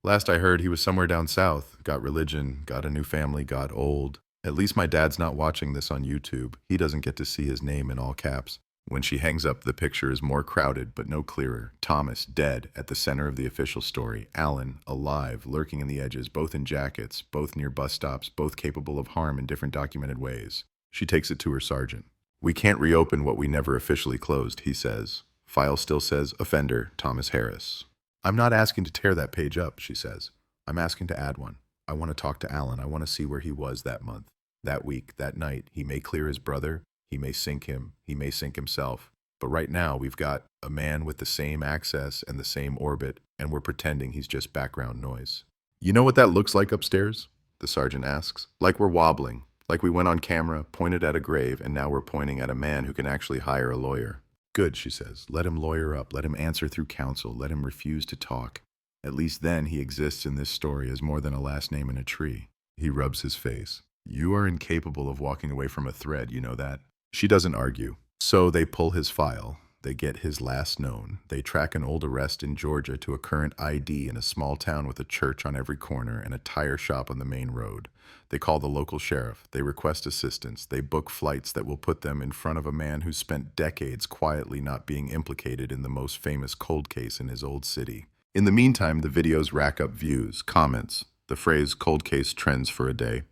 Last I heard, he was somewhere down south, got religion, got a new family, got old. At least my dad's not watching this on YouTube. He doesn't get to see his name in all caps. When she hangs up, the picture is more crowded, but no clearer. Thomas, dead, at the center of the official story. Alan, alive, lurking in the edges, both in jackets, both near bus stops, both capable of harm in different documented ways. She takes it to her sergeant. We can't reopen what we never officially closed, he says. File still says, offender, Thomas Harris. I'm not asking to tear that page up, she says. I'm asking to add one. I want to talk to Alan. I want to see where he was that month, that week, that night. He may clear his brother. He may sink him, he may sink himself. But right now, we've got a man with the same access and the same orbit, and we're pretending he's just background noise. You know what that looks like upstairs? The sergeant asks. Like we're wobbling, like we went on camera, pointed at a grave, and now we're pointing at a man who can actually hire a lawyer. Good, she says. Let him lawyer up, let him answer through counsel, let him refuse to talk. At least then he exists in this story as more than a last name in a tree. He rubs his face. You are incapable of walking away from a thread, you know that? She doesn't argue. So they pull his file. They get his last known. They track an old arrest in Georgia to a current ID in a small town with a church on every corner and a tire shop on the main road. They call the local sheriff. They request assistance. They book flights that will put them in front of a man who spent decades quietly not being implicated in the most famous cold case in his old city. In the meantime, the videos rack up views, comments. The phrase cold case trends for a day.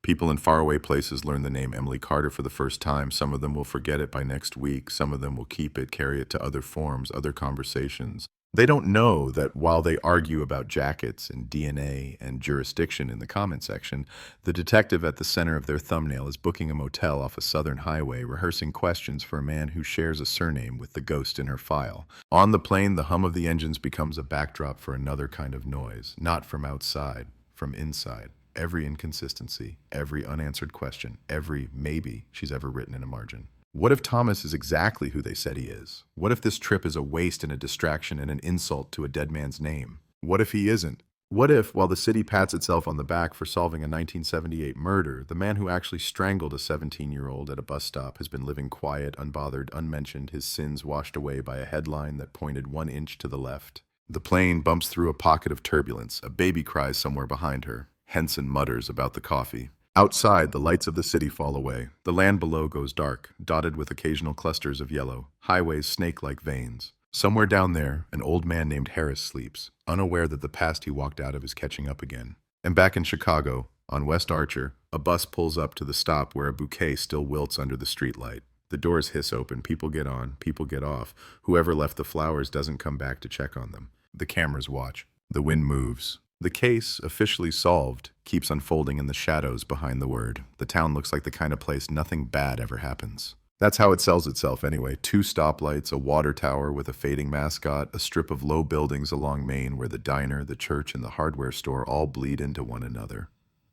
People in faraway places learn the name Emily Carter for the first time. Some of them will forget it by next week. Some of them will keep it, carry it to other forums, other conversations. They don't know that while they argue about jackets and DNA and jurisdiction in the comment section, the detective at the center of their thumbnail is booking a motel off a southern highway, rehearsing questions for a man who shares a surname with the ghost in her file. On the plane, the hum of the engines becomes a backdrop for another kind of noise, not from outside, from inside. Every inconsistency, every unanswered question, every maybe she's ever written in a margin. What if Thomas is exactly who they said he is? What if this trip is a waste and a distraction and an insult to a dead man's name? What if he isn't? What if, while the city pats itself on the back for solving a 1978 murder, the man who actually strangled a 17-year-old at a bus stop has been living quiet, unbothered, unmentioned, his sins washed away by a headline that pointed 1 inch to the left? The plane bumps through a pocket of turbulence. A baby cries somewhere behind her. Henson mutters about the coffee. Outside, the lights of the city fall away. The land below goes dark, dotted with occasional clusters of yellow, highways snake-like veins. Somewhere down there, an old man named Harris sleeps, unaware that the past he walked out of is catching up again. And back in Chicago, on West Archer, a bus pulls up to the stop where a bouquet still wilts under the streetlight. The doors hiss open, people get on, people get off. Whoever left the flowers doesn't come back to check on them. The cameras watch. The wind moves. The case, officially solved, keeps unfolding in the shadows behind the word. The town looks like the kind of place nothing bad ever happens. That's how it sells itself anyway. 2 stoplights, a water tower with a fading mascot, a strip of low buildings along Main where the diner, the church, and the hardware store all bleed into one another.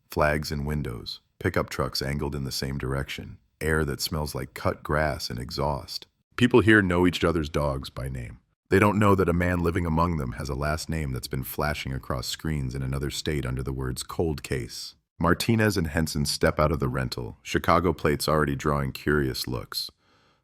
Flags in windows, pickup trucks angled in the same direction, air that smells like cut grass and exhaust. People here know each other's dogs by name. They don't know that a man living among them has a last name that's been flashing across screens in another state under the words cold case. Martinez and Henson step out of the rental, Chicago plates already drawing curious looks.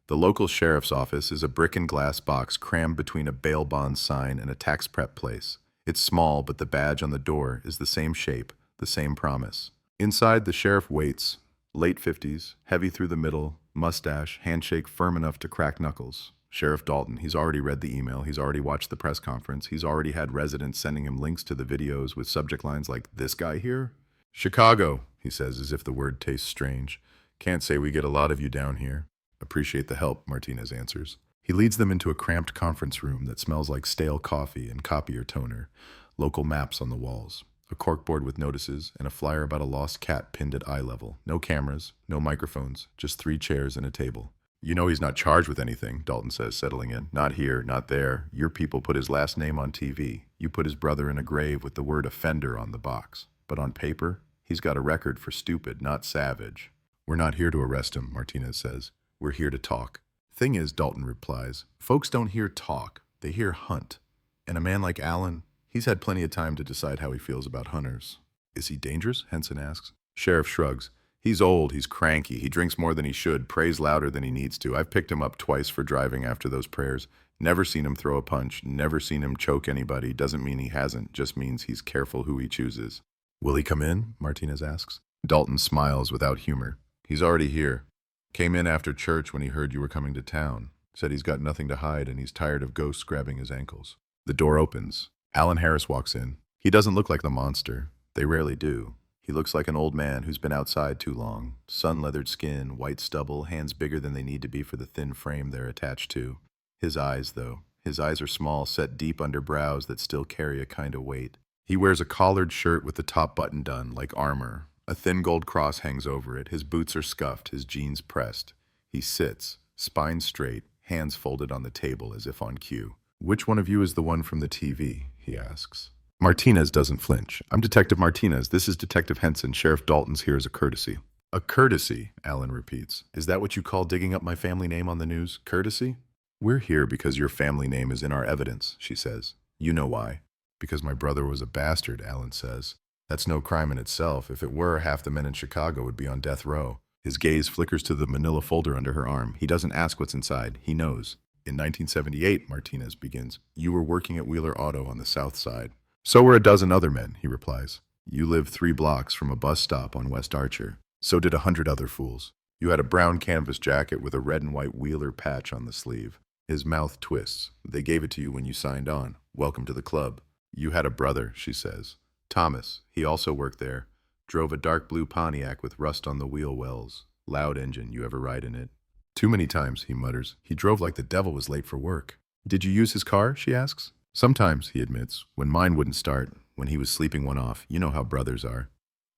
The local sheriff's office is a brick and glass box crammed between a bail bond sign and a tax prep place. It's small, but the badge on the door is the same shape, the same promise. Inside, the sheriff waits, late 50s, heavy through the middle, mustache, handshake firm enough to crack knuckles. Sheriff Dalton, he's already read the email, he's already watched the press conference, he's already had residents sending him links to the videos with subject lines like, "This guy here?" "Chicago," he says as if the word tastes strange. "Can't say we get a lot of you down here." "Appreciate the help," Martinez answers. He leads them into a cramped conference room that smells like stale coffee and copier toner, local maps on the walls, a corkboard with notices, and a flyer about a lost cat pinned at eye level. No cameras, no microphones, just 3 chairs and a table. "You know he's not charged with anything," Dalton says, settling in. "Not here, not there. Your people put his last name on TV. You put his brother in a grave with the word offender on the box. But on paper, he's got a record for stupid, not savage." "We're not here to arrest him," Martinez says. "We're here to talk." "Thing is," Dalton replies, "folks don't hear talk. They hear hunt. And a man like Allen, he's had plenty of time to decide how he feels about hunters." "Is he dangerous?" Henson asks. Sheriff shrugs. "He's old, he's cranky, he drinks more than he should, prays louder than he needs to. I've picked him up twice for driving after those prayers. Never seen him throw a punch, never seen him choke anybody. Doesn't mean he hasn't, just means he's careful who he chooses." "Will he come in?" Martinez asks. Dalton smiles without humor. "He's already here. Came in after church when he heard you were coming to town. Said he's got nothing to hide and he's tired of ghosts grabbing his ankles." The door opens. Alan Harris walks in. He doesn't look like the monster. They rarely do. He looks like an old man who's been outside too long. Sun-leathered skin, white stubble, hands bigger than they need to be for the thin frame they're attached to. His eyes, though. His eyes are small, set deep under brows that still carry a kind of weight. He wears a collared shirt with the top button done, like armor. A thin gold cross hangs over it. His boots are scuffed, his jeans pressed. He sits, spine straight, hands folded on the table as if on cue. Which one of you is the one from the TV? He asks. Martinez doesn't flinch. I'm Detective Martinez. This is Detective Henson. Sheriff Dalton's here as a courtesy. A courtesy, Alan repeats. Is that what you call digging up my family name on the news? Courtesy? We're here because your family name is in our evidence, she says. You know why. Because my brother was a bastard, Alan says. That's no crime in itself. If it were, half the men in Chicago would be on death row. His gaze flickers to the manila folder under her arm. He doesn't ask what's inside. He knows. In 1978, Martinez begins, you were working at Wheeler Auto on the south side. So were a dozen other men, he replies. You lived 3 blocks from a bus stop on West Archer. So did 100 other fools. You had a brown canvas jacket with a red and white Wheeler patch on the sleeve. His mouth twists. They gave it to you when you signed on. Welcome to the club. You had a brother, she says. Thomas. He also worked there. Drove a dark blue Pontiac with rust on the wheel wells. Loud engine. You ever ride in it? Too many times, he mutters. He drove like the devil was late for work. Did you use his car? She asks. Sometimes, he admits. When mine wouldn't start. When he was sleeping one off. You know how brothers are.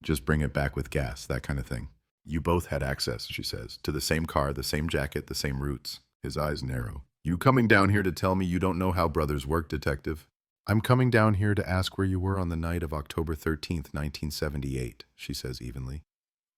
Just bring it back with gas, that kind of thing. You both had access, she says, to the same car, the same jacket, the same routes. His eyes narrow. You coming down here to tell me you don't know how brothers work, Detective? I'm coming down here to ask where you were on the night of October 13th, 1978, she says evenly.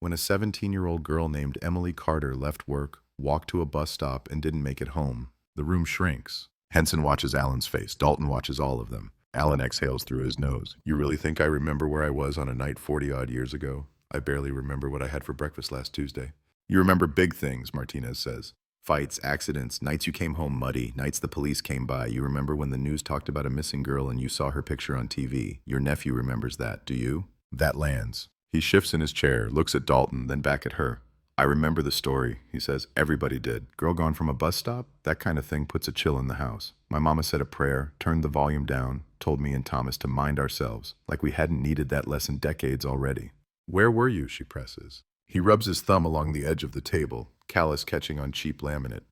When a 17-year-old girl named Emily Carter left work, walked to a bus stop, and didn't make it home. The room shrinks. Henson watches Alan's face. Dalton watches all of them. Alan exhales through his nose. You really think I remember where I was on a night 40-odd years ago? I barely remember what I had for breakfast last Tuesday. You remember big things, Martinez says. Fights, accidents, nights you came home muddy, nights the police came by. You remember when the news talked about a missing girl and you saw her picture on TV. Your nephew remembers that, do you? That lands. He shifts in his chair, looks at Dalton, then back at her. I remember the story, he says. Everybody did. Girl gone from a bus stop? That kind of thing puts a chill in the house. My mama said a prayer, turned the volume down, told me and Thomas to mind ourselves, like we hadn't needed that lesson decades already. Where were you? She presses. He rubs his thumb along the edge of the table, callus catching on cheap laminate.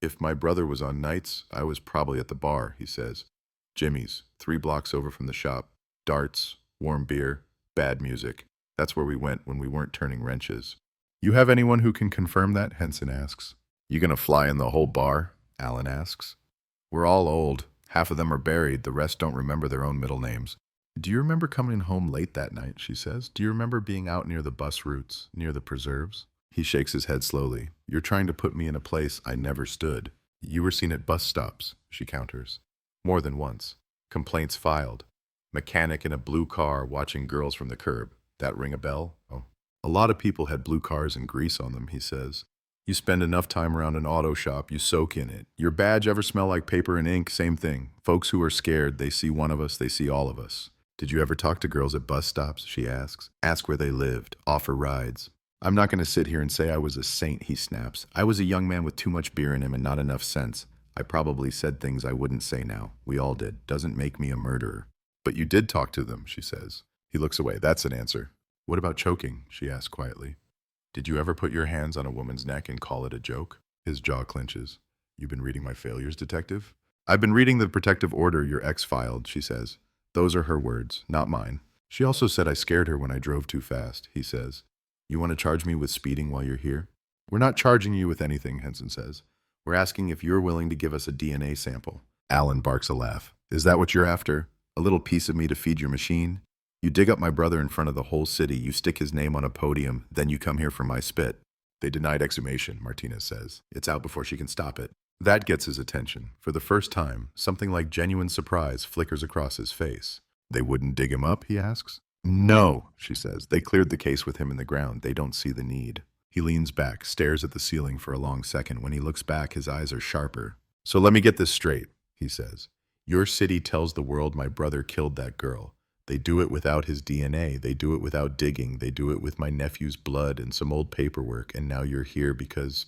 If my brother was on nights, I was probably at the bar, he says. Jimmy's, 3 blocks over from the shop. Darts, warm beer, bad music. That's where we went when we weren't turning wrenches. You have anyone who can confirm that? Henson asks. You gonna fly in the whole bar? Alan asks. We're all old. Half of them are buried. The rest don't remember their own middle names. Do you remember coming home late that night? She says. Do you remember being out near the bus routes, near the preserves? He shakes his head slowly. You're trying to put me in a place I never stood. You were seen at bus stops, she counters. More than once. Complaints filed. Mechanic in a blue car watching girls from the curb. That ring a bell? Oh. A lot of people had blue cars and grease on them, he says. You spend enough time around an auto shop, you soak in it. Your badge ever smell like paper and ink? Same thing. Folks who are scared, they see one of us, they see all of us. Did you ever talk to girls at bus stops? She asks. Ask where they lived. Offer rides. I'm not going to sit here and say I was a saint, he snaps. I was a young man with too much beer in him and not enough sense. I probably said things I wouldn't say now. We all did. Doesn't make me a murderer. But you did talk to them, she says. He looks away. That's an answer. What about choking? She asks quietly. Did you ever put your hands on a woman's neck and call it a joke? His jaw clenches. You've been reading my failures, Detective? I've been reading the protective order your ex filed, she says. Those are her words, not mine. She also said I scared her when I drove too fast, he says. You want to charge me with speeding while you're here? We're not charging you with anything, Henson says. We're asking if you're willing to give us a DNA sample. Alan barks a laugh. Is that what you're after? A little piece of me to feed your machine? You dig up my brother in front of the whole city, you stick his name on a podium, then you come here for my spit. They denied exhumation, Martinez says. It's out before she can stop it. That gets his attention. For the first time, something like genuine surprise flickers across his face. They wouldn't dig him up, he asks. No, she says. They cleared the case with him in the ground. They don't see the need. He leans back, stares at the ceiling for a long second. When he looks back, his eyes are sharper. So let me get this straight, he says. Your city tells the world my brother killed that girl. They do it without his DNA. They do it without digging. They do it with my nephew's blood and some old paperwork. And now you're here because...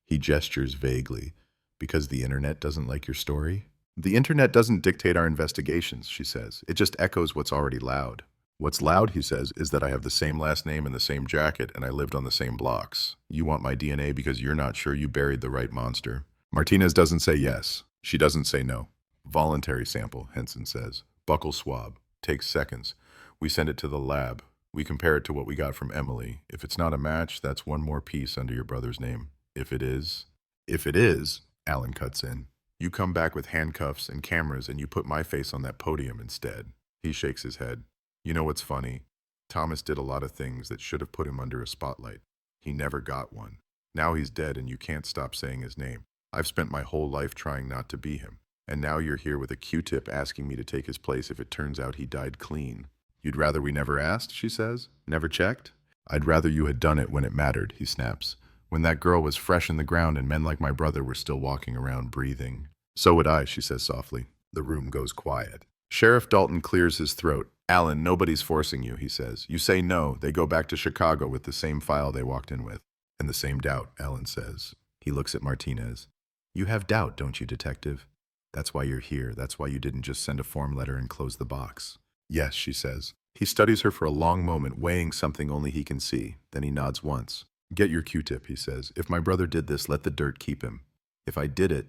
He gestures vaguely. Because the internet doesn't like your story? The internet doesn't dictate our investigations, she says. It just echoes what's already loud. What's loud, he says, is that I have the same last name and the same jacket and I lived on the same blocks. You want my DNA because you're not sure you buried the right monster. Martinez doesn't say yes. She doesn't say no. Voluntary sample, Henson says. Buccal swab. Takes seconds. We send it to the lab. We compare it to what we got from Emily. If it's not a match, that's one more piece under your brother's name. If it is, Alan cuts in. You come back with handcuffs and cameras and you put my face on that podium instead. He shakes his head. You know what's funny? Thomas did a lot of things that should have put him under a spotlight. He never got one. Now he's dead and you can't stop saying his name. I've spent my whole life trying not to be him. And now you're here with a Q-tip asking me to take his place if it turns out he died clean. You'd rather we never asked, she says? Never checked? I'd rather you had done it when it mattered, he snaps. When that girl was fresh in the ground and men like my brother were still walking around breathing. So would I, she says softly. The room goes quiet. Sheriff Dalton clears his throat. Alan, nobody's forcing you, he says. You say no, they go back to Chicago with the same file they walked in with. And the same doubt, Alan says. He looks at Martinez. You have doubt, don't you, detective? That's why you're here. That's why you didn't just send a form letter and close the box. Yes, she says. He studies her for a long moment, weighing something only he can see. Then he nods once. Get your Q-tip, he says. If my brother did this, let the dirt keep him. If I did it,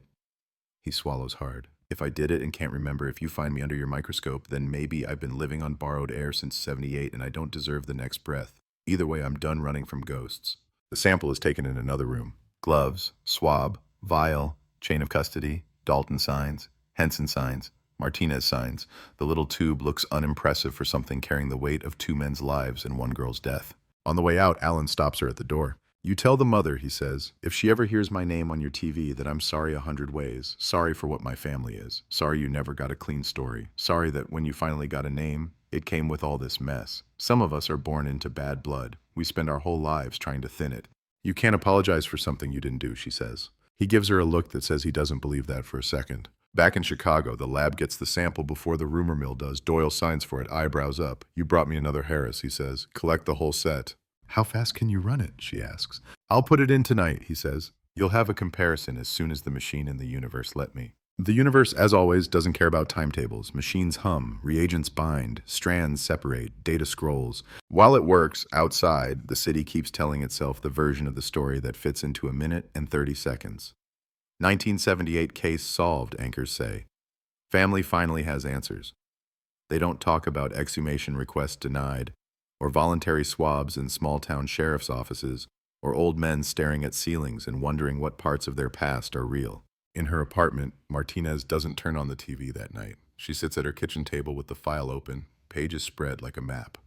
he swallows hard. If I did it and can't remember, if you find me under your microscope, then maybe I've been living on borrowed air since '78 and I don't deserve the next breath. Either way, I'm done running from ghosts. The sample is taken in another room. Gloves, swab, vial, chain of custody, Dalton signs, Henson signs, Martinez signs. The little tube looks unimpressive for something carrying the weight of 2 men's lives and 1 girl's death. On the way out, Alan stops her at the door. You tell the mother, he says, if she ever hears my name on your TV, that I'm sorry 100 ways. Sorry for what my family is. Sorry you never got a clean story. Sorry that when you finally got a name, it came with all this mess. Some of us are born into bad blood. We spend our whole lives trying to thin it. You can't apologize for something you didn't do, she says. He gives her a look that says he doesn't believe that for a second. Back in Chicago, the lab gets the sample before the rumor mill does. Doyle signs for it, eyebrows up. You brought me another Harris, he says. Collect the whole set. How fast can you run it, she asks. I'll put it in tonight, he says. You'll have a comparison as soon as the machine and the universe let me. The universe, as always, doesn't care about timetables. Machines hum, reagents bind, strands separate, data scrolls. While it works, outside, the city keeps telling itself the version of the story that fits into a minute and 30 seconds. 1978 case solved, anchors say. Family finally has answers. They don't talk about exhumation requests denied, or voluntary swabs in small-town sheriff's offices, or old men staring at ceilings and wondering what parts of their past are real. In her apartment, Martinez doesn't turn on the TV that night. She sits at her kitchen table with the file open, pages spread like a map.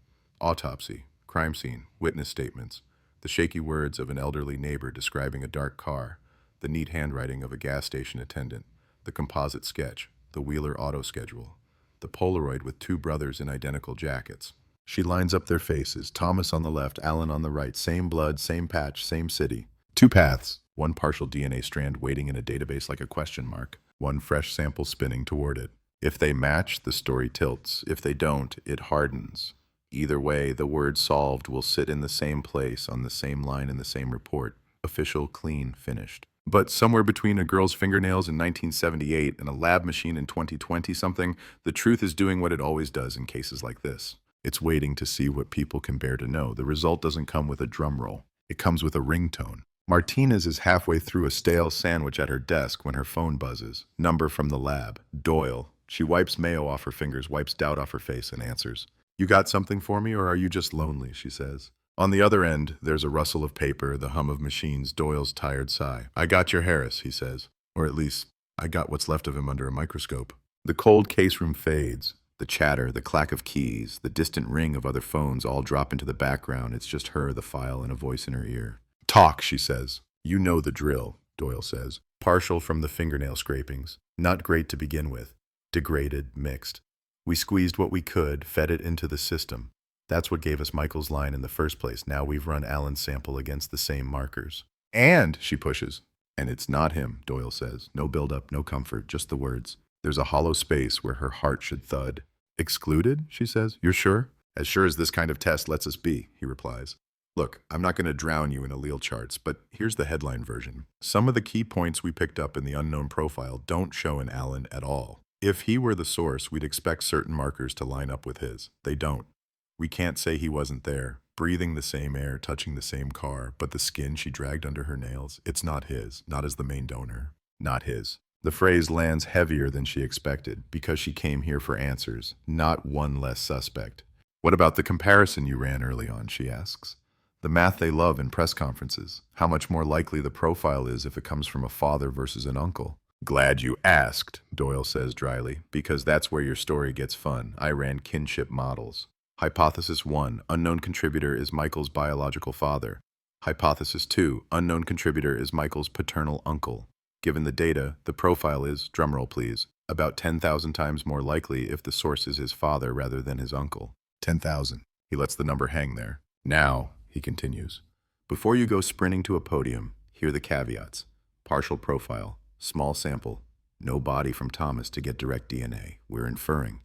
Autopsy, crime scene, witness statements, the shaky words of an elderly neighbor describing a dark car, the neat handwriting of a gas station attendant, the composite sketch, the Wheeler auto schedule, the Polaroid with 2 brothers in identical jackets. She lines up their faces, Thomas on the left, Alan on the right, same blood, same patch, same city. 2 paths, 1 partial DNA strand waiting in a database like a question mark, 1 fresh sample spinning toward it. If they match, the story tilts. If they don't, it hardens. Either way, the word solved will sit in the same place, on the same line in the same report. Official, clean, finished. But somewhere between a girl's fingernails in 1978 and a lab machine in 2020-something, the truth is doing what it always does in cases like this. It's waiting to see what people can bear to know. The result doesn't come with a drum roll. It comes with a ringtone. Martinez is halfway through a stale sandwich at her desk when her phone buzzes. Number from the lab. Doyle. She wipes mayo off her fingers, wipes doubt off her face, and answers. You got something for me, or are you just lonely, she says. On the other end, there's a rustle of paper, the hum of machines, Doyle's tired sigh. I got your Harris, he says. Or at least, I got what's left of him under a microscope. The cold case room fades. The chatter, the clack of keys, the distant ring of other phones all drop into the background. It's just her, the file, and a voice in her ear. Talk, she says. You know the drill, Doyle says. Partial from the fingernail scrapings. Not great to begin with. Degraded, mixed. We squeezed what we could, fed it into the system. That's what gave us Michael's line in the first place. Now we've run Alan's sample against the same markers. And, she pushes. And it's not him, Doyle says. No build-up, no comfort, just the words. There's a hollow space where her heart should thud. Excluded, she says. You're sure? As sure as this kind of test lets us be, he replies. Look, I'm not going to drown you in allele charts, but here's the headline version. Some of the key points we picked up in the unknown profile don't show in Alan at all. If he were the source, we'd expect certain markers to line up with his. They don't. We can't say he wasn't there, breathing the same air, touching the same car, but the skin she dragged under her nails, it's not his, not as the main donor, not his. The phrase lands heavier than she expected, because she came here for answers, not one less suspect. What about the comparison you ran early on, she asks. The math they love in press conferences. How much more likely the profile is if it comes from a father versus an uncle. Glad you asked, Doyle says dryly, because that's where your story gets fun. I ran kinship models. Hypothesis 1, unknown contributor is Michael's biological father. Hypothesis 2, unknown contributor is Michael's paternal uncle. Given the data, the profile is, drumroll please, about 10,000 times more likely if the source is his father rather than his uncle. 10,000. He lets the number hang there. Now, he continues, before you go sprinting to a podium, hear the caveats. Partial profile, small sample, no body from Thomas to get direct DNA. We're inferring.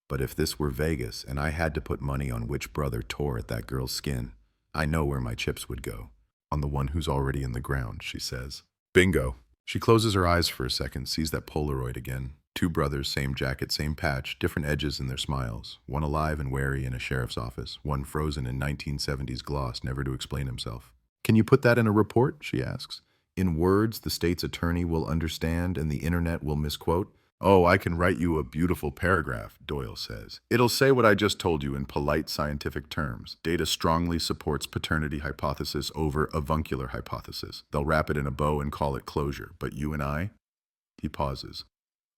But if this were Vegas and I had to put money on which brother tore at that girl's skin, I know where my chips would go. On the one who's already in the ground, she says. Bingo. She closes her eyes for a second, sees that Polaroid again. Two brothers, same jacket, same patch, different edges in their smiles. One alive and wary in a sheriff's office, one frozen in 1970s gloss, never to explain himself. Can you put that in a report? She asks. In words the state's attorney will understand and the internet will misquote? Oh, I can write you a beautiful paragraph, Doyle says. It'll say what I just told you in polite scientific terms. Data strongly supports paternity hypothesis over avuncular hypothesis. They'll wrap it in a bow and call it closure. But you and I? He pauses.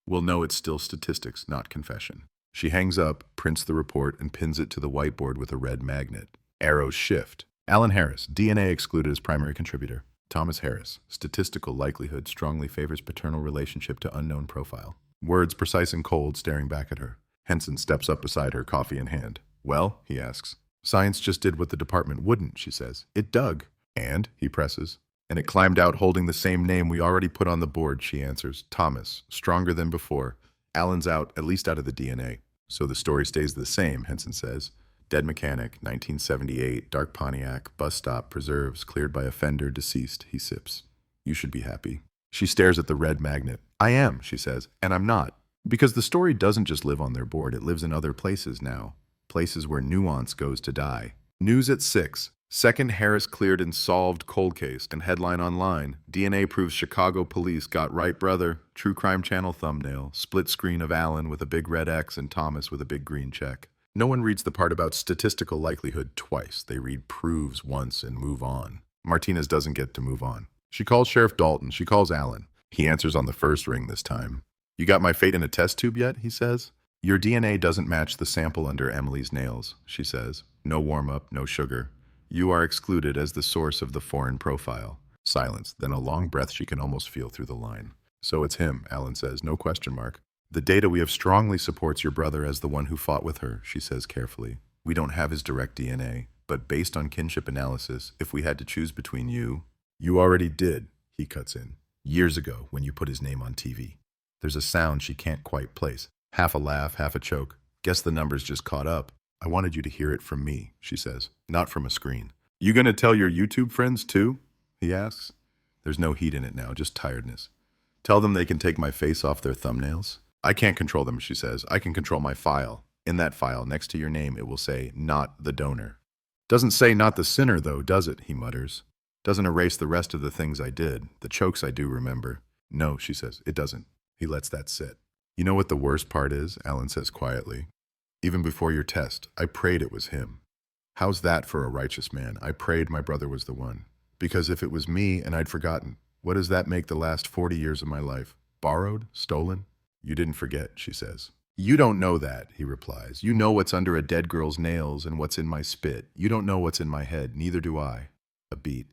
We'll know it's still statistics, not confession. She hangs up, prints the report, and pins it to the whiteboard with a red magnet. Arrows shift. Alan Harris, DNA excluded as primary contributor. Thomas Harris, statistical likelihood strongly favors paternal relationship to unknown profile. Words precise and cold, staring back at her. Henson steps up beside her, coffee in hand. Well, he asks. Science just did what the department wouldn't, she says. It dug. And, he presses. And it climbed out holding the same name we already put on the board, she answers. Thomas, stronger than before. Alan's out, at least out of the DNA. So the story stays the same, Henson says. Dead mechanic, 1978, dark Pontiac, bus stop, preserves, cleared by offender, deceased, he sips. You should be happy. She stares at the red magnet. I am, she says, and I'm not. Because the story doesn't just live on their board, it lives in other places now. Places where nuance goes to die. News at 6. Second Harris cleared and solved cold case, and headline online. DNA proves Chicago police got right brother. True Crime Channel thumbnail. Split screen of Allen with a big red X and Thomas with a big green check. No one reads the part about statistical likelihood twice. They read proves once and move on. Martinez doesn't get to move on. She calls Sheriff Dalton. She calls Allen. He answers on the first ring this time. You got my fate in a test tube yet? He says. Your DNA doesn't match the sample under Emily's nails, she says. No warm-up, no sugar. You are excluded as the source of the foreign profile. Silence, then a long breath she can almost feel through the line. So it's him, Allen says, no question mark. The data we have strongly supports your brother as the one who fought with her, she says carefully. We don't have his direct DNA, but based on kinship analysis, if we had to choose between you... You already did, he cuts in. Years ago, when you put his name on TV. There's a sound she can't quite place. Half a laugh, half a choke. Guess the numbers just caught up. I wanted you to hear it from me, she says, not from a screen. You gonna tell your YouTube friends too? He asks. There's no heat in it now, just tiredness. Tell them they can take my face off their thumbnails. I can't control them, she says. I can control my file. In that file, next to your name, it will say, not the donor. Doesn't say not the sinner, though, does it? He mutters. Doesn't erase the rest of the things I did. The chokes I do remember. No, she says, it doesn't. He lets that sit. You know what the worst part is? Allen says quietly. Even before your test, I prayed it was him. How's that for a righteous man? I prayed my brother was the one. Because if it was me and I'd forgotten, what does that make the last 40 years of my life? Borrowed? Stolen? You didn't forget, she says. You don't know that, he replies. You know what's under a dead girl's nails and what's in my spit. You don't know what's in my head, neither do I. A beat.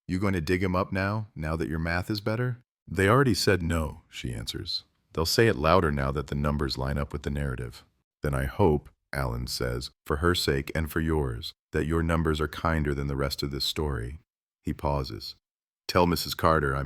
You going to dig him up now that your math is better? They already said no, she answers. They'll say it louder now that the numbers line up with the narrative. Then I hope, Allen says, for her sake and for yours, that your numbers are kinder than the rest of this story. He pauses. Tell Mrs. Carter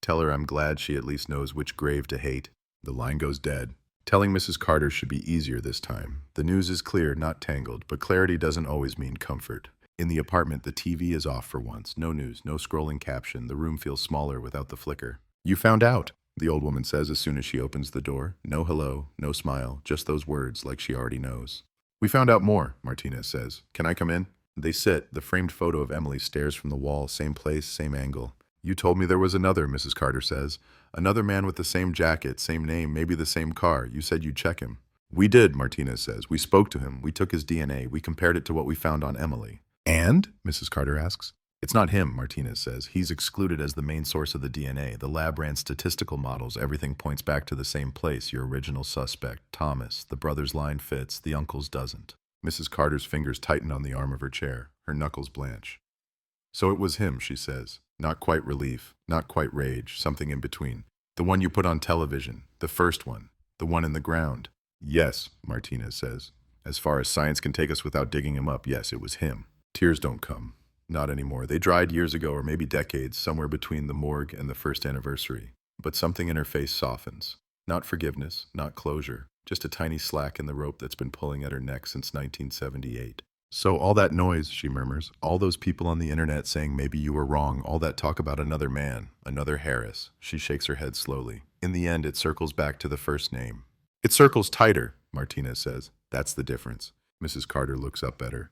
Tell her I'm glad she at least knows which grave to hate. The line goes dead. Telling Mrs. Carter should be easier this time. The news is clear, not tangled, but clarity doesn't always mean comfort. In the apartment, the TV is off for once. No news, no scrolling caption. The room feels smaller without the flicker. You found out, the old woman says as soon as she opens the door. No hello, no smile, just those words like she already knows. We found out more, Martinez says. Can I come in? They sit. The framed photo of Emily stares from the wall, same place, same angle. You told me there was another, Mrs. Carter says. Another man with the same jacket, same name, maybe the same car. You said you'd check him. We did, Martinez says. We spoke to him. We took his DNA. We compared it to what we found on Emily. And? Mrs. Carter asks. It's not him, Martinez says. He's excluded as the main source of the DNA. The lab ran statistical models. Everything points back to the same place. Your original suspect, Thomas. The brother's line fits. The uncle's doesn't. Mrs. Carter's fingers tighten on the arm of her chair. Her knuckles blanch. So it was him, she says. Not quite relief. Not quite rage. Something in between. The one you put on television. The first one. The one in the ground. Yes, Martinez says. As far as science can take us without digging him up, yes, it was him. Tears don't come. Not anymore. They dried years ago, or maybe decades, somewhere between the morgue and the first anniversary. But something in her face softens. Not forgiveness, not closure, just a tiny slack in the rope that's been pulling at her neck since 1978. So all that noise, she murmurs, all those people on the internet saying maybe you were wrong, all that talk about another man, another Harris. She shakes her head slowly. In the end, it circles back to the first name. It circles tighter, Martinez says. That's the difference. Mrs. Carter looks up at her.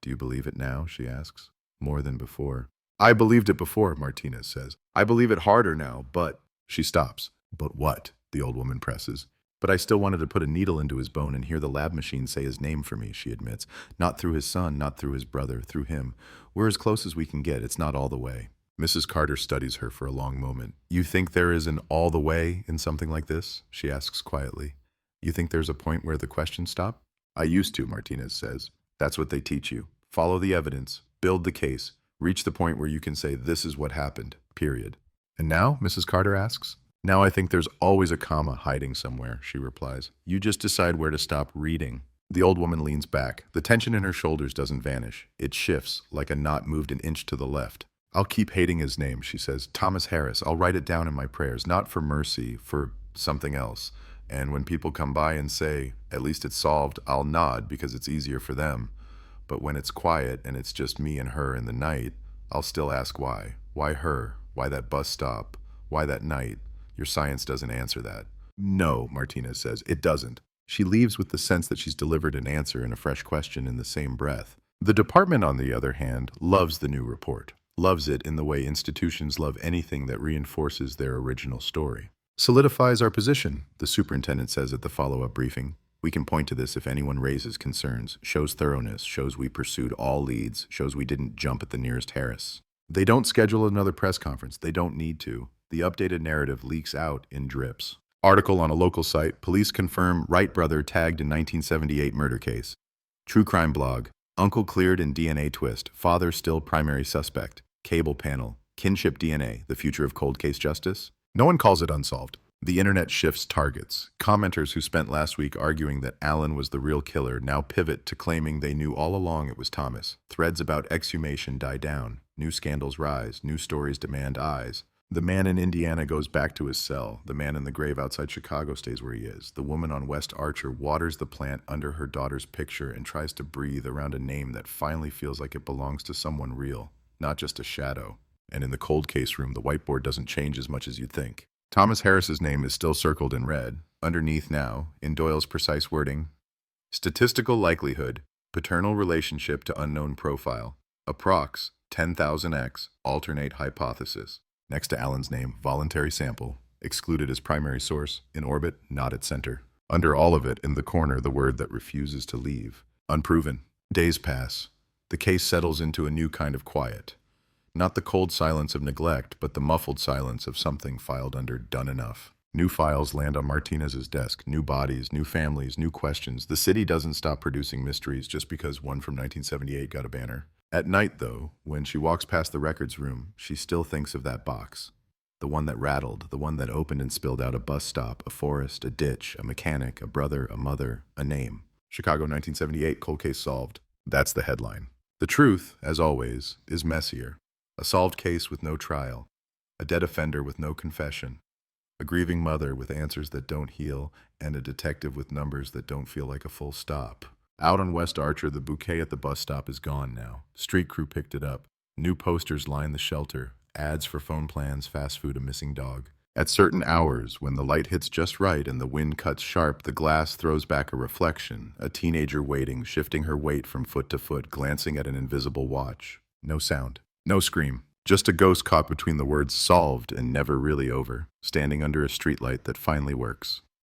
Do you believe it now? She asks. More than before. I believed it before, Martinez says. I believe it harder now, but... She stops. But what? The old woman presses. But I still wanted to put a needle into his bone and hear the lab machine say his name for me, she admits. Not through his son, not through his brother, through him. We're as close as we can get. It's not all the way. Mrs. Carter studies her for a long moment. You think there is an all the way in something like this? She asks quietly. You think there's a point where the questions stop? I used to, Martinez says. That's what they teach you. Follow the evidence. Build the case. Reach the point where you can say, this is what happened, period. And now, Mrs. Carter asks? Now I think there's always a comma hiding somewhere, she replies. You just decide where to stop reading. The old woman leans back. The tension in her shoulders doesn't vanish. It shifts, like a knot moved an inch to the left. I'll keep hating his name, she says. Thomas Harris. I'll write it down in my prayers, not for mercy, for something else. And when people come by and say, at least it's solved, I'll nod because it's easier for them. But when it's quiet and it's just me and her in the night, I'll still ask why. Why her? Why that bus stop? Why that night? Your science doesn't answer that. No, Martinez says, it doesn't. She leaves with the sense that she's delivered an answer and a fresh question in the same breath. The department, on the other hand, loves the new report. Loves it in the way institutions love anything that reinforces their original story. Solidifies our position, the superintendent says at the follow-up briefing. We can point to this if anyone raises concerns, shows thoroughness, shows we pursued all leads, shows we didn't jump at the nearest Harris. They don't schedule another press conference. They don't need to. The updated narrative leaks out in drips. Article on a local site, police confirm Wright brother tagged in 1978 murder case. True crime blog, uncle cleared in DNA twist, father still primary suspect. Cable panel, kinship DNA, the future of cold case justice. No one calls it unsolved. The internet shifts targets. Commenters who spent last week arguing that Alan was the real killer now pivot to claiming they knew all along it was Thomas. Threads about exhumation die down. New scandals rise. New stories demand eyes. The man in Indiana goes back to his cell. The man in the grave outside Chicago stays where he is. The woman on West Archer waters the plant under her daughter's picture and tries to breathe around a name that finally feels like it belongs to someone real, not just a shadow. And in the cold case room, the whiteboard doesn't change as much as you'd think. Thomas Harris's name is still circled in red. Underneath now, in Doyle's precise wording, statistical likelihood, paternal relationship to unknown profile, approx. 10,000x, alternate hypothesis. Next to Alan's name, voluntary sample, excluded as primary source, in orbit, not at center. Under all of it, in the corner, the word that refuses to leave. Unproven. Days pass. The case settles into a new kind of quiet. Not the cold silence of neglect, but the muffled silence of something filed under done enough. New files land on Martinez's desk, new bodies, new families, new questions. The city doesn't stop producing mysteries just because one from 1978 got a banner. At night, though, when she walks past the records room, she still thinks of that box. The one that rattled, the one that opened and spilled out a bus stop, a forest, a ditch, a mechanic, a brother, a mother, a name. Chicago 1978, cold case solved. That's the headline. The truth, as always, is messier. A solved case with no trial, a dead offender with no confession, a grieving mother with answers that don't heal, and a detective with numbers that don't feel like a full stop. Out on West Archer, the bouquet at the bus stop is gone now. Street crew picked it up. New posters line the shelter, ads for phone plans, fast food, a missing dog. At certain hours, when the light hits just right and the wind cuts sharp, the glass throws back a reflection, a teenager waiting, shifting her weight from foot to foot, glancing at an invisible watch. No sound. No scream, just a ghost caught between the words solved and never really over, standing under a streetlight that finally works.